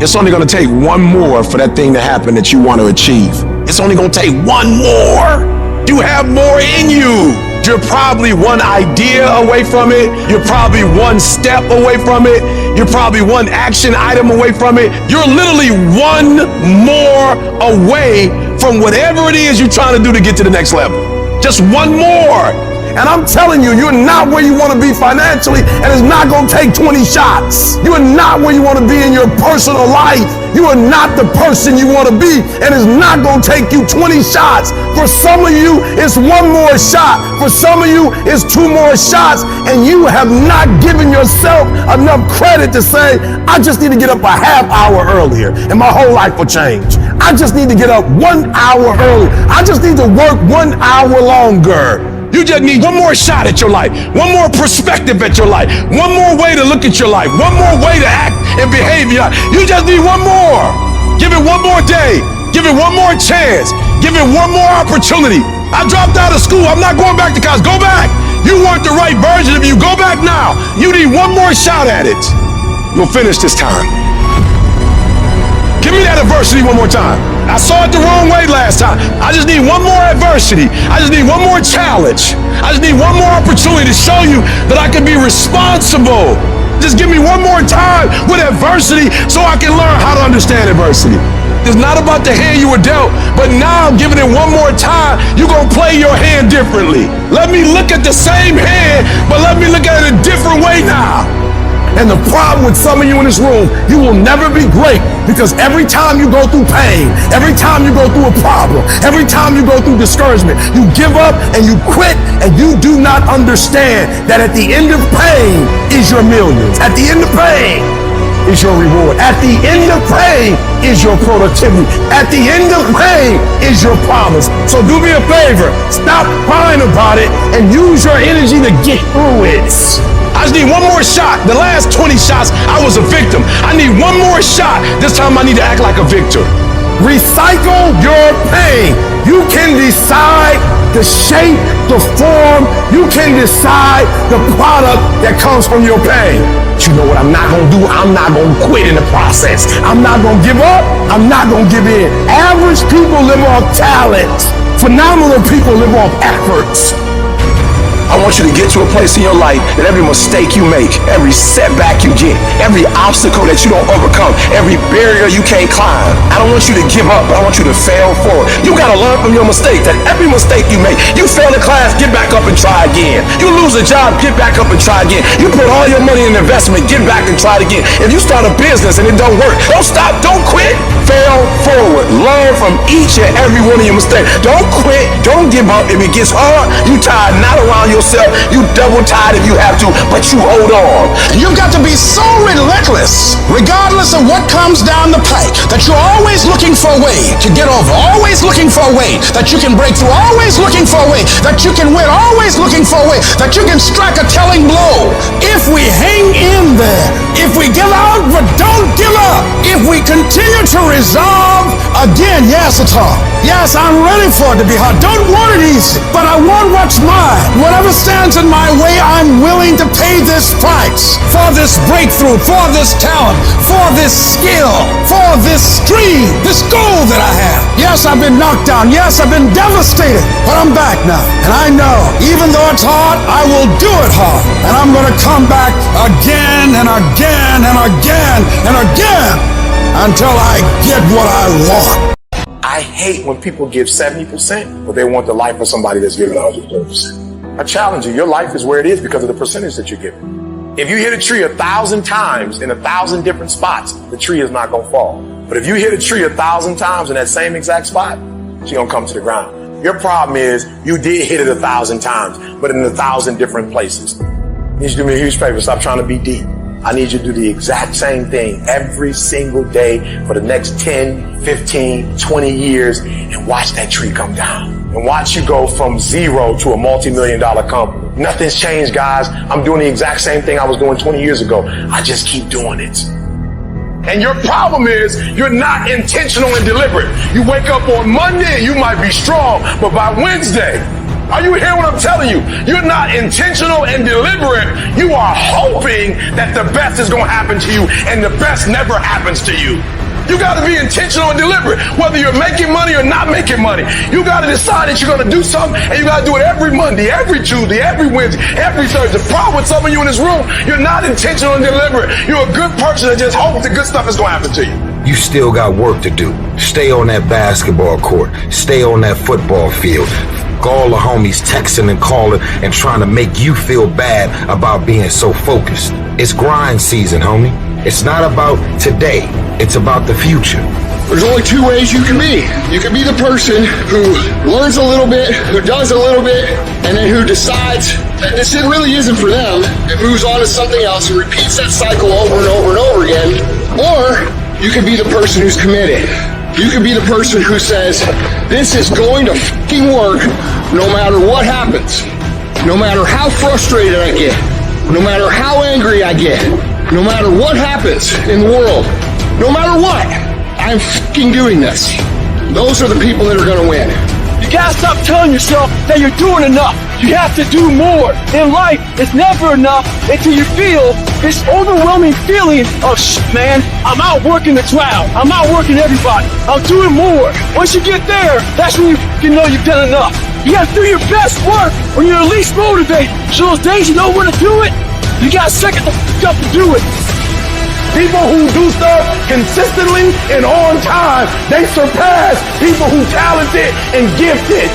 It's only going to take one more for that thing to happen that you want to achieve. It's only going to take one more. You have more in you. You're probably one idea away from it. You're probably one step away from it. You're probably one action item away from it. You're literally one more away from whatever it is you're trying to do to get to the next level. Just one more. And I'm telling you, you're not where you want to be financially, and it's not going to take 20 shots. You are not where you want to be in your personal life. You are not the person you want to be, and it's not going to take you 20 shots. For some of you, it's one more shot. For some of you, it's two more shots, and you have not given yourself enough credit to say, I just need to get up a half hour earlier, and my whole life will change. I just need to get up 1 hour earlier. I just need to work 1 hour longer. You just need one more shot at your life, one more perspective at your life, one more way to look at your life, one more way to act and behave. You just need one more. Give it one more day. Give it one more chance. Give it one more opportunity. I dropped out of school. I'm not going back to college. Go back. You weren't the right version of you. Go back now. You need one more shot at it. You'll finish this time. Give me that adversity one more time. I saw it the wrong way last time. I just need one more adversity. I just need one more challenge. I just need one more opportunity to show you that I can be responsible. Just give me one more time with adversity so I can learn how to understand adversity. It's not about the hand you were dealt, but now giving it one more time, you're going to play your hand differently. Let me look at the same hand, but let me look at it a different way now. And the problem with some of you in this room, you will never be great because every time you go through pain, every time you go through a problem, every time you go through discouragement, you give up and you quit and you do not understand that at the end of pain is your millions. At the end of pain is your reward. At the end of pain is your productivity. At the end of pain is your promise. So do me a favor, stop crying about it and use your energy to get through it. I just need one more shot. The last 20 shots, I was a victim. I need one more shot. This time I need to act like a victor. Recycle your pain. You can decide the shape, the form. You can decide the product that comes from your pain. But you know what I'm not going to do? I'm not going to quit in the process. I'm not going to give up. I'm not going to give in. Average people live off talent. Phenomenal people live off efforts. I want you to get to a place in your life that every mistake you make, every setback you get, every obstacle that you don't overcome, every barrier you can't climb, I don't want you to give up, but I want you to fail forward. You got to learn from your mistakes, that every mistake you make, you fail in class, get back up and try again. You lose a job, get back up and try again. You put all your money in investment, get back and try it again. If you start a business and it don't work, don't stop, don't quit. Fail forward. Learn from each and every one of your mistakes. Don't quit, don't give up. If it gets hard, you tie a knot around yourself, you double tie if you have to, but you hold on. And you've got to be so relentless, regardless of what comes down the pike, that you're always looking for a way to get over, always looking for a way that you can break through, always looking for a way that you can win, always looking for a way that you can strike a telling blow. If we hang in there, if we give out but don't give up, if we continue to resolve, again, yes, it's hard. Yes, I'm ready for it to be hard. Don't want it easy, but I want what's mine. Whatever stands in my way, I'm willing to pay this price for this breakthrough, for this talent, for this skill, for this dream, this goal that I have. Yes, I've been knocked down. Yes, I've been devastated, but I'm back now. And I know, even though it's hard, I will do it hard. And I'm going to come back again and again and again and again until I get what I want. I hate when people give 70%, but they want the life of somebody that's giving 100%. I challenge you, your life is where it is because of the percentage that you're giving. If you hit a tree 1,000 times in 1,000 different spots, the tree is not going to fall. But if you hit a tree 1,000 times in that same exact spot, she's going to come to the ground. Your problem is you did hit it 1,000 times, but in 1,000 different places. You need to do me a huge favor. Stop trying to be deep. I need you to do the exact same thing every single day for the next 10, 15, 20 years and watch that tree come down. And watch you go from zero to a multi-million-dollar company. Nothing's changed, guys. I'm doing the exact same thing I was doing 20 years ago. I just keep doing it. And your problem is you're not intentional and deliberate. You wake up on Monday and you might be strong, but by Wednesday, are you hearing what I'm telling you? You're not intentional and deliberate. You are hoping that the best is going to happen to you, and the best never happens to you. You got to be intentional and deliberate, whether you're making money or not making money. You got to decide that you're going to do something, and you got to do it every Monday, every Tuesday, every Wednesday, every Thursday. The problem with some of you in this room, you're not intentional and deliberate. You're a good person that just hopes that good stuff is going to happen to you. You still got work to do. Stay on that basketball court. Stay on that football field. All the homies texting and calling and trying to make you feel bad about being so focused. It's grind season, homie. It's not about today. It's about the future. There's only two ways you can be. You can be the person who learns a little bit, who does a little bit, and then who decides that this really isn't for them and moves on to something else and repeats that cycle over and over and over again. Or you can be the person who's committed. You can be the person who says, this is going to fucking work no matter what happens. No matter how frustrated I get. No matter how angry I get. No matter what happens in the world. No matter what, I'm fucking doing this. Those are the people that are going to win. You gotta stop telling yourself that you're doing enough. You have to do more. In life, it's never enough until you feel this overwhelming feeling of man, I'm outworking the crowd. I'm outworking everybody. I'm doing more. Once you get there, that's when you know you've done enough. You gotta do your best work when you're least motivated. So those days you know when to do it, you gotta second the up to do it. People who do stuff consistently and on time, they surpass people who talented and gifted.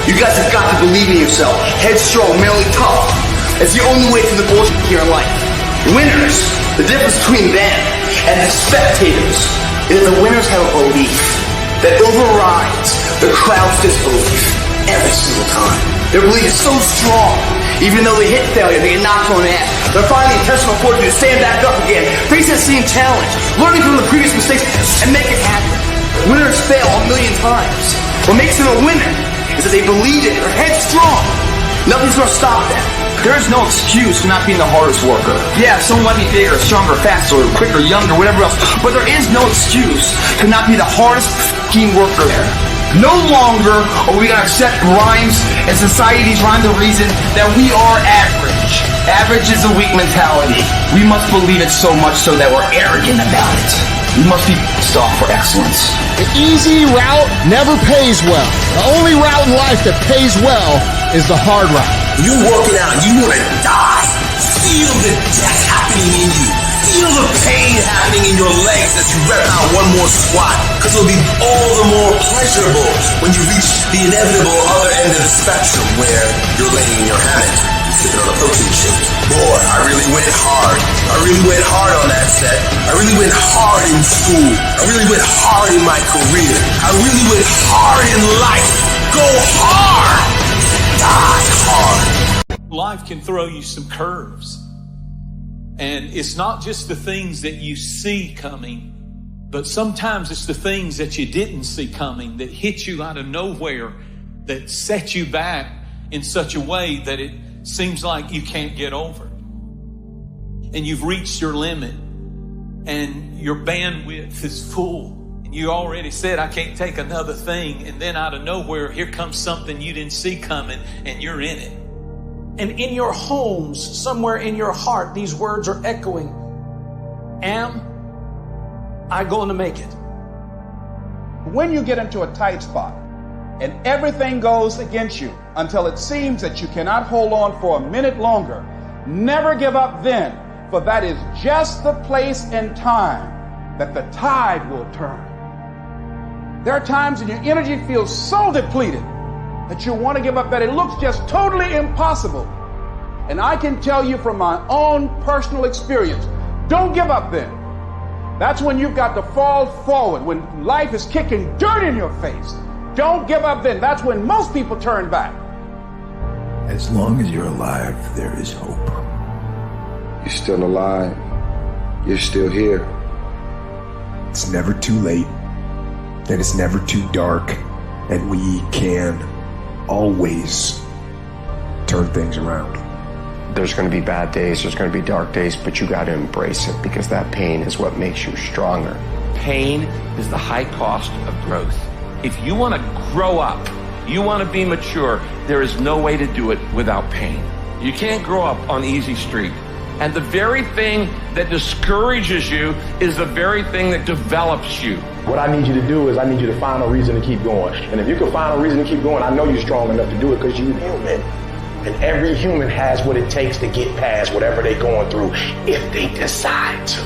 You guys have got to believe in yourself. Headstrong, mentally tough. It's the only way through the bullshit here in life. Winners, the difference between them and the spectators is the winners have a belief that overrides the crowd's disbelief every single time. Their belief is so strong, even though they hit failure, they get knocked on the ass. They're finding the intentional fortitude to stand back up again, face that same challenge, learning from the previous mistakes, and make it happen. Winners fail a million times. What makes them a winner is that they believe it, they're headstrong. Nothing's gonna stop them. There is no excuse for not being the hardest worker. Yeah, someone might be bigger, stronger, faster, quicker, younger, whatever else, but there is no excuse to not be the hardest f***ing worker there. No longer are we going to accept rhymes and society's rhyme the reason that we are average. Average is a weak mentality. We must believe it so much so that we're arrogant about it. We must be pissed off for excellence. The easy route never pays well. The only route in life that pays well is the hard route. You're working out and you want to die. Feel the death happening in you. Feel the pain happening in your legs as you rep out one more squat, because it'll be all the more pleasurable when you reach the inevitable other end of the spectrum where you're laying in your hammock, sipping on a protein shake. Boy, I really went hard. I really went hard on that set. I really went hard in school. I really went hard in my career. I really went hard in life. Go hard. Die hard. Life can throw you some curves. And it's not just the things that you see coming, but sometimes it's the things that you didn't see coming that hit you out of nowhere, that set you back in such a way that it seems like you can't get over. And you've reached your limit and your bandwidth is full. And you already said, I can't take another thing. And then out of nowhere, here comes something you didn't see coming and you're in it. And in your homes, somewhere in your heart, these words are echoing. Am I going to make it? When you get into a tight spot and everything goes against you until it seems that you cannot hold on for a minute longer, never give up then, for that is just the place and time that the tide will turn. There are times when your energy feels so depleted that you want to give up, that it looks just totally impossible. And I can tell you from my own personal experience, don't give up then. That's when you've got to fall forward, when life is kicking dirt in your face. Don't give up then. That's when most people turn back. As long as you're alive, there is hope. You're still alive. You're still here. It's never too late, and it's never too dark, and we can always turn things around. There's going to be bad days, there's going to be dark days, but you got to embrace it because that pain is what makes you stronger. Pain is the high cost of growth. If you want to grow up, you want to be mature, there is no way to do it without pain. You can't grow up on easy street. And the very thing that discourages you is the very thing that develops you. What I need you to do is I need you to find a reason to keep going. And if you can find a reason to keep going, I know you're strong enough to do it because you're human. And every human has what it takes to get past whatever they're going through if they decide to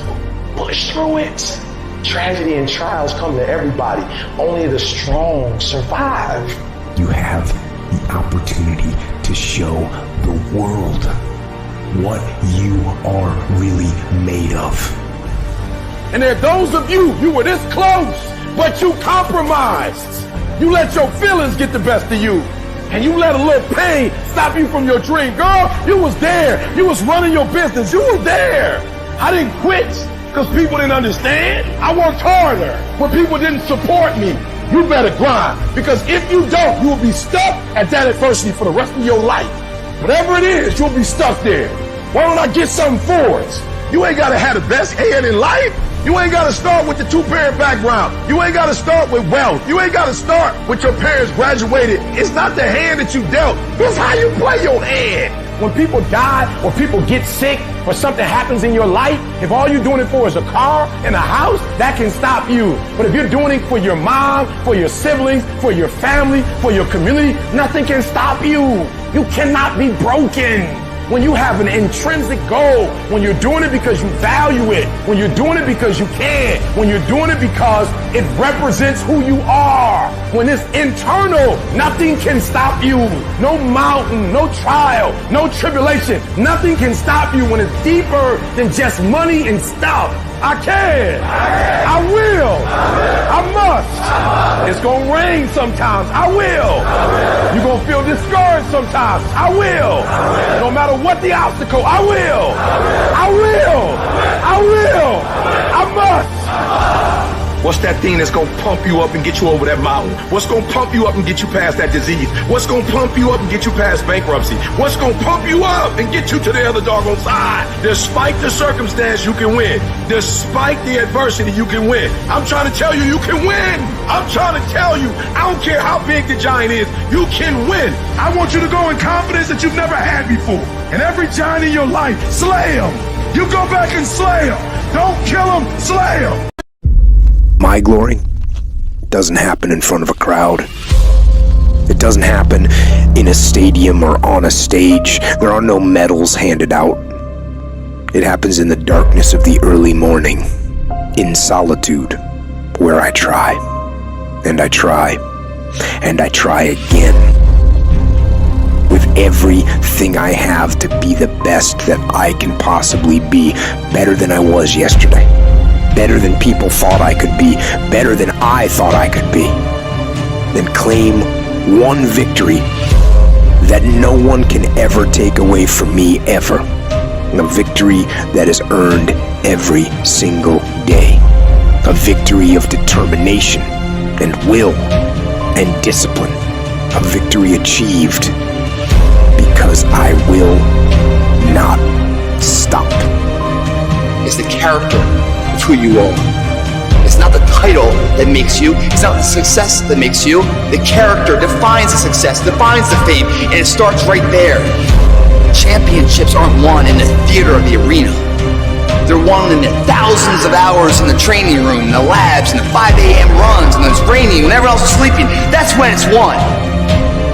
push through it. Tragedy and trials come to everybody. Only the strong survive. You have the opportunity to show the world what you are really made of. And there are those of you were this close, but you compromised. You let your feelings get the best of you. And you let a little pain stop you from your dream. Girl, you was there. You was running your business. You were there. I didn't quit because people didn't understand. I worked harder when people didn't support me. You better grind, because if you don't, you will be stuck at that adversity for the rest of your life. Whatever it is, you'll be stuck there. Why don't I get something for it? You ain't got to have the best head in life. You ain't got to start with the two-parent background. You ain't got to start with wealth. You ain't got to start with your parents graduated. It's not the hand that you dealt. It's how you play your hand. When people die or people get sick or something happens in your life, if all you're doing it for is a car and a house, that can stop you. But if you're doing it for your mom, for your siblings, for your family, for your community, nothing can stop you. You cannot be broken. When you have an intrinsic goal, when you're doing it because you value it, when you're doing it because you can, when you're doing it because it represents who you are, when it's internal, nothing can stop you. No mountain, no trial, no tribulation, nothing can stop you when it's deeper than just money and stuff. I can. I will. I must. It's going to rain sometimes. I will. You're going to feel discouraged sometimes. I will. No matter what the obstacle, I will. I will. I will. I must. What's that thing that's gonna pump you up and get you over that mountain? What's gonna pump you up and get you past that disease? What's gonna pump you up and get you past bankruptcy? What's gonna pump you up and get you to the other doggone side? Despite the circumstance, you can win. Despite the adversity, you can win. I'm trying to tell you, you can win. I'm trying to tell you, I don't care how big the giant is, you can win. I want you to go in confidence that you've never had before. And every giant in your life, slay him. You go back and slay him. Don't kill him, slay him. My glory doesn't happen in front of a crowd. It doesn't happen in a stadium or on a stage. There are no medals handed out. It happens in the darkness of the early morning, in solitude, where I try, and I try, and I try again, with everything I have to be the best that I can possibly be, better than I was yesterday. Better than people thought I could be, better than I thought I could be. Then claim one victory that no one can ever take away from me, ever. A victory that is earned every single day. A victory of determination and will and discipline. A victory achieved because I will not stop. It's the character of who you are. It's not the title that makes you. It's not the success that makes you. The character defines the success, defines the fame, and it starts right there. Championships aren't won in the theater or the arena. They're won in the thousands of hours in the training room, in the labs, in the 5 a.m. runs, and when it's raining, when everyone else is sleeping. That's when it's won.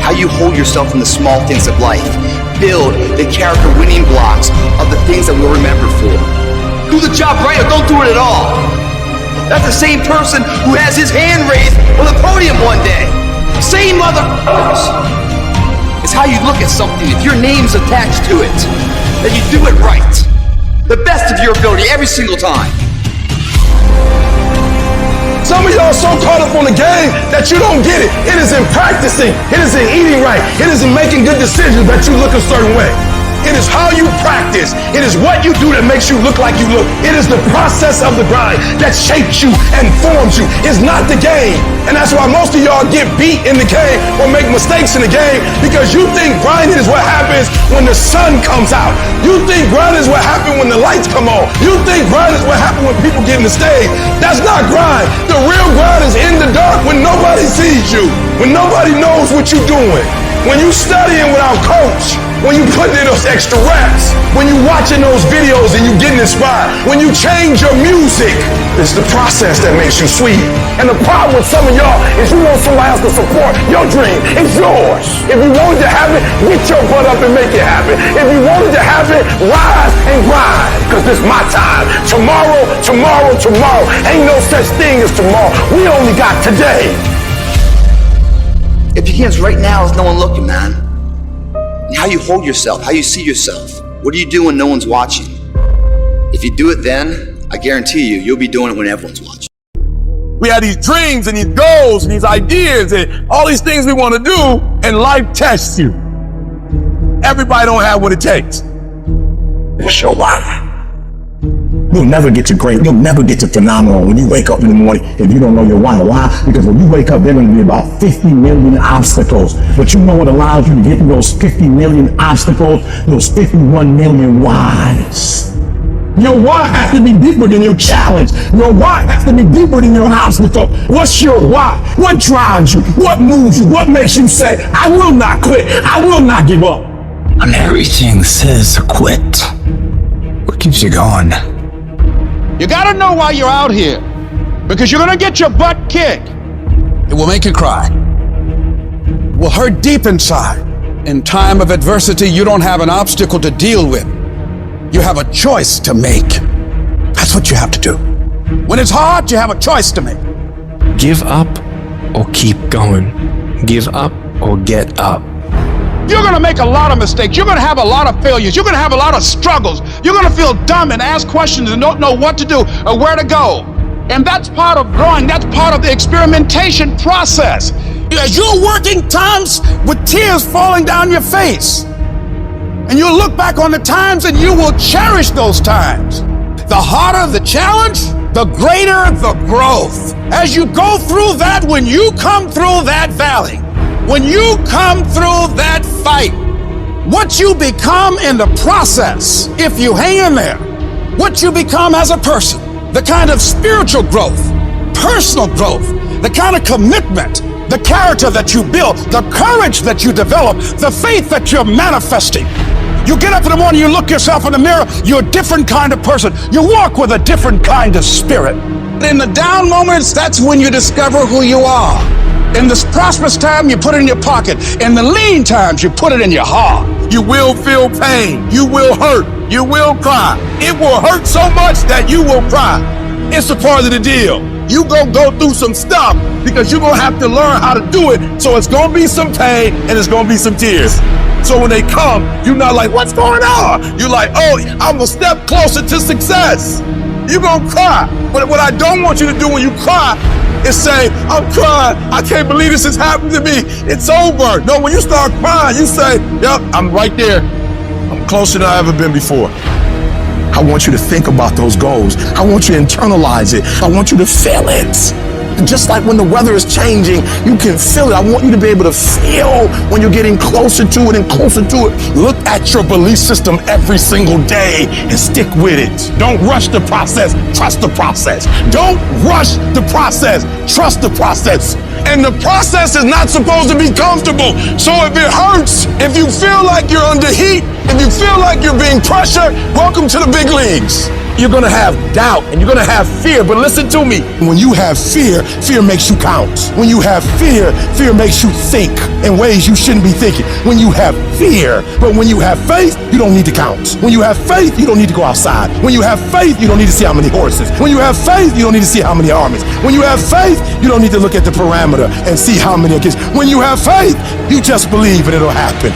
How you hold yourself in the small things of life. Build the character winning blocks of the things that we'll remember for. Do the job right or don't do it at all. That's the same person who has his hand raised on the podium one day. Same motherfuckers. It's how you look at something. If your name's attached to it, then you do it right. The best of your ability every single time. Some of y'all so caught up on the game that you don't get it. It is in practicing. It is in eating right. It is in making good decisions that you look a certain way. It is how you practice. It is what you do that makes you look like you look. It is the process of the grind that shapes you and forms you. It's not the game. And that's why most of y'all get beat in the game or make mistakes in the game, because you think grinding is what happens when the sun comes out. You think grinding is what happens when the lights come on. You think grinding is what happens when people get in the stage. That's not grind. The real grind is in the dark when nobody sees you, when nobody knows what you're doing. When you studying without coach, when you putting in those extra reps, when you watching those videos and you getting inspired, when you change your music, it's the process that makes you sweet. And the problem with some of y'all is you want somebody else to support your dream. It's yours. If you wanted to have it, get your butt up and make it happen. If you wanted to have it, rise and grind, because this is my time. Tomorrow, tomorrow, tomorrow. Ain't no such thing as tomorrow. We only got today. If you can't, right now is no one looking, man. And how you hold yourself, how you see yourself. What do you do when no one's watching? If you do it then, I guarantee you, you'll be doing it when everyone's watching. We have these dreams and these goals and these ideas and all these things we want to do, and life tests you. Everybody don't have what it takes. What's your why? You'll never get to great. You'll never get to phenomenal when you wake up in the morning if you don't know your why. Why? Because when you wake up, there are going to be about 50 million obstacles. But you know what allows you to get through those 50 million obstacles? Those 51 million whys. Your why has to be deeper than your challenge. Your why has to be deeper than your obstacle. What's your why? What drives you? What moves you? What makes you say, I will not quit. I will not give up? And everything says to quit. What keeps you going? You gotta know why you're out here, because you're gonna get your butt kicked. It will make you cry. It will hurt deep inside. In time of adversity, you don't have an obstacle to deal with. You have a choice to make. That's what you have to do. When it's hard, you have a choice to make. Give up or keep going. Give up or get up. You're gonna make a lot of mistakes. You're gonna have a lot of failures. You're gonna have a lot of struggles. You're gonna feel dumb and ask questions and don't know what to do or where to go. And that's part of growing. That's part of the experimentation process. As you're working times with tears falling down your face, and you'll look back on the times and you will cherish those times. The harder the challenge, the greater the growth. As you go through that, when you come through that valley, when you come through that fight, what you become in the process, if you hang in there, what you become as a person, the kind of spiritual growth, personal growth, the kind of commitment, the character that you build, the courage that you develop, the faith that you're manifesting. You get up in the morning, you look yourself in the mirror, you're a different kind of person. You walk with a different kind of spirit. In the down moments, that's when you discover who you are. In this prosperous time, you put it in your pocket. In the lean times, you put it in your heart. You will feel pain. You will hurt. You will cry. It will hurt so much that you will cry. It's a part of the deal. You gonna go through some stuff because you're gonna have to learn how to do it. So it's gonna be some pain and it's gonna be some tears. So when they come, you're not like, what's going on? You're like, oh, I'm a step closer to success. You're gonna cry. But what I don't want you to do when you cry is say, I'm crying. I can't believe this has happened to me. It's over. No, when you start crying, you say, yep, I'm right there. I'm closer than I've ever been before. I want you to think about those goals. I want you to internalize it. I want you to feel it. Just like when the weather is changing, you can feel it. I want you to be able to feel when you're getting closer to it and closer to it. Look at your belief system every single day and stick with it. Don't rush the process. Trust the process. Don't rush the process. Trust the process. And the process is not supposed to be comfortable. So if it hurts, if you feel like you're under heat, if you feel like you're being pressured, welcome to the big leagues. You're gonna have doubt and you're gonna have fear, but listen to me. When you have fear, fear makes you count. When you have fear, fear makes you think in ways you shouldn't be thinking. When you have fear, but when you have faith, you don't need to count. When you have faith, you don't need to go outside. When you have faith, you don't need to see how many horses. When you have faith, you don't need to see how many armies. When you have faith, you don't need to look at the parameter and see how many kids. When you have faith, you just believe and it'll happen.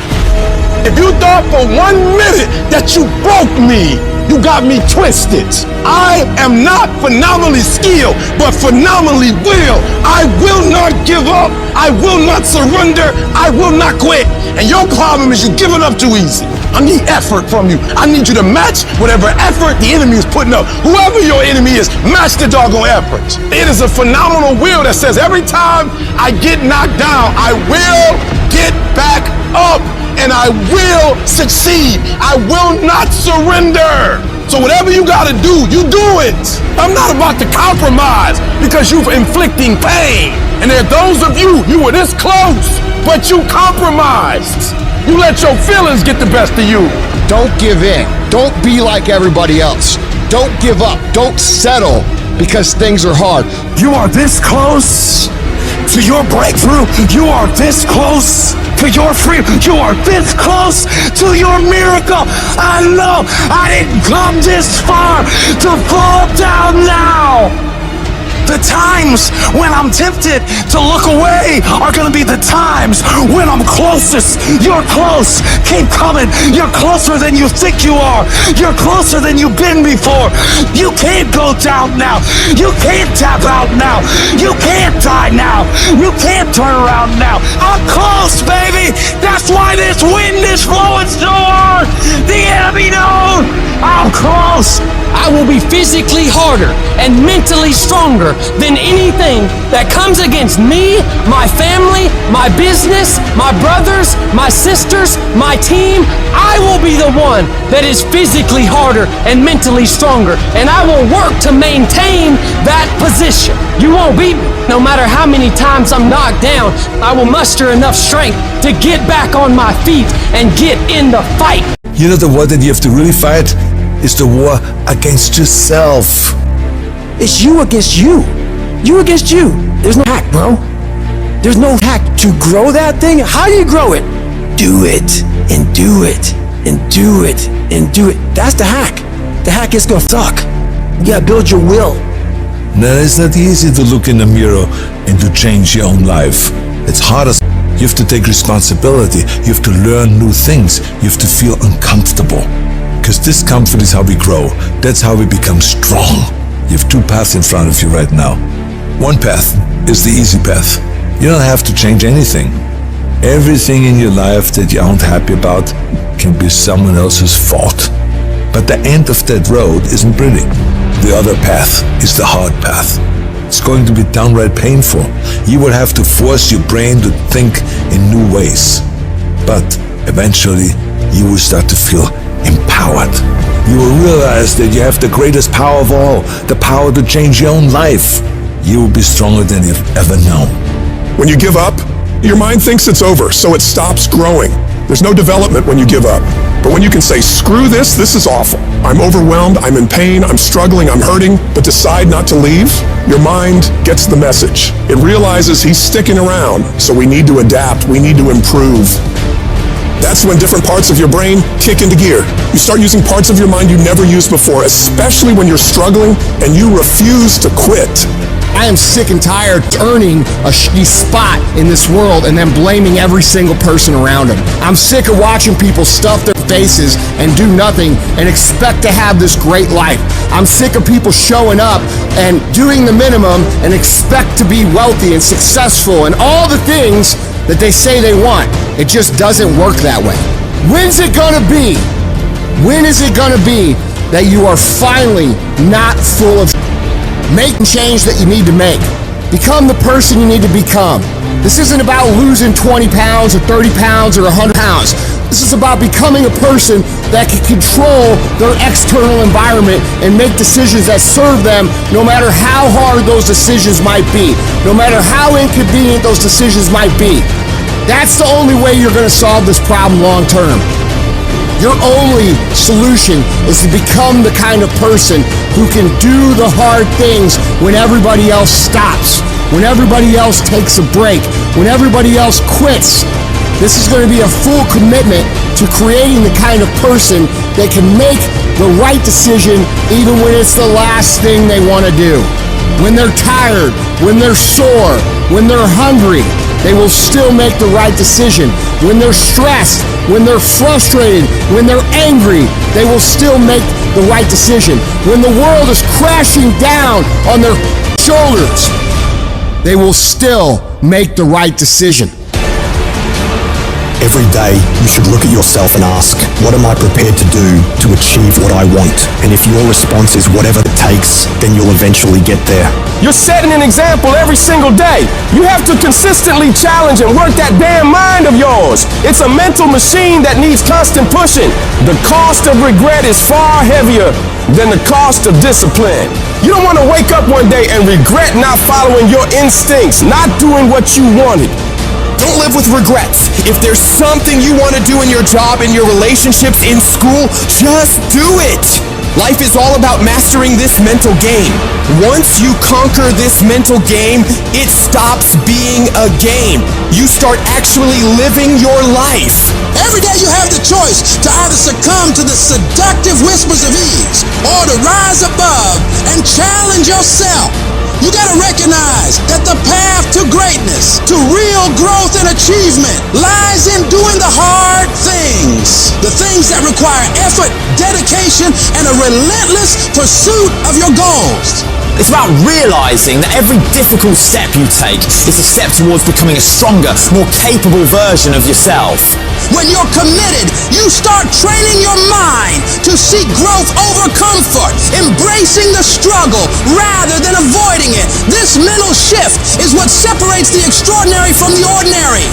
If you thought for 1 minute that you broke me, you got me twisted. I am not phenomenally skilled, but phenomenally will. I will not give up. I will not surrender. I will not quit. And your problem is you're giving up too easy. I need effort from you. I need you to match whatever effort the enemy is putting up. Whoever your enemy is, match the doggone effort. It is a phenomenal will that says every time I get knocked down, I will get back up and I will succeed. I will not surrender. So whatever you gotta do, you do it. I'm not about to compromise because you're inflicting pain. And there are those of you were this close, but you compromised. You let your feelings get the best of you. Don't give in. Don't be like everybody else. Don't give up. Don't settle because things are hard. You are this close to your breakthrough. You are this close to your freedom. You are this close to your miracle. I know I didn't come this far to fall down now. The times when I'm tempted to look away are going to be the times when I'm closest. You're close. Keep coming. You're closer than you think you are. You're closer than you've been before. You can't go down now. You can't tap out now. You can't die now. You can't turn around now. I'm close, baby. That's why this wind is blowing so hard. The enemy knows I'm close. I will be physically harder and mentally stronger than anything that comes against me, my family, my business, my brothers, my sisters, my team. I will be the one that is physically harder and mentally stronger, and I will work to maintain that position. You won't beat me. No matter how many times I'm knocked down, I will muster enough strength to get back on my feet and get in the fight. You know the war that you have to really fight? Is the war against yourself. It's you against you. You against you. There's no hack, bro. There's no hack to grow that thing. How do you grow it? Do it, and do it, and do it, and do it. That's the hack. The hack is gonna suck. You gotta build your will. No, it's not easy to look in the mirror and to change your own life. It's hard as you have to take responsibility. You have to learn new things. You have to feel uncomfortable. Because discomfort is how we grow. That's how we become strong. You have two paths in front of you right now. One path is the easy path. You don't have to change anything. Everything in your life that you aren't happy about can be someone else's fault. But the end of that road isn't pretty. The other path is the hard path. It's going to be downright painful. You will have to force your brain to think in new ways. But eventually, you will start to feel empowered. You will realize that you have the greatest power of all, the power to change your own life. You will be stronger than you've ever known. When you give up, your mind thinks it's over, so it stops growing. There's no development when you give up. But when you can say, screw this is awful. I'm overwhelmed, I'm in pain, I'm struggling, I'm hurting, but decide not to leave, your mind gets the message. It realizes he's sticking around, so we need to adapt, we need to improve. That's when different parts of your brain kick into gear. You start using parts of your mind you never used before, especially when you're struggling and you refuse to quit. I am sick and tired of earning a shitty spot in this world and then blaming every single person around them. I'm sick of watching people stuff their faces and do nothing and expect to have this great life. I'm sick of people showing up and doing the minimum and expect to be wealthy and successful and all the things that they say they want. It just doesn't work that way. When's it gonna be? When is it gonna be that you are finally not full of making change that you need to make? Become the person you need to become. This isn't about losing 20 pounds or 30 pounds or 100 pounds. This is about becoming a person that can control their external environment and make decisions that serve them no matter how hard those decisions might be, no matter how inconvenient those decisions might be. That's the only way you're going to solve this problem long term. Your only solution is to become the kind of person who can do the hard things when everybody else stops, when everybody else takes a break, when everybody else quits. This is going to be a full commitment to creating the kind of person that can make the right decision even when it's the last thing they want to do. When they're tired, when they're sore, when they're hungry, they will still make the right decision. When they're stressed, when they're frustrated, when they're angry, they will still make the right decision. When the world is crashing down on their shoulders, they will still make the right decision. Every day, you should look at yourself and ask, what am I prepared to do to achieve what I want? And if your response is whatever it takes, then you'll eventually get there. You're setting an example every single day. You have to consistently challenge and work that damn mind of yours. It's a mental machine that needs constant pushing. The cost of regret is far heavier than the cost of discipline. You don't want to wake up one day and regret not following your instincts, not doing what you wanted. Don't live with regrets. If there's something you want to do in your job, in your relationships, in school, just do it. Life is all about mastering this mental game. Once you conquer this mental game, it stops being a game. You start actually living your life. Every day you have the choice to either succumb to the seductive whispers of ease or to rise above and challenge yourself. You gotta recognize that the path to greatness, to real growth and achievement, lies in doing the hard things. The things that require effort, dedication, and a relentless pursuit of your goals. It's about realizing that every difficult step you take is a step towards becoming a stronger, more capable version of yourself. When you're committed, you start training your mind to seek growth over comfort, embracing the struggle rather than avoiding it. This mental shift is what separates the extraordinary from the ordinary.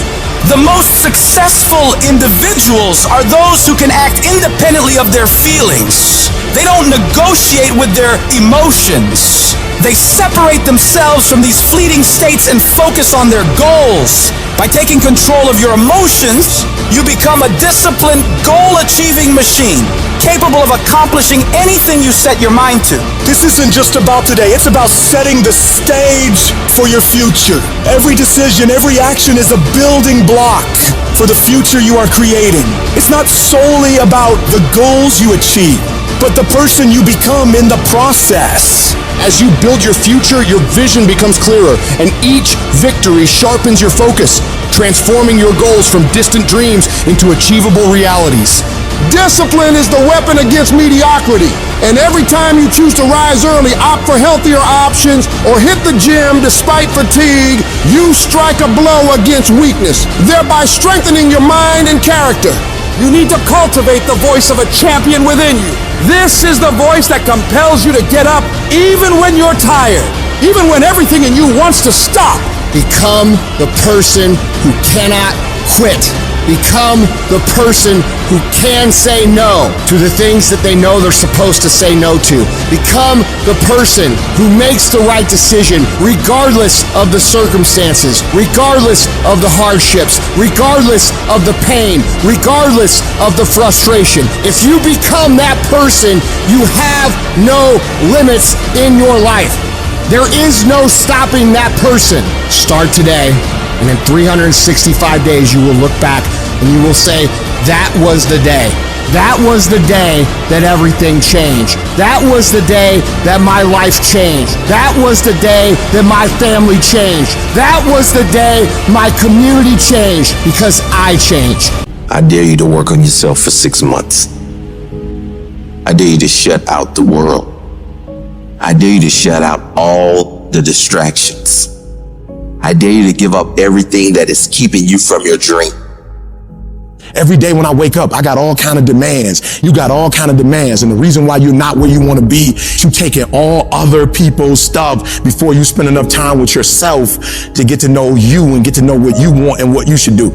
The most successful individuals are those who can act independently of their feelings. They don't negotiate with their emotions. They separate themselves from these fleeting states and focus on their goals. By taking control of your emotions, you become a disciplined, goal-achieving machine, capable of accomplishing anything you set your mind to. This isn't just about today, it's about setting the stage for your future. Every decision, every action is a building block for the future you are creating. It's not solely about the goals you achieve, but the person you become in the process. As you build your future, your vision becomes clearer, and each victory sharpens your focus, transforming your goals from distant dreams into achievable realities. Discipline is the weapon against mediocrity. And every time you choose to rise early, opt for healthier options, or hit the gym despite fatigue, you strike a blow against weakness, thereby strengthening your mind and character. You need to cultivate the voice of a champion within you. This is the voice that compels you to get up even when you're tired, even when everything in you wants to stop. Become the person who cannot quit. Become the person who can say no to the things that they know they're supposed to say no to. Become the person who makes the right decision regardless of the circumstances, regardless of the hardships, regardless of the pain, regardless of the frustration. If you become that person, you have no limits in your life. There is no stopping that person. Start today, and in 365 days you will look back and you will say, that was the day. That was the day that everything changed. That was the day that my life changed. That was the day that my family changed. That was the day my community changed, because I changed. I dare you to work on yourself for 6 months. I dare you to shut out the world. I dare you to shut out all the distractions. I dare you to give up everything that is keeping you from your dream. Every day when I wake up, I got all kind of demands. You got all kind of demands. And the reason why you're not where you want to be, you taking all other people's stuff before you spend enough time with yourself to get to know you and get to know what you want and what you should do.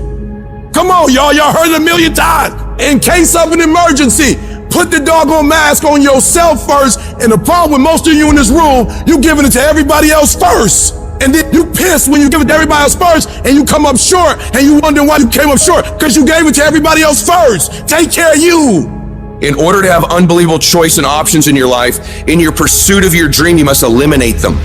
Come on, y'all. Y'all heard it a million times. In case of an emergency, put the doggone mask on yourself first. And the problem with most of you in this room, you giving it to everybody else first. And then you piss when you give it to everybody else first, and you come up short, and you wonder why you came up short, because you gave it to everybody else first. Take care of you. In order to have unbelievable choice and options in your life, in your pursuit of your dream, you must eliminate them.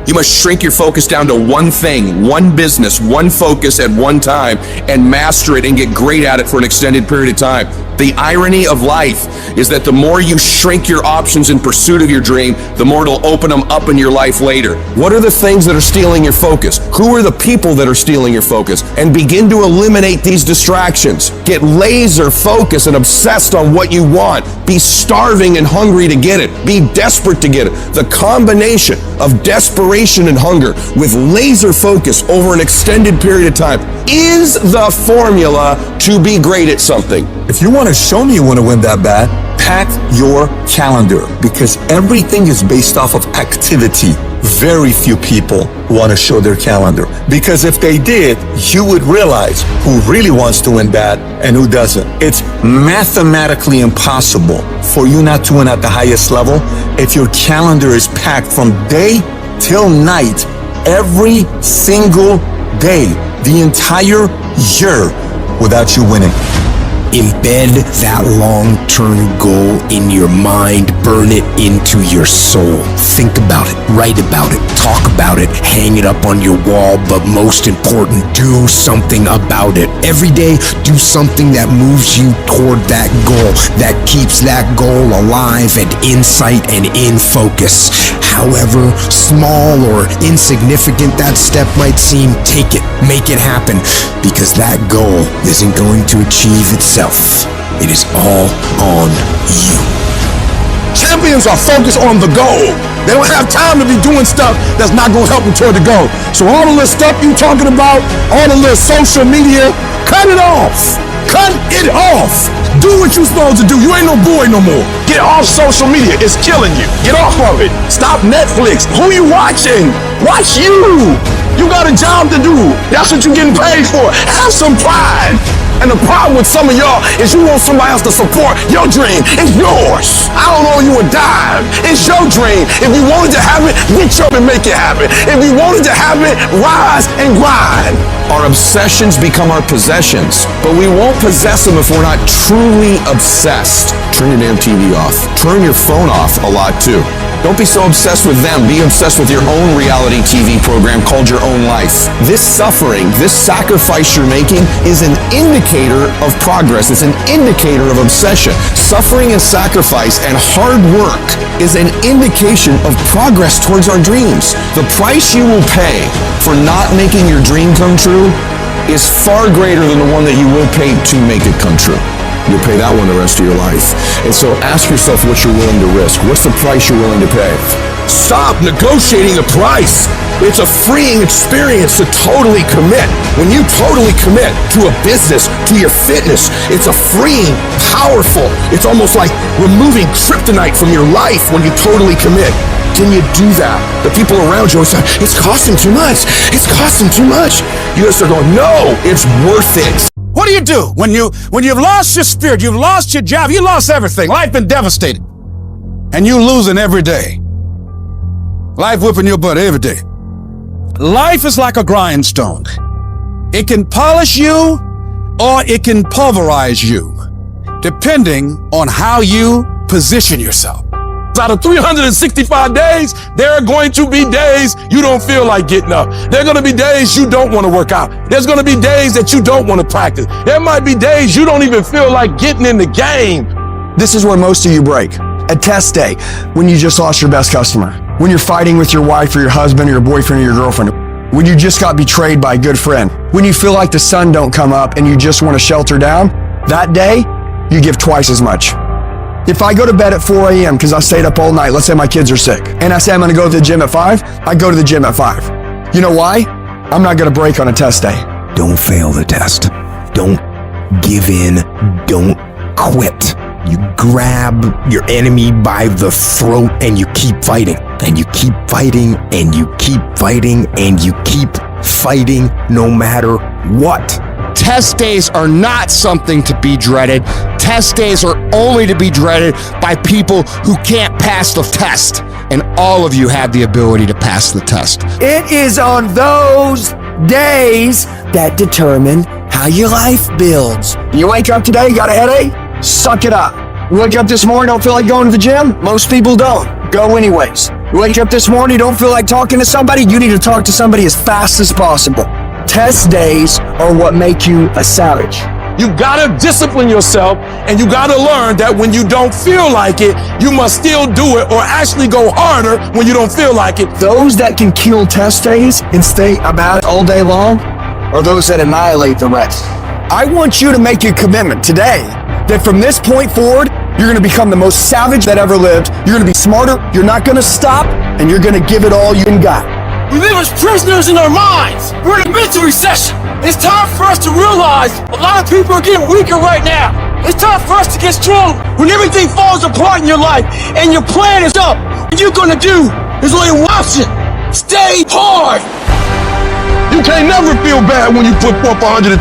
You must shrink your focus down to one thing, one business, one focus at one time, and master it and get great at it for an extended period of time. The irony of life is that the more you shrink your options in pursuit of your dream, the more it'll open them up in your life later. What are the things that are stealing your focus? Who are the people that are stealing your focus? And begin to eliminate these distractions. Get laser focused and obsessed on what you want. Be starving and hungry to get it. Be desperate to get it. The combination of desperation and hunger with laser focus over an extended period of time is the formula to be great at something. If you want to show me you want to win that bad, pack your calendar, because everything is based off of activity. Very few people want to show their calendar, because if they did, you would realize who really wants to win bad and who doesn't. It's mathematically impossible for you not to win at the highest level if your calendar is packed from day till night, every single day, the entire year, without you winning. Embed that long-term goal in your mind. Burn it into your soul. Think about it. Write about it. Talk about it. Hang it up on your wall. But most important, do something about it. Every day, do something that moves you toward that goal, that keeps that goal alive and in sight and in focus. However small or insignificant that step might seem, take it. Make it happen. Because that goal isn't going to achieve itself. It is all on you. Champions are focused on the goal. They don't have time to be doing stuff that's not going to help them toward the goal. So all the little stuff you talking about, all the little social media, cut it off. Cut it off. Do what you're supposed to do. You ain't no boy no more. Get off social media. It's killing you. Get off of it. Stop Netflix. Who you watching? Watch you. You got a job to do. That's what you're getting paid for. Have some pride. And the problem with some of y'all is you want somebody else to support your dream. It's yours. I don't owe you a dime. It's your dream. If you wanted to have it, reach up and make it happen. If you wanted to have it, rise and grind. Our obsessions become our possessions, but we won't possess them if we're not truly obsessed. Turn your damn TV off. Turn your phone off a lot too. Don't be so obsessed with them. Be obsessed with your own reality TV program called your own life. This suffering, this sacrifice you're making is an indicator of progress. It's an indicator of obsession. Suffering and sacrifice and hard work is an indication of progress towards our dreams. The price you will pay for not making your dream come true is far greater than the one that you will pay to make it come true. You'll pay that one the rest of your life. And so ask yourself what you're willing to risk. What's the price you're willing to pay? Stop negotiating the price. It's a freeing experience to totally commit. When you totally commit to a business, to your fitness, it's a freeing, powerful, it's almost like removing kryptonite from your life when you totally commit. Can you do that? The people around you always say, it's costing too much. It's costing too much. You guys are going, no, it's worth it. What do you do when you've lost your spirit, you've lost your job, you lost everything, life been devastated, and you losing every day? Life whipping your butt every day. Life is like a grindstone. It can polish you or it can pulverize you, depending on how you position yourself. Out of 365 days, there are going to be days you don't feel like getting up. There are going to be days you don't want to work out. There's going to be days that you don't want to practice. There might be days you don't even feel like getting in the game. This is where most of you break. At test day, when you just lost your best customer. When you're fighting with your wife or your husband or your boyfriend or your girlfriend. When you just got betrayed by a good friend. When you feel like the sun don't come up and you just want to shelter down. That day, you give twice as much. If I go to bed at 4 a.m. because I stayed up all night, let's say my kids are sick, and I say I'm going to go to the gym at 5, I go to the gym at 5. You know why? I'm not going to break on a test day. Don't fail the test. Don't give in. Don't quit. You grab your enemy by the throat and you keep fighting. And you keep fighting and you keep fighting and you keep fighting no matter what. Test days are not something to be dreaded. Test days are only to be dreaded by people who can't pass the test. And all of you have the ability to pass the test. It is on those days that determine how your life builds. You wake up today, got a headache? Suck it up. You wake up this morning, don't feel like going to the gym? Most people don't. Go anyways. You wake up this morning, don't feel like talking to somebody? You need to talk to somebody as fast as possible. Test days are what make you a savage. You gotta discipline yourself, and you gotta learn that when you don't feel like it, you must still do it or actually go harder when you don't feel like it. Those that can kill test days and stay about it all day long are those that annihilate the rest. I want you to make a commitment today that from this point forward, you're going to become the most savage that ever lived. You're going to be smarter. You're not going to stop, and you're going to give it all you got. We live as prisoners in our minds. We're in a mental recession. It's time for us to realize a lot of people are getting weaker right now. It's time for us to get strong. When everything falls apart in your life and your plan is up, what you're going to do is only one option. Stay hard. You can't never feel bad when you put forth 120%.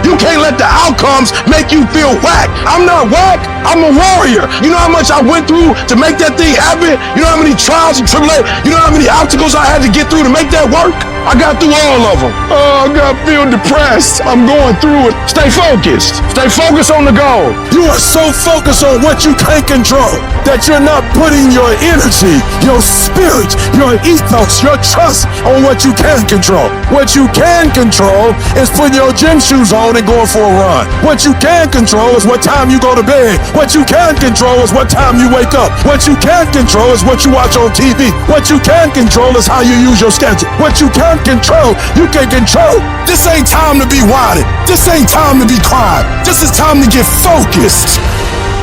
You can't let the outcomes make you feel whack. I'm not whack. I'm a warrior. You know how much I went through to make that thing happen? You know how many trials and tribulations? You know how many obstacles I had to get through to make that work? I got through all of them. Oh, I feel depressed. I'm going through it. Stay focused. Stay focused on the goal. You are so focused on what you can't control that you're not putting your energy, your spirit, your ethos, your trust on what you can control. What you can control is putting your gym shoes on and going for a run. What you can control is what time you go to bed. What you can control is what time you wake up. What you can control is what you watch on TV. What you can control is how you use your schedule. What you can control, you can control. This ain't time to be whining. This ain't time to be crying. This is time to get focused.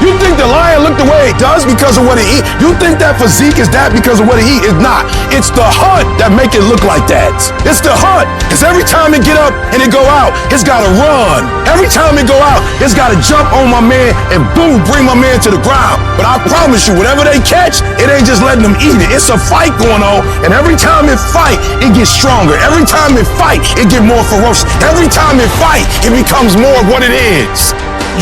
You think the lion look the way it does because of what he eat? You think that physique is that because of what he eat? It's not. It's the hunt that make it look like that. It's the hunt. Because every time it get up and it go out, it's got to run. Every time it go out, it's got to jump on my man and boom, bring my man to the ground. But I promise you, whatever they catch, it ain't just letting them eat it. It's a fight going on. And every time it fight, it gets stronger. Every time it fight, it get more ferocious. Every time it fight, it becomes more of what it is.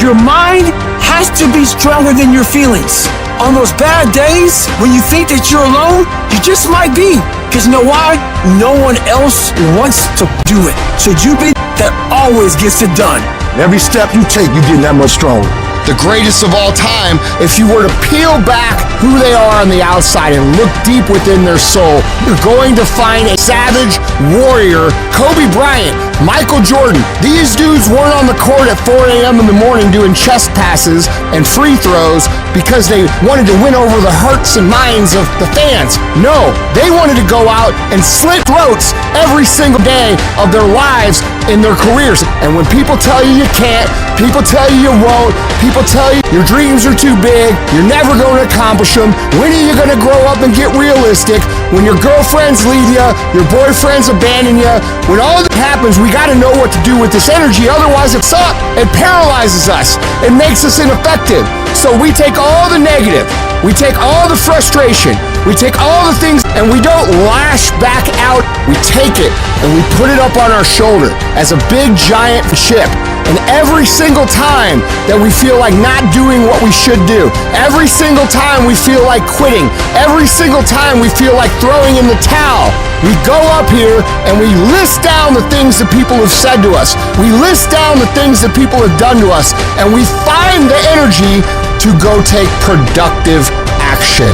Your mind has to be stronger than your feelings. On those bad days, when you think that you're alone, you just might be. Because you know why? No one else wants to do it. So you be that always gets it done. Every step you take, you get that much stronger. The greatest of all time, if you were to peel back who they are on the outside and look deep within their soul, you're going to find a savage warrior. Kobe Bryant, Michael Jordan, these dudes weren't on the court at 4 a.m. in the morning doing chest passes and free throws because they wanted to win over the hearts and minds of the fans. No, they wanted to go out and slit throats every single day of their lives in their careers. And when people tell you you can't, people tell you you won't, people tell you your dreams are too big, you're never going to accomplish them, when are you going to grow up and get realistic? When your girlfriends leave you, your boyfriends abandon you, when all that happens, we got to know what to do with this energy, otherwise it sucks. It paralyzes us. It makes us ineffective. So we take all the negative, we take all the frustration, we take all the things, and we don't lash back out. We take it and we put it up on our shoulder as a big giant ship. And every single time that we feel like not doing what we should do, every single time we feel like quitting, every single time we feel like throwing in the towel, we go up here and we list down the things that people have said to us. We list down the things that people have done to us, and we find the energy to go take productive action.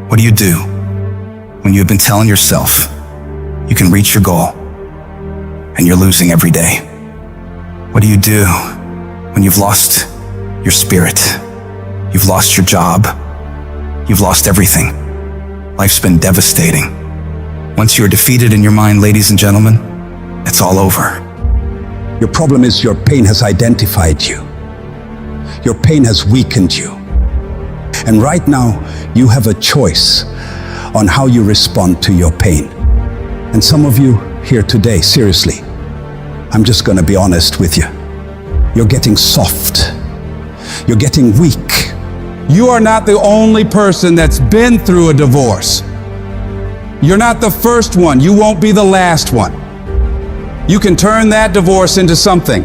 What do you do when you've been telling yourself you can reach your goal and you're losing every day? What do you do when you've lost your spirit? You've lost your job. You've lost everything. Life's been devastating. Once you're defeated in your mind, ladies and gentlemen, it's all over. Your problem is your pain has identified you. Your pain has weakened you. And right now, you have a choice on how you respond to your pain. And some of you here today, seriously, I'm just going to be honest with you. You're getting soft. You're getting weak. You are not the only person that's been through a divorce. You're not the first one. You won't be the last one. You can turn that divorce into something.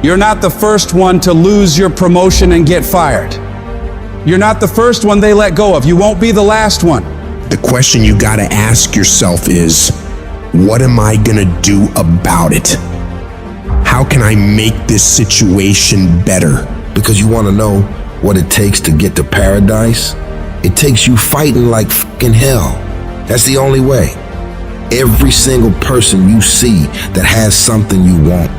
You're not the first one to lose your promotion and get fired. You're not the first one they let go of. You won't be the last one. The question you got to ask yourself is, what am I going to do about it? How can I make this situation better? Because you want to know what it takes to get to paradise? It takes you fighting like fucking hell. That's the only way. Every single person you see that has something you want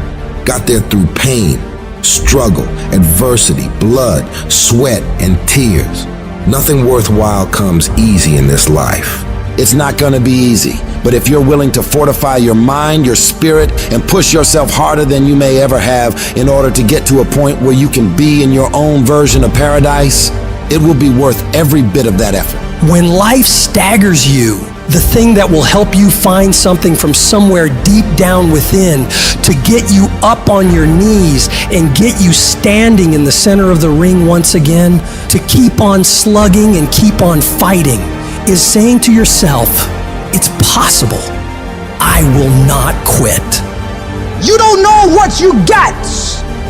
got there through pain. struggle, adversity, blood, sweat, and tears. Nothing worthwhile comes easy in this life. It's not gonna be easy, but if you're willing to fortify your mind, your spirit, and push yourself harder than you may ever have in order to get to a point where you can be in your own version of paradise, it will be worth every bit of that effort. When life staggers you, the thing that will help you find something from somewhere deep down within to get you up on your knees and get you standing in the center of the ring once again, to keep on slugging and keep on fighting, is saying to yourself, it's possible. I will not quit. You don't know what you got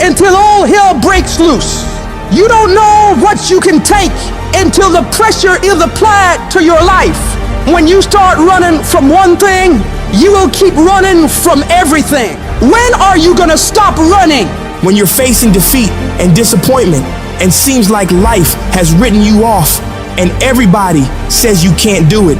until all hell breaks loose. You don't know what you can take until the pressure is applied to your life. When you start running from one thing, you will keep running from everything. When are you gonna stop running? When you're facing defeat and disappointment and seems like life has written you off and everybody says you can't do it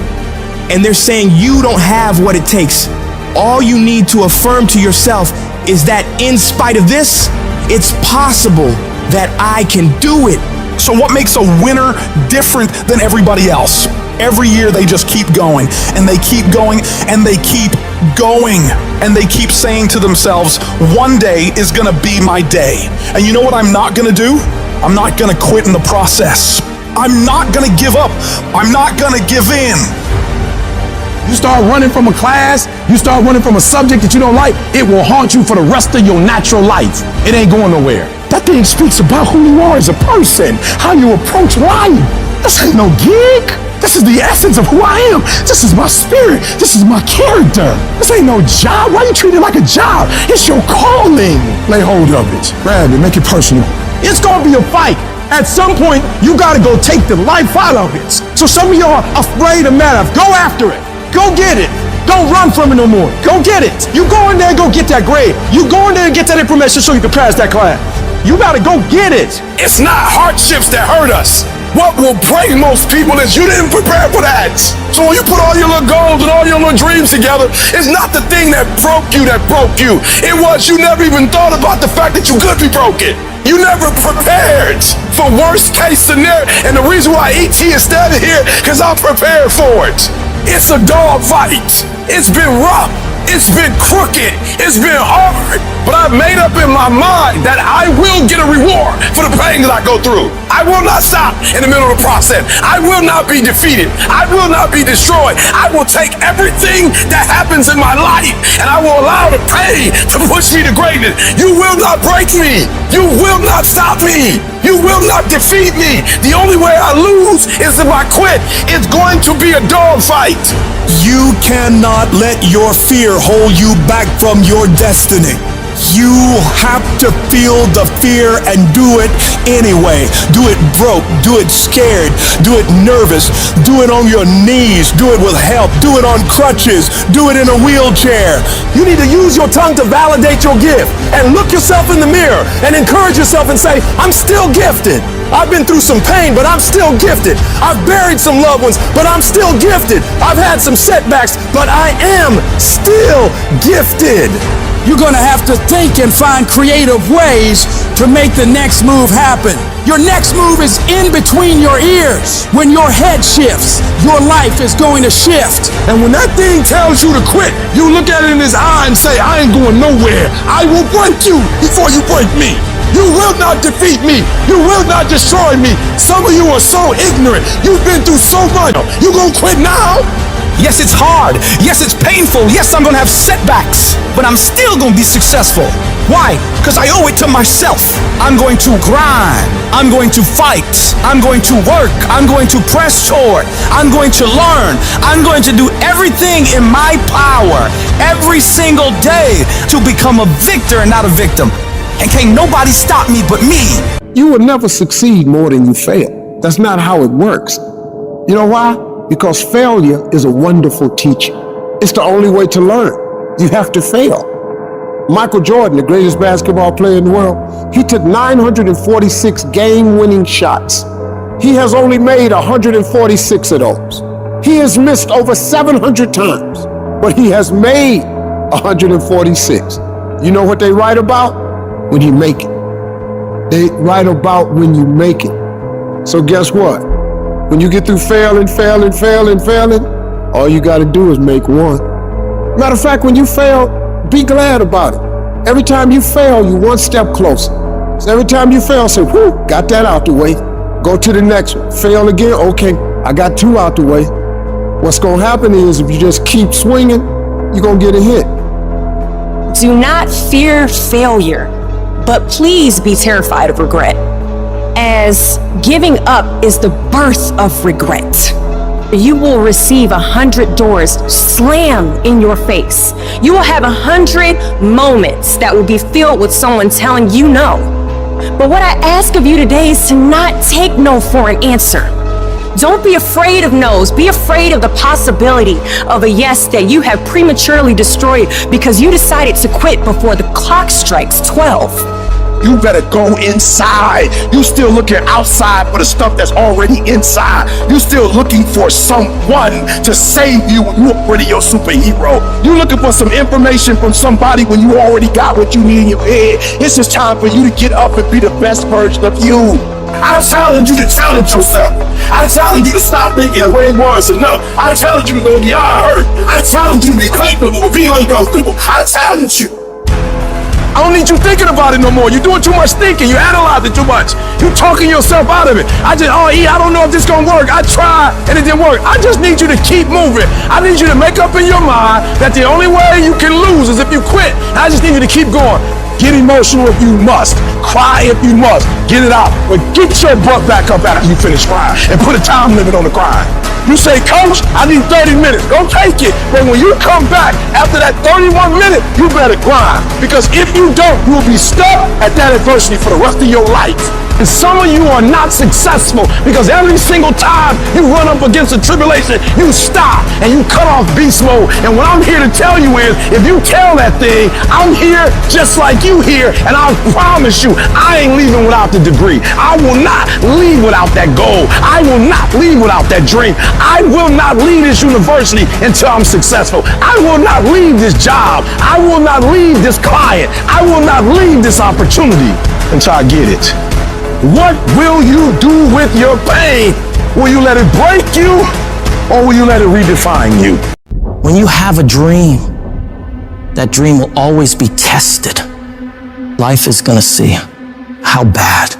and they're saying you don't have what it takes, all you need to affirm to yourself is that in spite of this, it's possible that I can do it. So what makes a winner different than everybody else? Every year they just keep going and they keep going and they keep going and they keep saying to themselves, one day is gonna be my day. And you know what I'm not gonna do? I'm not gonna quit in the process. I'm not gonna give up. I'm not gonna give in. You start running from a class, you start running from a subject that you don't like, it will haunt you for the rest of your natural life. It ain't going nowhere. That thing speaks about who you are as a person, how you approach life. This ain't no gig. This is the essence of who I am. This is my spirit. This is my character. This ain't no job. Why you treat it like a job? It's your calling. Lay hold of it. Grab it. Make it personal. It's gonna be a fight. At some point, you gotta go take the life out of it. So some of y'all are afraid of math. Go after it. Go get it. Don't run from it no more. Go get it. You go in there and go get that grade. You go in there and get that information so you can pass that class. You gotta go get it. It's not hardships that hurt us. What will break most people is you didn't prepare for that. So when you put all your little goals and all your little dreams together, it's not the thing that broke you. It was you never even thought about the fact that you could be broken. You never prepared for worst case scenario. And the reason why ET is standing here, because I'm prepared for it. It's a dog fight. It's been rough. It's been crooked. It's been hard. But I've made up in my mind that I will get a reward for the pain that I go through. I will not stop in the middle of the process. I will not be defeated. I will not be destroyed. I will take everything that happens in my life and I will allow the pain to push me to greatness. You will not break me. You will not stop me. You will not defeat me. The only way I lose is if I quit. It's going to be a dog fight. You cannot let your fear hold you back from your destiny. You have to feel the fear and do it anyway. Do it broke, do it scared, do it nervous, do it on your knees, do it with help, do it on crutches, do it in a wheelchair. You need to use your tongue to validate your gift and look yourself in the mirror and encourage yourself and say, I'm still gifted. I've been through some pain, but I'm still gifted. I've buried some loved ones, but I'm still gifted. I've had some setbacks, but I am still gifted. You're gonna have to think and find creative ways to make the next move happen. Your next move is in between your ears. When your head shifts, your life is going to shift. And when that thing tells you to quit, you look at it in his eye and say, I ain't going nowhere. I will break you before you break me. You will not defeat me. You will not destroy me. Some of you are so ignorant. You've been through so much. You gonna quit now? Yes, it's hard. Yes, it's painful. Yes, I'm gonna have setbacks, but I'm still gonna be successful. Why? Because I owe it to myself. I'm going to grind. I'm going to fight. I'm going to work. I'm going to press forward. I'm going to learn. I'm going to do everything in my power every single day to become a victor and not a victim. And can't nobody stop me but me. You will never succeed more than you fail. That's not how it works. You know why? Because failure is a wonderful teacher. It's the only way to learn. You have to fail. Michael Jordan, the greatest basketball player in the world, he took 946 game-winning shots. He has only made 146 of those. He has missed over 700 times, but he has made 146. You know what they write about? When he make it. They write about when you make it. So guess what? When you get through failing, all you gotta do is make one. Matter of fact, when you fail, be glad about it. Every time you fail, you one step closer. So every time you fail, say, whew, got that out the way. Go to the next one. Fail again, okay, I got 2 out the way. What's gonna happen is if you just keep swinging, you're gonna get a hit. Do not fear failure, but please be terrified of regret, as giving up is the birth of regret. You will receive 100 doors slam in your face. You will have 100 moments that will be filled with someone telling you no. But what I ask of you today is to not take no for an answer. Don't be afraid of no's. Be afraid of the possibility of a yes that you have prematurely destroyed because you decided to quit before the clock strikes 12. You better go inside. You still looking outside for the stuff that's already inside. You still looking for someone to save you when you're already your superhero. You looking for some information from somebody when you already got what you need in your head. It's just time for you to get up and be the best version of you. I challenge you to challenge yourself. I challenge you to stop thinking way more is enough. I challenge you to go beyond hurt. I challenge you to be capable of being uncomfortable. I challenge you. I don't need you thinking about it no more. You're doing too much thinking. You're analyzing too much. You're talking yourself out of it. I don't know if this gonna work. I tried and it didn't work. I just need you to keep moving. I need you to make up in your mind that the only way you can lose is if you quit. I just need you to keep going. Get emotional if you must. Cry if you must. Get it out. But get your butt back up after you finish crying and put a time limit on the crying. You say, coach, I need 30 minutes. Go take it. But when you come back after that 31 minutes, you better grind. Because if you don't, you will be stuck at that adversity for the rest of your life. And some of you are not successful because every single time you run up against a tribulation, you stop and you cut off beast mode. And what I'm here to tell you is, if you tell that thing, I'm here just like you here, and I promise you, I ain't leaving without the degree. I will not leave without that goal. I will not leave without that dream. I will not leave this university until I'm successful. I will not leave this job. I will not leave this client. I will not leave this opportunity until I get it. What will you do with your pain? Will you let it break you, or will you let it redefine you? When you have a dream, that dream will always be tested. Life is gonna see how bad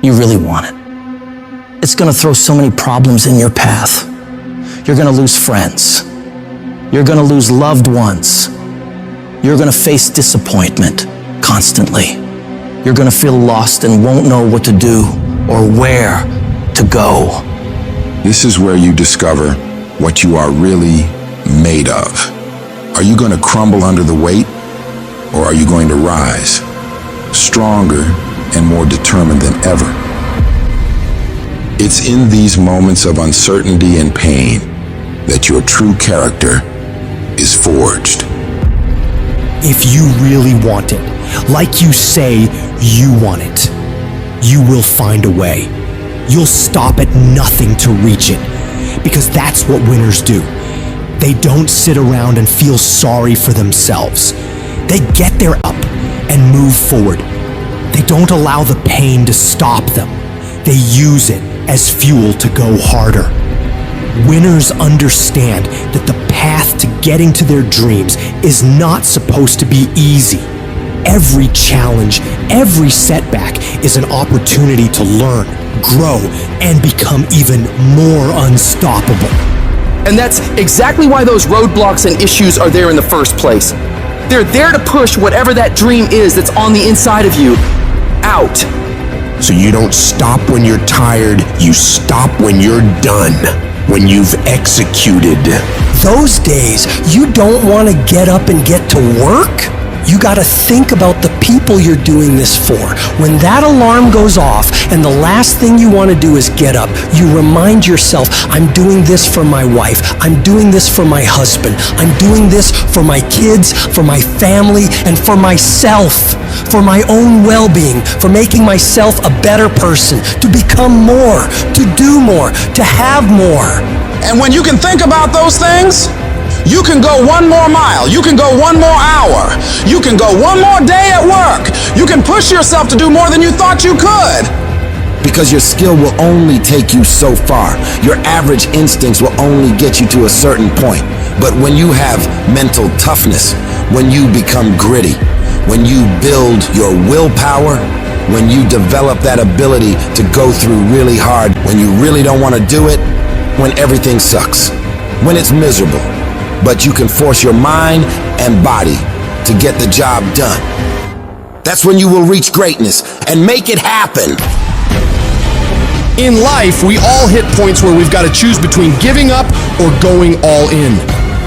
you really want it. It's gonna throw so many problems in your path. You're gonna lose friends. You're gonna lose loved ones. You're gonna face disappointment constantly. You're gonna feel lost and won't know what to do or where to go. This is where you discover what you are really made of. Are you going to crumble under the weight, or are you going to rise, stronger and more determined than ever? It's in these moments of uncertainty and pain that your true character is forged. If you really want it, like you say you want it, you will find a way. You'll stop at nothing to reach it, because that's what winners do. They don't sit around and feel sorry for themselves. They get their up and move forward. They don't allow the pain to stop them. They use it as fuel to go harder. Winners understand that the path to getting to their dreams is not supposed to be easy. Every challenge, every setback is an opportunity to learn, grow, and become even more unstoppable. And that's exactly why those roadblocks and issues are there in the first place. They're there to push whatever that dream is that's on the inside of you out. So you don't stop when you're tired, you stop when you're done, when you've executed. Those days, you don't want to get up and get to work? You gotta think about the people you're doing this for. When that alarm goes off and the last thing you want to do is get up, you remind yourself, I'm doing this for my wife, I'm doing this for my husband, I'm doing this for my kids, for my family, and for myself, for my own well-being, for making myself a better person, to become more, to do more, to have more. And when you can think about those things, You can go 1 more mile. You can go 1 more hour. You can go 1 more day at work. You can push yourself to do more than you thought you could. Because your skill will only take you so far. Your average instincts will only get you to a certain point. But when you have mental toughness, when you become gritty, when you build your willpower, when you develop that ability to go through really hard, when you really don't want to do it, when everything sucks, when it's miserable, but you can force your mind and body to get the job done. That's when you will reach greatness and make it happen. In life, we all hit points where we've got to choose between giving up or going all in.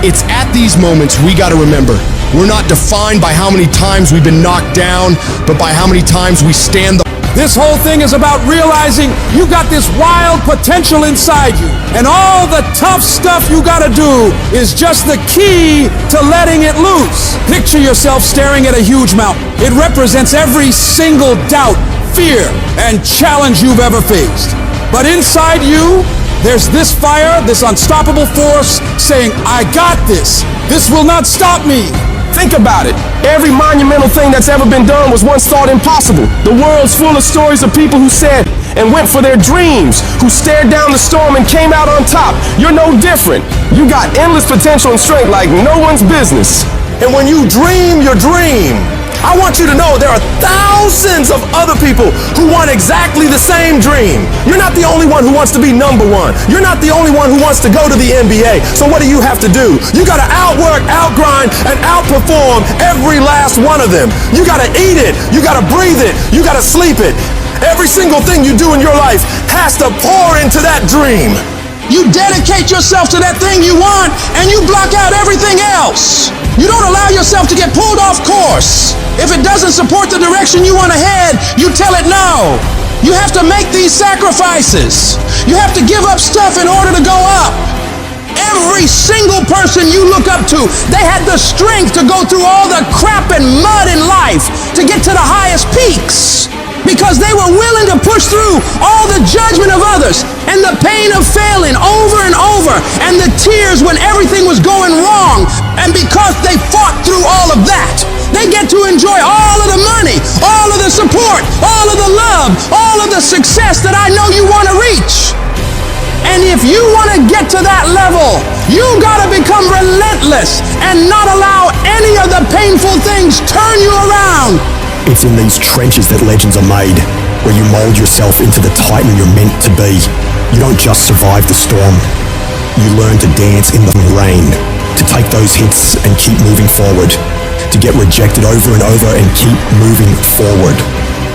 It's at these moments we got to remember, we're not defined by how many times we've been knocked down, but by how many times we stand the... This whole thing is about realizing you got this wild potential inside you, and all the tough stuff you gotta do is just the key to letting it loose. Picture yourself staring at a huge mountain. It represents every single doubt, fear, and challenge you've ever faced. But inside you, there's this fire, this unstoppable force saying, I got this. This will not stop me. Think about it. Every monumental thing that's ever been done was once thought impossible. The world's full of stories of people who said and went for their dreams, who stared down the storm and came out on top. You're no different. You got endless potential and strength like no one's business. And when you dream your dream, I want you to know there are thousands of other people who want exactly the same dream. You're not the only one who wants to be number one. You're not the only one who wants to go to the NBA. So what do you have to do? You gotta outwork, outgrind, and outperform every last one of them. You gotta eat it. You gotta breathe it. You gotta sleep it. Every single thing you do in your life has to pour into that dream. You dedicate yourself to that thing you want, and you block out everything else. You don't allow yourself to get pulled off course. If it doesn't support the direction you want to head, you tell it no. You have to make these sacrifices. You have to give up stuff in order to go up. Every single person you look up to, they had the strength to go through all the crap and mud in life to get to the highest peaks. Because they were willing to push through all the judgment of others and the pain of failing over and over and the tears when everything was going wrong. And because they fought through all of that, they get to enjoy all of the money, all of the support, all of the love, all of the success that I know you want to reach. And if you want to get to that level, you got to become relentless and not allow any of the painful things turn you around. It's in these trenches that legends are made, where you mold yourself into the titan you're meant to be. You don't just survive the storm. You learn to dance in the rain, to take those hits and keep moving forward, to get rejected over and over and keep moving forward.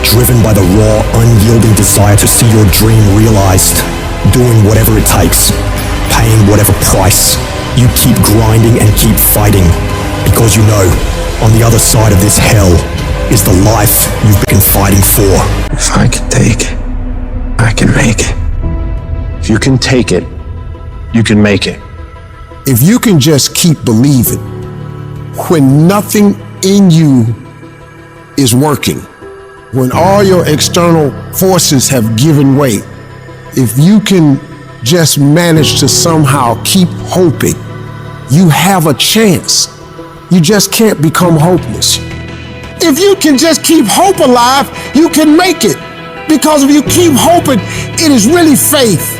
Driven by the raw, unyielding desire to see your dream realized, doing whatever it takes, paying whatever price. You keep grinding and keep fighting, because you know, on the other side of this hell, is the life you've been fighting for. If I can take it, I can make it. If you can take it, you can make it. If you can just keep believing, when nothing in you is working, when all your external forces have given way, if you can just manage to somehow keep hoping, you have a chance. You just can't become hopeless. If you can just keep hope alive, you can make it. Because if you keep hoping, it is really faith.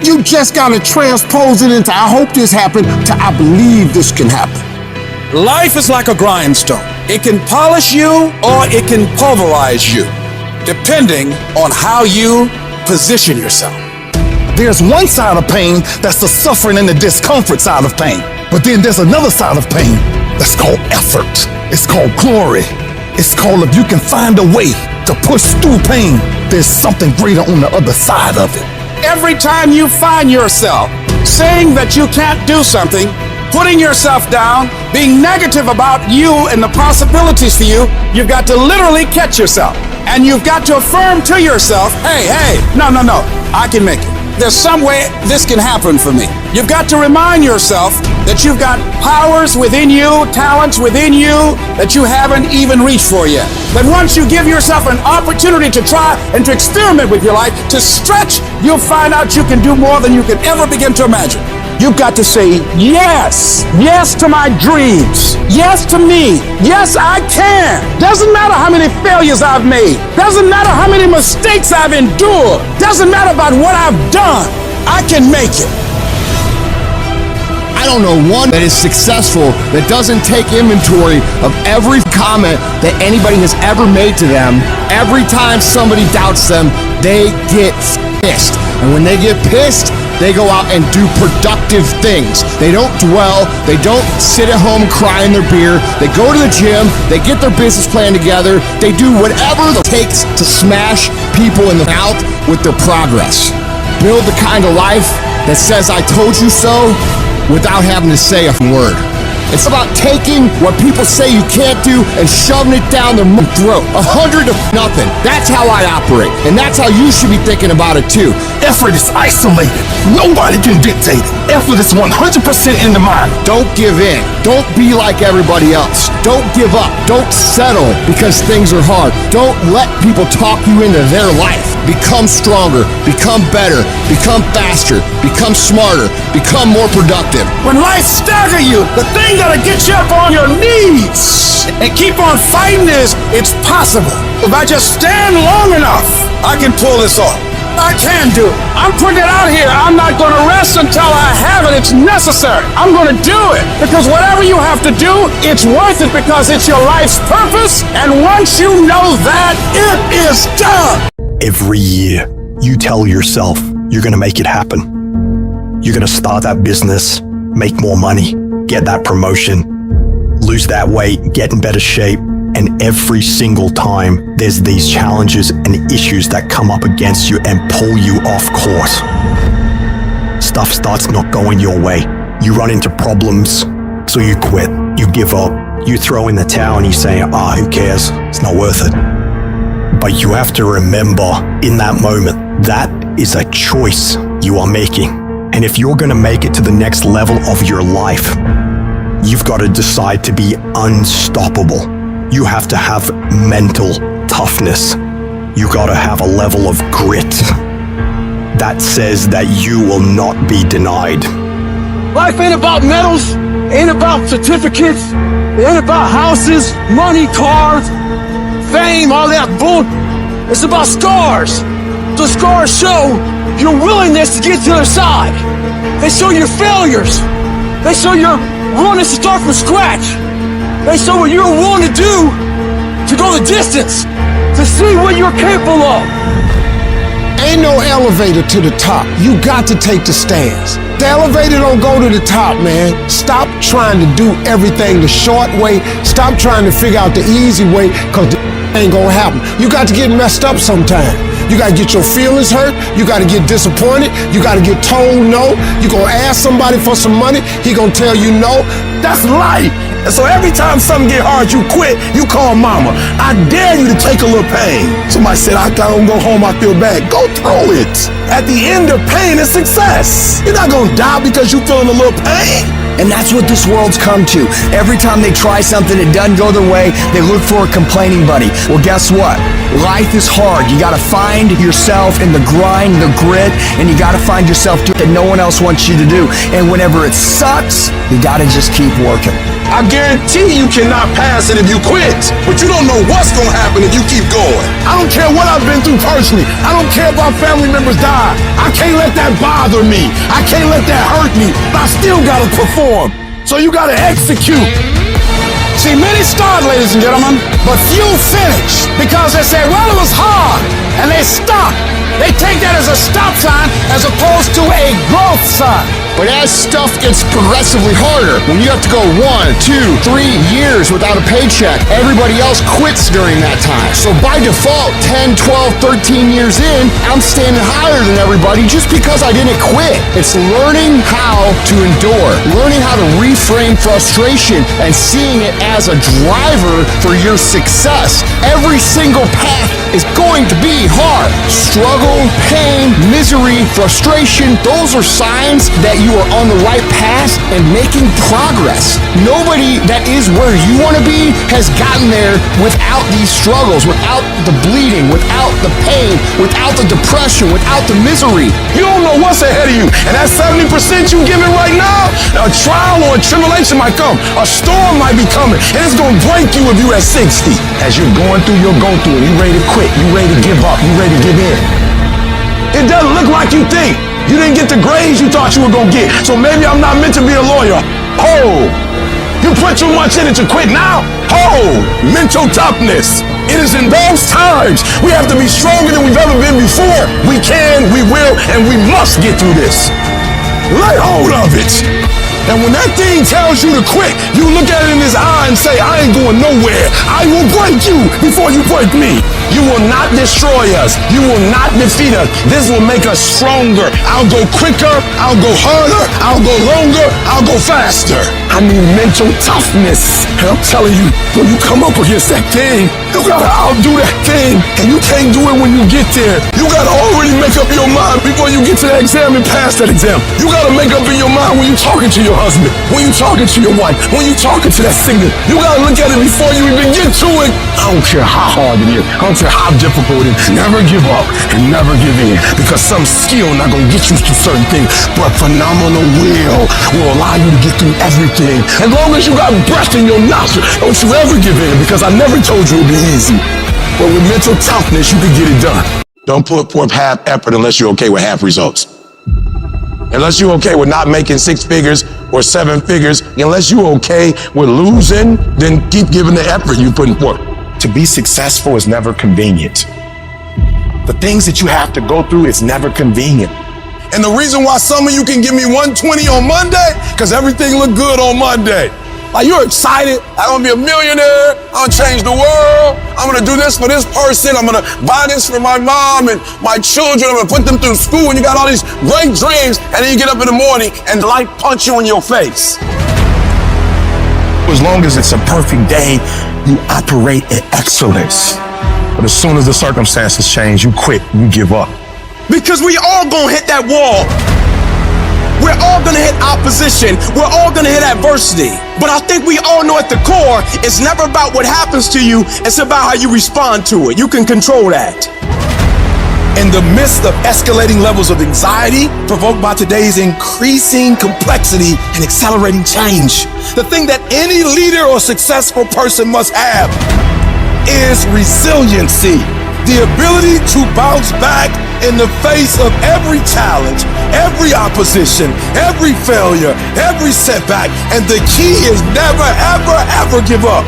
You just gotta transpose it into I hope this happened to I believe this can happen. Life is like a grindstone. It can polish you or it can pulverize you, depending on how you position yourself. There's one side of pain that's the suffering and the discomfort side of pain. But then there's another side of pain that's called effort. It's called glory. It's called if you can find a way to push through pain, there's something greater on the other side of it. Every time you find yourself saying that you can't do something, putting yourself down, being negative about you and the possibilities for you, you've got to literally catch yourself. And you've got to affirm to yourself, hey, no, I can make it. There's some way this can happen for me. You've got to remind yourself that you've got powers within you, talents within you that you haven't even reached for yet. That once you give yourself an opportunity to try and to experiment with your life, to stretch, you'll find out you can do more than you can ever begin to imagine. You've got to say yes. Yes to my dreams. Yes to me. Yes, I can. Doesn't matter how many failures I've made. Doesn't matter how many mistakes I've endured. Doesn't matter about what I've done. I can make it. I don't know one that is successful that doesn't take inventory of every comment that anybody has ever made to them. Every time somebody doubts them, they get pissed. And when they get pissed, they go out and do productive things. They don't dwell. They don't sit at home crying their beer. They go to the gym. They get their business plan together. They do whatever it takes to smash people in the mouth with their progress. Build the kind of life that says, I told you so, without having to say a word. It's about taking what people say you can't do and shoving it down their throat. 100 to nothing. That's how I operate. And that's how you should be thinking about it too. Effort is isolated. Nobody can dictate it. Effort is 100% in the mind. Don't give in. Don't be like everybody else. Don't give up. Don't settle because things are hard. Don't let people talk you into their life. Become stronger. Become better. Become faster. Become smarter. Become more productive. When life staggers you, the thing that'll get you up on your knees and keep on fighting is, it's possible. If I just stand long enough, I can pull this off. I can do it. I'm putting it out here. I'm not going to rest until I have it. It's necessary. I'm going to do it. Because whatever you have to do, it's worth it because it's your life's purpose. And once you know that, it is done. Every year, you tell yourself you're going to make it happen. You're going to start that business, make more money, get that promotion, lose that weight, get in better shape. And every single time there's these challenges and issues that come up against you and pull you off course. Stuff starts not going your way. You run into problems, so you quit, you give up, you throw in the towel and you say, who cares? It's not worth it. But you have to remember in that moment, that is a choice you are making. And if you're gonna make it to the next level of your life, you've got to decide to be unstoppable. You have to have mental toughness. You gotta have a level of grit that says that you will not be denied. Life ain't about medals, ain't about certificates, it ain't about houses, money, cars, fame, all that bull. It's about scars. The scars show your willingness to get to the other side. They show your failures. They show your willingness to start from scratch. They show what you're willing to do to go the distance, to see what you're capable of. Ain't no elevator to the top. You got to take the stairs. The elevator don't go to the top, man. Stop trying to do everything the short way. Stop trying to figure out the easy way, because the ain't gonna happen. You got to get messed up sometime. You gotta get your feelings hurt. You gotta get disappointed. You gotta get told no. You gonna ask somebody for some money. He gonna tell you no. That's life. And so every time something get hard, you quit, you call mama. I dare you to take a little pain. Somebody said, I don't go home, I feel bad. Go through it. At the end of pain is success. You're not gonna die because you feeling a little pain. And that's what this world's come to. Every time they try something, it doesn't go their way, they look for a complaining buddy. Well, guess what? Life is hard. You gotta find yourself in the grind, the grit, and you gotta find yourself doing what no one else wants you to do. And whenever it sucks, you gotta just keep working. I guarantee you cannot pass it if you quit, but you don't know what's gonna happen if you keep going. I don't care what I've been through personally. I don't care if our family members die. I can't let that bother me. I can't let that hurt me. But I still gotta perform. So you gotta execute. See, many start, ladies and gentlemen, but few finish because they say, well, it was hard, and they stop. They take that as a stop sign as opposed to a growth sign. But as stuff gets progressively harder, when you have to go 1, 2, 3 years without a paycheck, everybody else quits during that time. So by default, 10, 12, 13 years in, I'm standing higher than everybody just because I didn't quit. It's learning how to endure, learning how to reframe frustration and seeing it as a driver for your success. Every single path is going to be hard. Struggle, pain, misery, frustration, those are signs that you are on the right path and making progress. Nobody that is where you want to be has gotten there without these struggles, without the bleeding, without the pain, without the depression, without the misery. You don't know what's ahead of you. And that 70% you giving right now, a trial or a tribulation might come. A storm might be coming. And it's going to break you if you're at 60. As you're going through your go-through and you're ready to quit, you're ready to give up, you're ready to give in. It doesn't look like you think. You didn't get the grades you thought you were going to get. So maybe I'm not meant to be a lawyer. Oh, you put too much in it to quit now? Oh, mental toughness. It is in those times we have to be stronger than we've ever been before. We can, we will, and we must get through this. Lay hold of it. And when that thing tells you to quit, you look at it in his eye and say, I ain't going nowhere. I will break you before you break me. You will not destroy us. You will not defeat us. This will make us stronger. I'll go quicker. I'll go harder. I'll go longer. I'll go faster. I need mental toughness. And I'm telling you, when you come up against that thing, you gotta outdo that thing. And you can't do it when you get there. You gotta already make up your mind before you get to that exam and pass that exam. You gotta make up in your mind when you're talking to your husband, when you're talking to your wife, when you're talking to that singer. You gotta look at it before you even get to it. I don't care how hard it is. I don't care how difficult it is. Never give up and never give in. Because some skill not gonna get you to certain things, but phenomenal will allow you to get through everything. As long as you got breath in your nostril, don't you ever give in, because I never told you it'd be easy. But with mental toughness, you can get it done. Don't put forth half effort unless you're okay with half results. Unless you're okay with not making 6 figures or 7 figures, unless you're okay with losing, then keep giving the effort you're putting forth. To be successful is never convenient. The things that you have to go through is never convenient. And the reason why some of you can give me 120 on Monday, because everything look good on Monday. Like, you're excited. I'm gonna be a millionaire. I'm gonna change the world. I'm gonna do this for this person. I'm gonna buy this for my mom and my children. I'm gonna put them through school. And you got all these great dreams. And then you get up in the morning and life punch you in your face. As long as it's a perfect day, you operate at excellence. But as soon as the circumstances change, you quit, you give up. Because we all gonna hit that wall. We're all gonna hit opposition. We're all gonna hit adversity. But I think we all know at the core, it's never about what happens to you, it's about how you respond to it. You can control that. In the midst of escalating levels of anxiety provoked by today's increasing complexity and accelerating change, the thing that any leader or successful person must have is resiliency. The ability to bounce back in the face of every challenge, every opposition, every failure, every setback. And the key is never, ever, ever give up.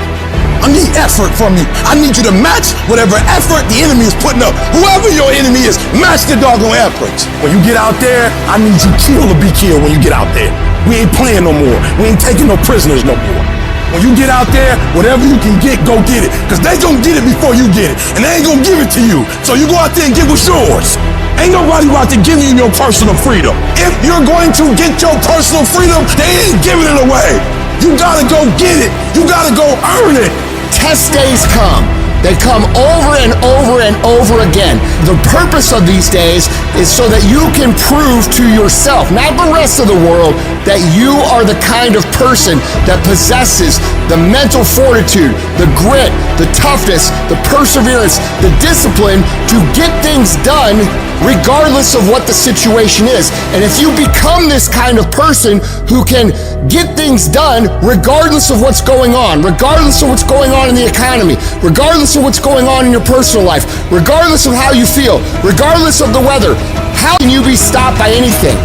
I need effort from you. I need you to match whatever effort the enemy is putting up. Whoever your enemy is, match the doggone effort. When you get out there, I need you kill or be killed when you get out there. We ain't playing no more. We ain't taking no prisoners no more. When you get out there, whatever you can get, go get it. Because they gonna get it before you get it. And they ain't gonna give it to you. So you go out there and get what's yours. Ain't nobody out there giving you your personal freedom. If you're going to get your personal freedom, they ain't giving it away. You gotta go get it. You gotta go earn it. Test days come. They come over and over and over again. The purpose of these days is so that you can prove to yourself, not the rest of the world, that you are the kind of person that possesses the mental fortitude, the grit, the toughness, the perseverance, the discipline to get things done regardless of what the situation is. And if you become this kind of person who can get things done regardless of what's going on, regardless of what's going on in the economy, regardless of what's going on in your personal life, regardless of how you feel, regardless of the weather, how can you be stopped by anything?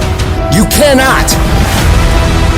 You cannot.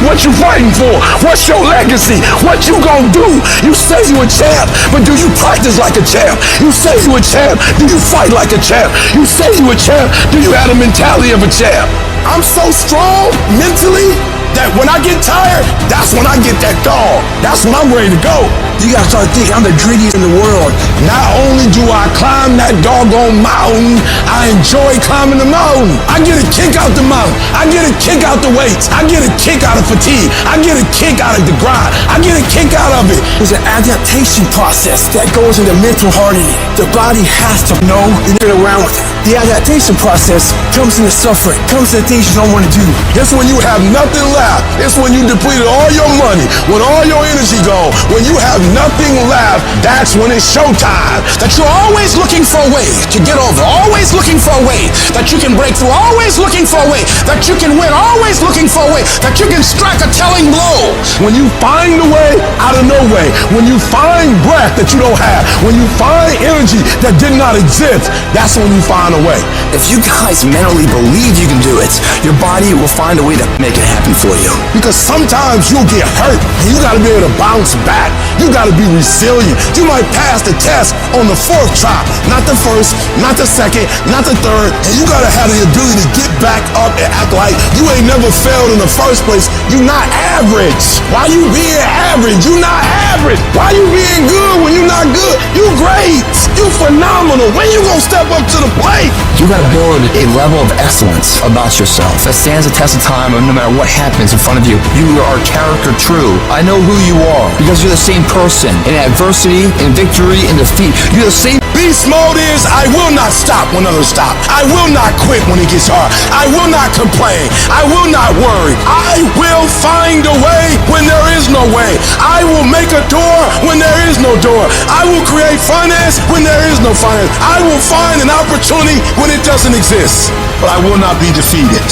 What you fighting for? What's your legacy? What you gonna do? You say you a champ, but do you practice like a champ? You say you a champ, do you fight like a champ? You say you a champ, do you have the mentality of a champ? I'm so strong mentally that when I get tired, that's when I get that dog. That's when I'm ready to go. You gotta start thinking I'm the greediest in the world. Not only do I climb that doggone mountain, I enjoy climbing the mountain. I get a kick out the mountain. I get a kick out the weights. I get a kick out of fatigue. I get a kick out of the grind. I get a kick out of it. There's an adaptation process that goes into mental hardening. The body has to know and get around with it. The adaptation process comes into suffering, comes into things you don't want to do. It's when you have nothing left. It's when you depleted all your money, when all your energy gone, when you have nothing left, that's when it's showtime. That you're always looking for a way to get over, always looking for a way that you can break through, always looking for a way that you can win, always looking for a way that you can strike a telling blow. When you find a way out of no way, when you find breath that you don't have, when you find energy that did not exist, that's when you find a way. If you guys mentally believe you can do it, your body will find a way to make it happen for you. Because sometimes you'll get hurt and you gotta be able to bounce back. You gotta be resilient. You might pass the test on the 4th try, not the 1st, not the 2nd, not the 3rd, and you gotta have the ability to get back up and act like you ain't never failed in the first place. You not average. Why you being average? You not average. Why you being good when you not good? You great. You phenomenal. When you gonna step up to the plate? You gotta build a level of excellence about yourself that stands the test of time, and no matter what happens in front of you, you are character true. I know who you are because you're the same person in adversity, in victory, in defeat. You're the same. Beast mode is I will not stop when others stop. I will not quit when it gets hard. I will not complain. I will not worry. I will find a way when there is no way. I will make a door when there is no door. I will create finance when there is no finance. I will find an opportunity when it doesn't exist. But I will not be defeated.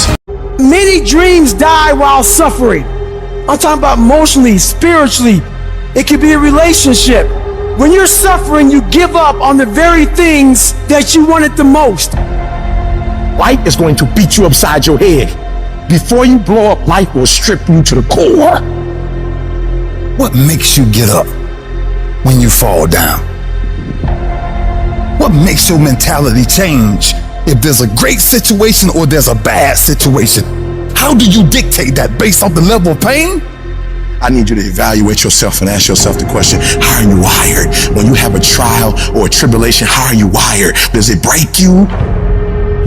Many dreams die while suffering. I'm talking about emotionally, spiritually. It could be a relationship. When you're suffering, you give up on the very things that you wanted the most. Life is going to beat you upside your head. Before you blow up, life will strip you to the core. What makes you get up when you fall down? What makes your mentality change if there's a great situation or there's a bad situation? How do you dictate that based off the level of pain? I need you to evaluate yourself and ask yourself the question, how are you wired? When you have a trial or a tribulation, how are you wired? Does it break you?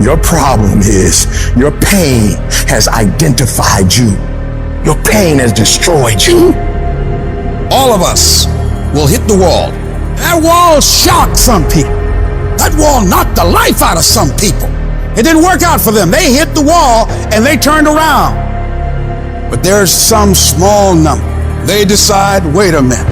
Your problem is your pain has identified you. Your pain has destroyed you. All of us will hit the wall. That wall shocked some people. That wall knocked the life out of some people. It didn't work out for them. They hit the wall and they turned around. But there's some small number. They decide, wait a minute,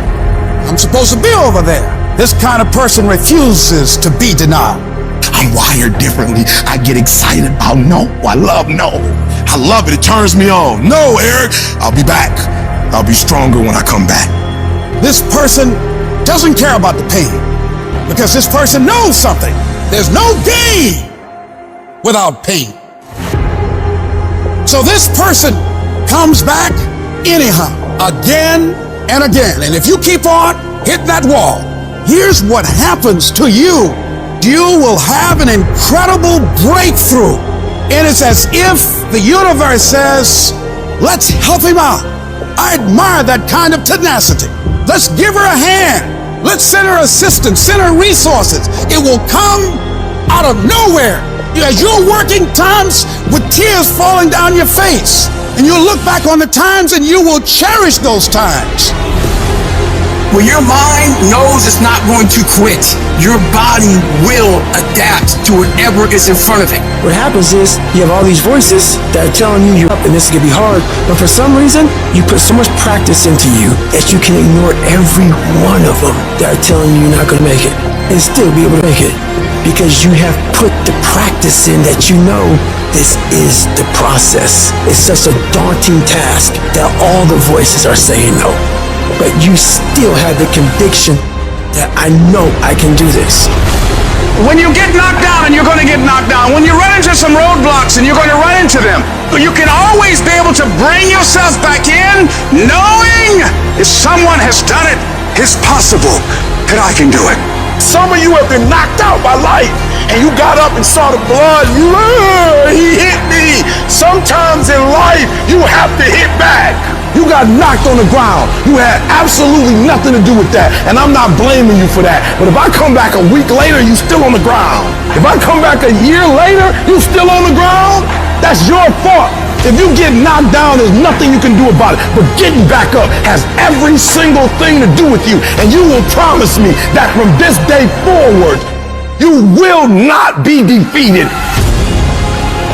I'm supposed to be over there. This kind of person refuses to be denied. I'm wired differently. I get excited about no. I love no. I love it. It turns me on. No, Eric, I'll be back. I'll be stronger when I come back. This person doesn't care about the pain because this person knows something. There's no gain without pain. So this person comes back anyhow, again and again. And if you keep on hitting that wall, here's what happens to you. You will have an incredible breakthrough. And it's as if the universe says, let's help him out. I admire that kind of tenacity. Let's give her a hand. Let's send her assistance, send her resources. It will come out of nowhere. As you're working times with tears falling down your face, and you'll look back on the times and you will cherish those times. When your mind knows it's not going to quit, your body will adapt to whatever is in front of it. What happens is you have all these voices that are telling you you're up and this is gonna be hard, but for some reason you put so much practice into you that you can ignore every one of them that are telling you you're not gonna make it and still be able to make it because you have put the practice in that you know this is the process. It's such a daunting task that all the voices are saying no. But you still have the conviction that I know I can do this. When you get knocked down, and you're going to get knocked down, when you run into some roadblocks and you're going to run into them, you can always be able to bring yourself back in knowing if someone has done it, it's possible that I can do it. Some of you have been knocked out by life and you got up and saw the blood. You, he hit me. Sometimes in life, you have to hit back. You got knocked on the ground. You had absolutely nothing to do with that. And I'm not blaming you for that. But if I come back a week later, you still on the ground. If I come back a year later, you still on the ground, that's your fault. If you get knocked down, there's nothing you can do about it. But getting back up has every single thing to do with you. And you will promise me that from this day forward, you will not be defeated.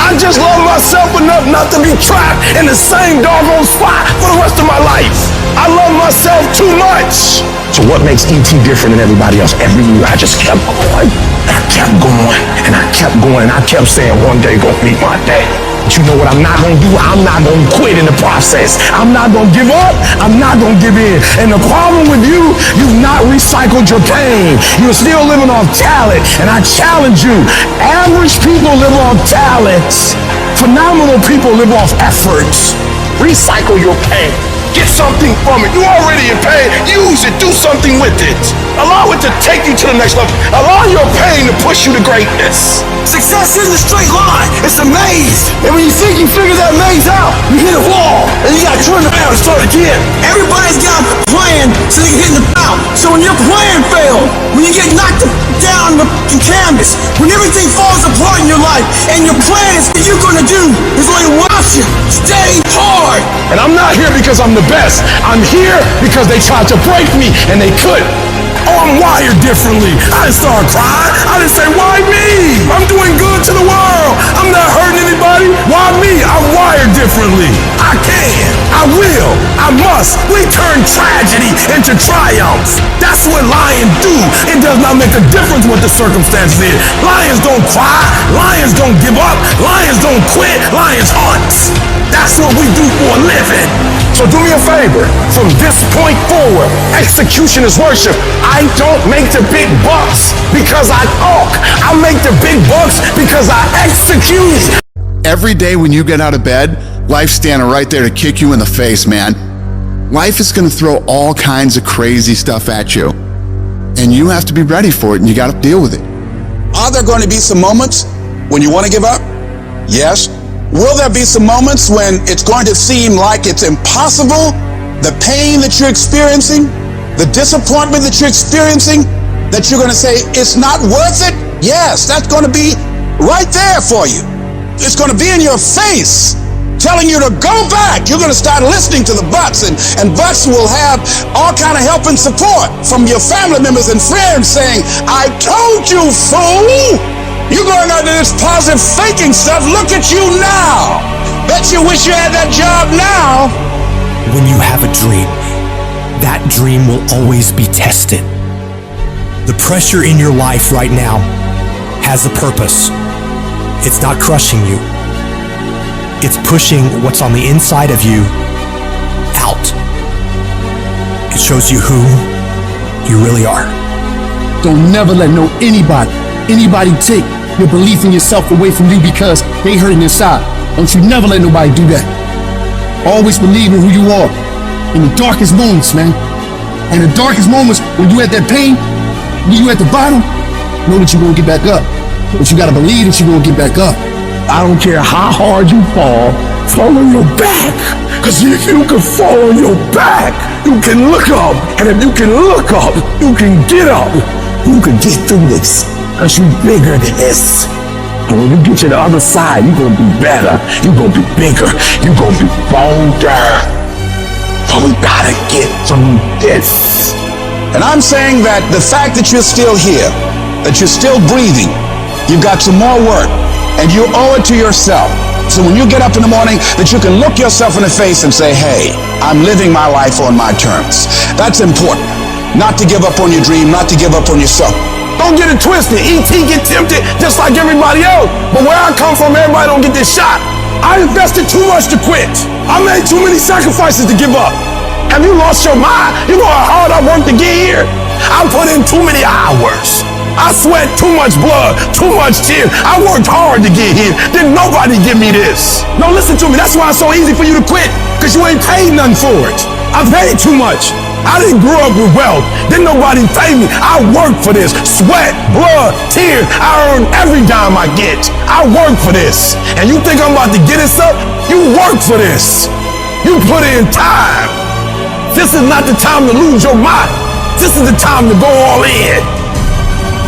I just love myself enough not to be trapped in the same doggone spot for the rest of my life. I love myself too much. So what makes E.T. different than everybody else? Every year I just kept going. And I kept going. And I kept going. And I kept saying one day gonna be my day. But you know what I'm not gonna do? I'm not gonna quit in the process. I'm not gonna give up. I'm not gonna give in. And the problem with you, you've not recycled your pain. You're still living off talent. And I challenge you, average people live off talents. Phenomenal people live off efforts. Recycle your pain. Get something from it. You already in pain. Use it. Do something with it. Allow it to take you to the next level. Allow your pain to push you to greatness. Success isn't a straight line. It's a maze. And when you think you figure that maze out, you hit a wall. And you got to turn around and start again. Everybody's got a plan so they can hit the ground. So when your plan fails, when you get knocked down the canvas, when everything falls apart in your life, and your plan is what you're going to do, there's only one option. Stay hard. And I'm not here because I'm the best. I'm here because they tried to break me and they couldn't. Oh, I'm wired differently. I didn't start crying. I didn't say, why me? I'm doing good to the world. I'm not hurting anybody. Why me? I'm wired differently. I can. I will. I must. We turn tragedy into triumph. That's what lions do. It does not make a difference what the circumstances is. Lions don't cry. Lions don't give up. Lions don't quit. Lions hunt. That's what we do for a living. So do me a favor. From this point forward, execution is worship. I don't make the big bucks because I talk. I make the big bucks because I execute. Every day when you get out of bed, life's standing right there to kick you in the face, man. Life is going to throw all kinds of crazy stuff at you. And you have to be ready for it, and you got to deal with it. Are there going to be some moments when you want to give up? Yes. Will there be some moments when it's going to seem like it's impossible? The pain that you're experiencing, the disappointment that you're experiencing, that you're going to say, it's not worth it? Yes, that's going to be right there for you. It's going to be in your face, telling you to go back. You're going to start listening to the buts, and buts will have all kind of help and support from your family members and friends saying, I told you, fool. You're going under this positive thinking stuff. Look at you now. Bet you wish you had that job now. When you have a dream, that dream will always be tested. The pressure in your life right now has a purpose. It's not crushing you. It's pushing what's on the inside of you out. It shows you who you really are. Don't never let anybody take your belief in yourself away from you because they hurting inside. Don't you never let nobody do that. Always believe in who you are in the darkest moments, man. And the darkest moments when you at that pain, when you at the bottom, know that you're gonna get back up. But you gotta believe that you're gonna get back up. I don't care how hard you fall on your back. Because if you can fall on your back, you can look up. And if you can look up, you can get up. You can get through this. Because you're bigger than this. And when you get to the other side, you're going to be better. You're going to be bigger. You're going to be bolder. But we got to get through this. And I'm saying that the fact that you're still here, that you're still breathing, you've got some more work, and you owe it to yourself. So when you get up in the morning, that you can look yourself in the face and say, hey, I'm living my life on my terms. That's important. Not to give up on your dream, not to give up on yourself. Don't get it twisted. E.T. get tempted just like everybody else. But where I come from, everybody don't get this shot. I invested too much to quit. I made too many sacrifices to give up. Have you lost your mind? You know how hard I worked to get here? I put in too many hours. I sweat too much blood, too much tears. I worked hard to get here. Didn't nobody give me this. No, listen to me. That's why it's so easy for you to quit. Because you ain't paid nothing for it. I paid too much. I didn't grow up with wealth. Didn't nobody pay me. I worked for this. Sweat, blood, tears. I earn every dime I get. I work for this. And you think I'm about to get this up? You work for this. You put in time. This is not the time to lose your mind. This is the time to go all in.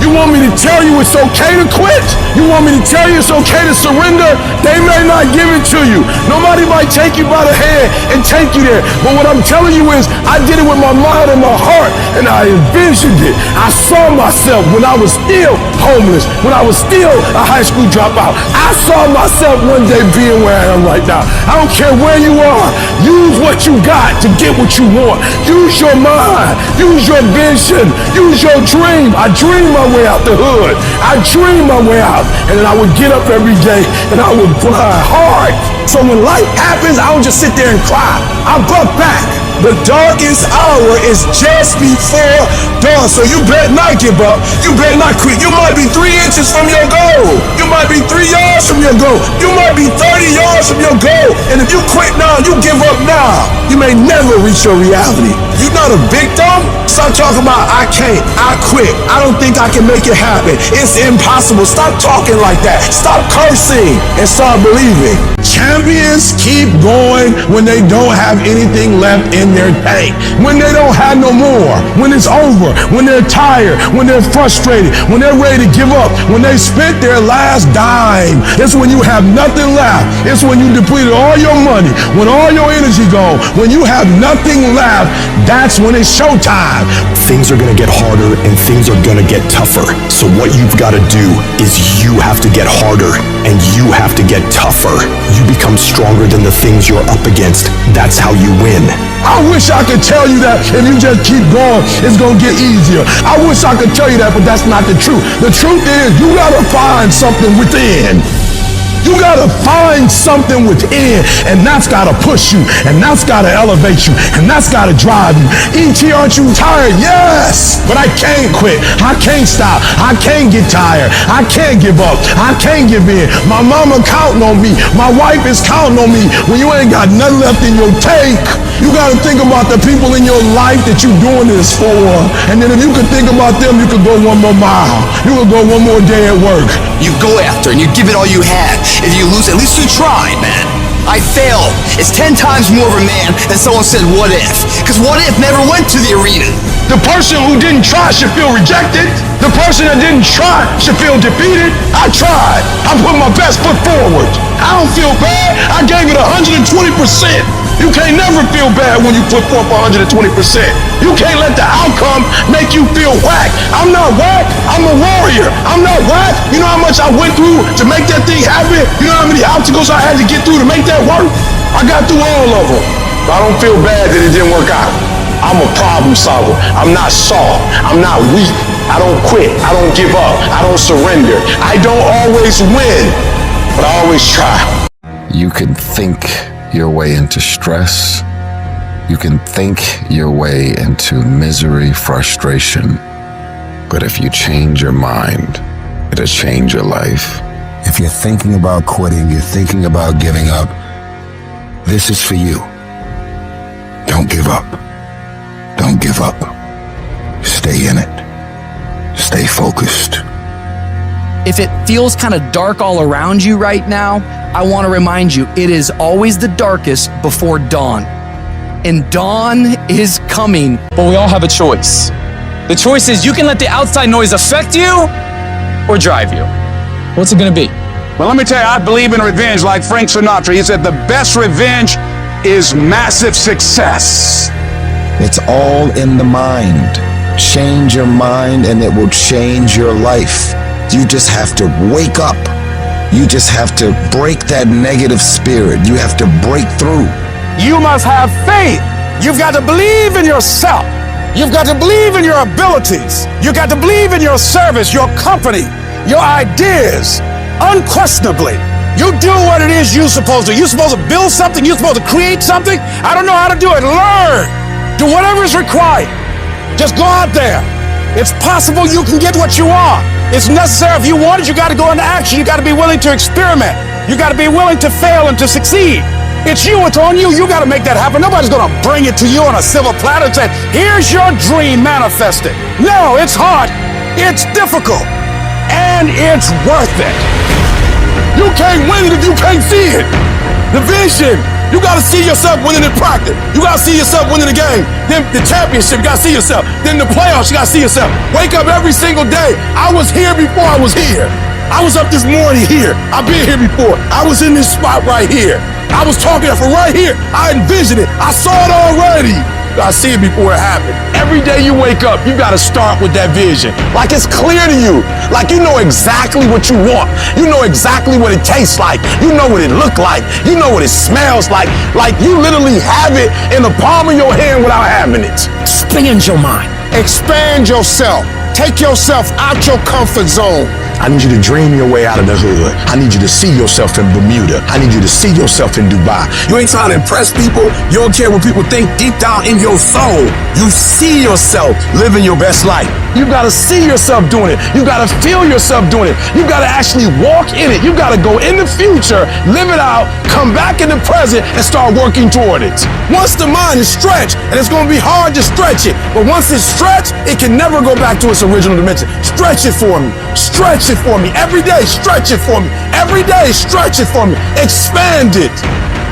You want me to tell you it's okay to quit? You want me to tell you it's okay to surrender? They may not give it to you. Nobody might take you by the hand and take you there. But what I'm telling you is, I did it with my mind and my heart, and I envisioned it. I saw myself when I was still homeless, when I was still a high school dropout. I saw myself one day being where I am right now. I don't care where you are. Use what you got to get what you want. Use your mind. Use your vision. Use your dream. I dream my way out the hood. I dream my way out. And then I would get up every day and I would grind hard. So when life happens, I don't just sit there and cry. I buck back. The darkest hour is just before dawn. So you better not give up. You better not quit. You might be 3 inches from your goal. You might be 3 yards from your goal. You might be 30 yards from your goal. And if you quit now, you give up now, you may never reach your reality. You're not a victim. Stop talking about I can't, I quit, I don't think I can make it happen, it's impossible. Stop talking like that. Stop cursing and start believing. Champions keep going when they don't have anything left in their tank. When they don't have no more. When it's over. When they're tired. When they're frustrated. When they're ready to give up. When they spent their last dime. It's when you have nothing left. It's when you depleted all your money. When all your energy gone. When you have nothing left. That's when it's showtime. Things are gonna get harder and things are gonna get tougher. So what you've gotta do is you have to get harder and you have to get tougher. You become stronger than the things you're up against. That's how you win. I wish I could tell you that if you just keep going, it's gonna get easier. I wish I could tell you that, but that's not the truth. The truth is, you gotta find something within. You gotta find something within, and that's gotta push you, and that's gotta elevate you, and that's gotta drive you. E.T., aren't you tired? Yes, but I can't quit. I can't stop. I can't get tired. I can't give up. I can't give in. My mama counting on me. My wife is counting on me. When you ain't got nothing left in your tank, you gotta think about the people in your life that you're doing this for. And then if you could think about them, you could go one more mile. You could go one more day at work. You go after and you give it all you had. If you lose, at least you tried, man. I failed. It's 10 times more of a man than someone said, what if? Because what if never went to the arena. The person who didn't try should feel rejected. The person that didn't try should feel defeated. I tried. I put my best foot forward. I don't feel bad. I gave it 120%. You can't never feel bad when you put forth 120%. You can't let the outcome make you feel whack. I'm not whack. I'm a warrior. I'm not whack. You know how much I went through to make that thing happen? You know how many obstacles I had to get through to make that work? I got through all of them. I don't feel bad that it didn't work out. I'm a problem solver. I'm not soft. I'm not weak. I don't quit. I don't give up. I don't surrender. I don't always win, but I always try. You can think your way into stress. You can think your way into misery, frustration. But if you change your mind, it'll change your life. If you're thinking about quitting, you're thinking about giving up, this is for you. Don't give up. Don't give up. Stay in it. Stay focused. If it feels kind of dark all around you right now, I want to remind you, it is always the darkest before dawn. And dawn is coming. But we all have a choice. The choice is you can let the outside noise affect you or drive you. What's it gonna be? Well, let me tell you, I believe in revenge like Frank Sinatra. He said the best revenge is massive success. It's all in the mind. Change your mind and it will change your life. You just have to wake up. You just have to break that negative spirit. You have to break through. You must have faith. You've got to believe in yourself. You've got to believe in your abilities. You've got to believe in your service, your company, your ideas. Unquestionably, you do what it is you're supposed to. You're supposed to build something. You're supposed to create something. I don't know how to do it. Learn. Do whatever is required. Just go out there. It's possible you can get what you want. It's necessary. If you want it, you got to go into action. You got to be willing to experiment. You got to be willing to fail and to succeed. It's you. It's on you. You got to make that happen. Nobody's going to bring it to you on a silver platter and say, here's your dream manifested. No, it's hard. It's difficult. And it's worth it. You can't win it if you can't see it. The vision, You gotta see yourself winning in practice. You gotta see yourself winning the game. Then the championship, you gotta see yourself. Then the playoffs, you gotta see yourself. Wake up every single day. I was here before I was here. I was up this morning here. I've been here before. I was in this spot right here. I was talking from right here. I envisioned it. I saw it already. I see it before it happened. Every day you wake up, you gotta start with that vision. Like it's clear to you. Like you know exactly what you want. You know exactly what it tastes like. You know what it looks like. You know what it smells like. Like you literally have it in the palm of your hand without having it. Expand your mind. Expand yourself. Take yourself out your comfort zone. I need you to dream your way out of the hood. I need you to see yourself in Bermuda. I need you to see yourself in Dubai. You ain't trying to impress people. You don't care what people think deep down in your soul. You see yourself living your best life. You gotta see yourself doing it. You gotta feel yourself doing it. You gotta actually walk in it. You gotta go in the future, live it out, come back in the present, and start working toward it. Once the mind is stretched, and it's gonna be hard to stretch it, but once it's stretched, it can never go back to its original dimension. Stretch it for me. Stretch it for me. Every day, stretch it for me. Every day, stretch it for me. Expand it.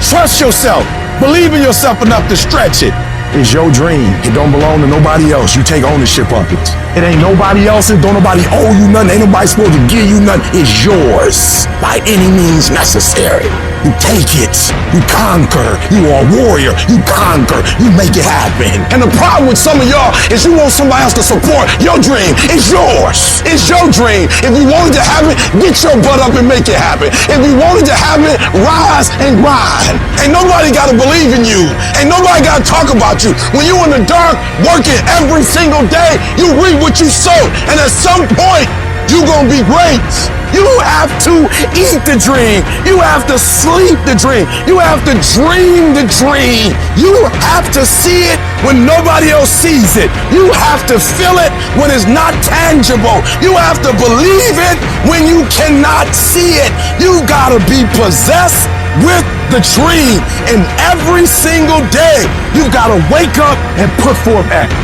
Trust yourself. Believe in yourself enough to stretch it. It's your dream. It don't belong to nobody else. You take ownership of it. It ain't nobody else's. Don't nobody owe you nothing. Ain't nobody supposed to give you nothing. It's yours by any means necessary. You take it. You conquer. You are a warrior. You conquer. You make it happen. And the problem with some of y'all is you want somebody else to support your dream. It's yours. It's your dream. If you wanted to have it, get your butt up and make it happen. If you wanted to have it, rise and grind. Ain't nobody got to believe in you. Ain't nobody got to talk about you. When you in the dark, working every single day, you reap what you sow. And at some point, you gonna be great. You have to eat the dream. You have to sleep the dream. You have to dream the dream. You have to see it when nobody else sees it. You have to feel it when it's not tangible. You have to believe it when you cannot see it. You gotta be possessed with the dream. And every single day, you gotta wake up and put forth action.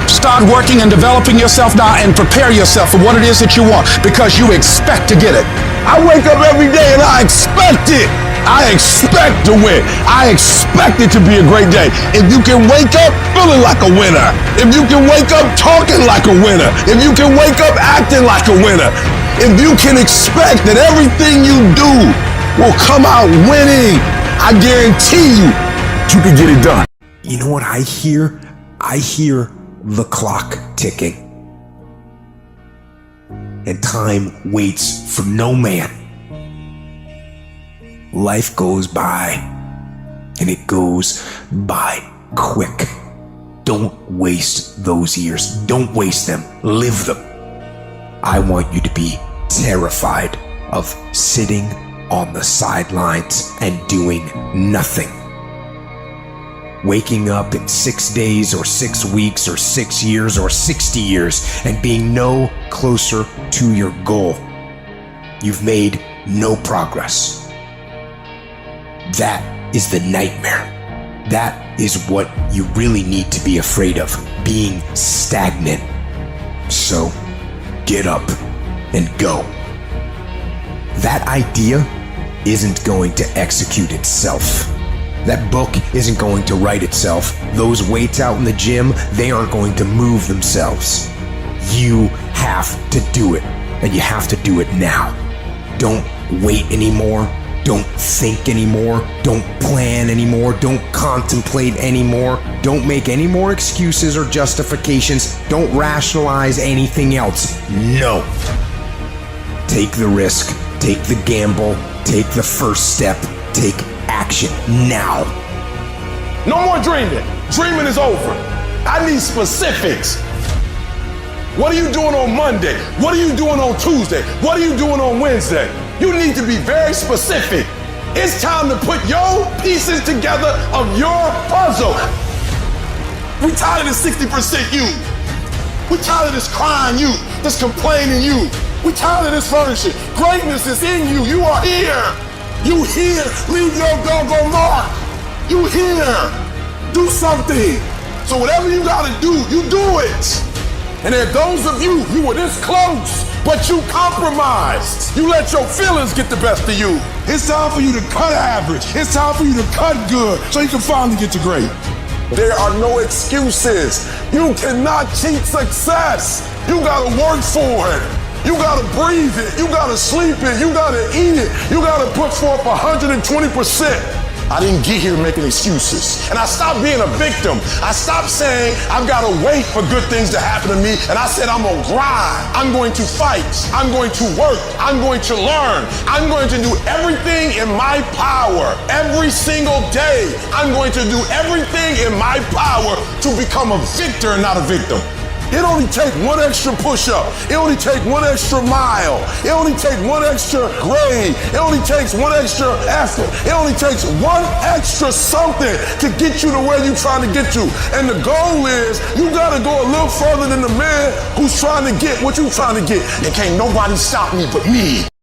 Start working and developing yourself now and prepare yourself for what it is that you want because you expect to get it. I wake up every day and I expect it. I expect to win. I expect it to be a great day. If you can wake up feeling like a winner, if you can wake up talking like a winner, if you can wake up acting like a winner, if you can expect that everything you do will come out winning, I guarantee you can get it done. You know what I hear? I hear the clock ticking. And time waits for no man. Life goes by, and it goes by quick. Don't waste those years. Don't waste them. Live them. I want you to be terrified of sitting on the sidelines and doing nothing. Waking up in 6 days or 6 weeks or 6 years or 60 years and being no closer to your goal. You've made no progress. That is the nightmare. That is what you really need to be afraid of, being stagnant. So, get up and go. That idea isn't going to execute itself. That book isn't going to write itself. Those weights out in the gym, they aren't going to move themselves. You have to do it, and you have to do it now. Don't wait anymore. Don't think anymore. Don't plan anymore. Don't contemplate anymore. Don't make any more excuses or justifications. Don't rationalize anything else. No. Take the risk. Take the gamble. Take the first step. Take action now. No more dreaming. Dreaming is over. I need specifics. What are you doing on Monday? What are you doing on Tuesday? What are you doing on Wednesday? You need to be very specific. It's time to put your pieces together of your puzzle. We tired of this 60% you. We tired of this crying you, this complaining you. We tired of this furnishing. Greatness is in you. You are here. You here. Leave your doggone mark. You here. Do something. So whatever you gotta do, you do it. And if those of you were this close but you compromised. You let your feelings get the best of you. It's time for you to cut average. It's time for you to cut good so you can finally get to great. There are no excuses. You cannot cheat success. You gotta work for it. You gotta breathe it. You gotta sleep it. You gotta eat it. You gotta put forth 120%. I didn't get here making excuses. And I stopped being a victim. I stopped saying I've got to wait for good things to happen to me. And I said I'm going to grind. I'm going to fight. I'm going to work. I'm going to learn. I'm going to do everything in my power. Every single day, I'm going to do everything in my power to become a victor and not a victim. It only takes one extra push-up. It only takes one extra mile. It only takes one extra grade. It only takes one extra effort. It only takes one extra something to get you to where you're trying to get to. And the goal is you gotta go a little further than the man who's trying to get what you're trying to get. And can't nobody stop me but me.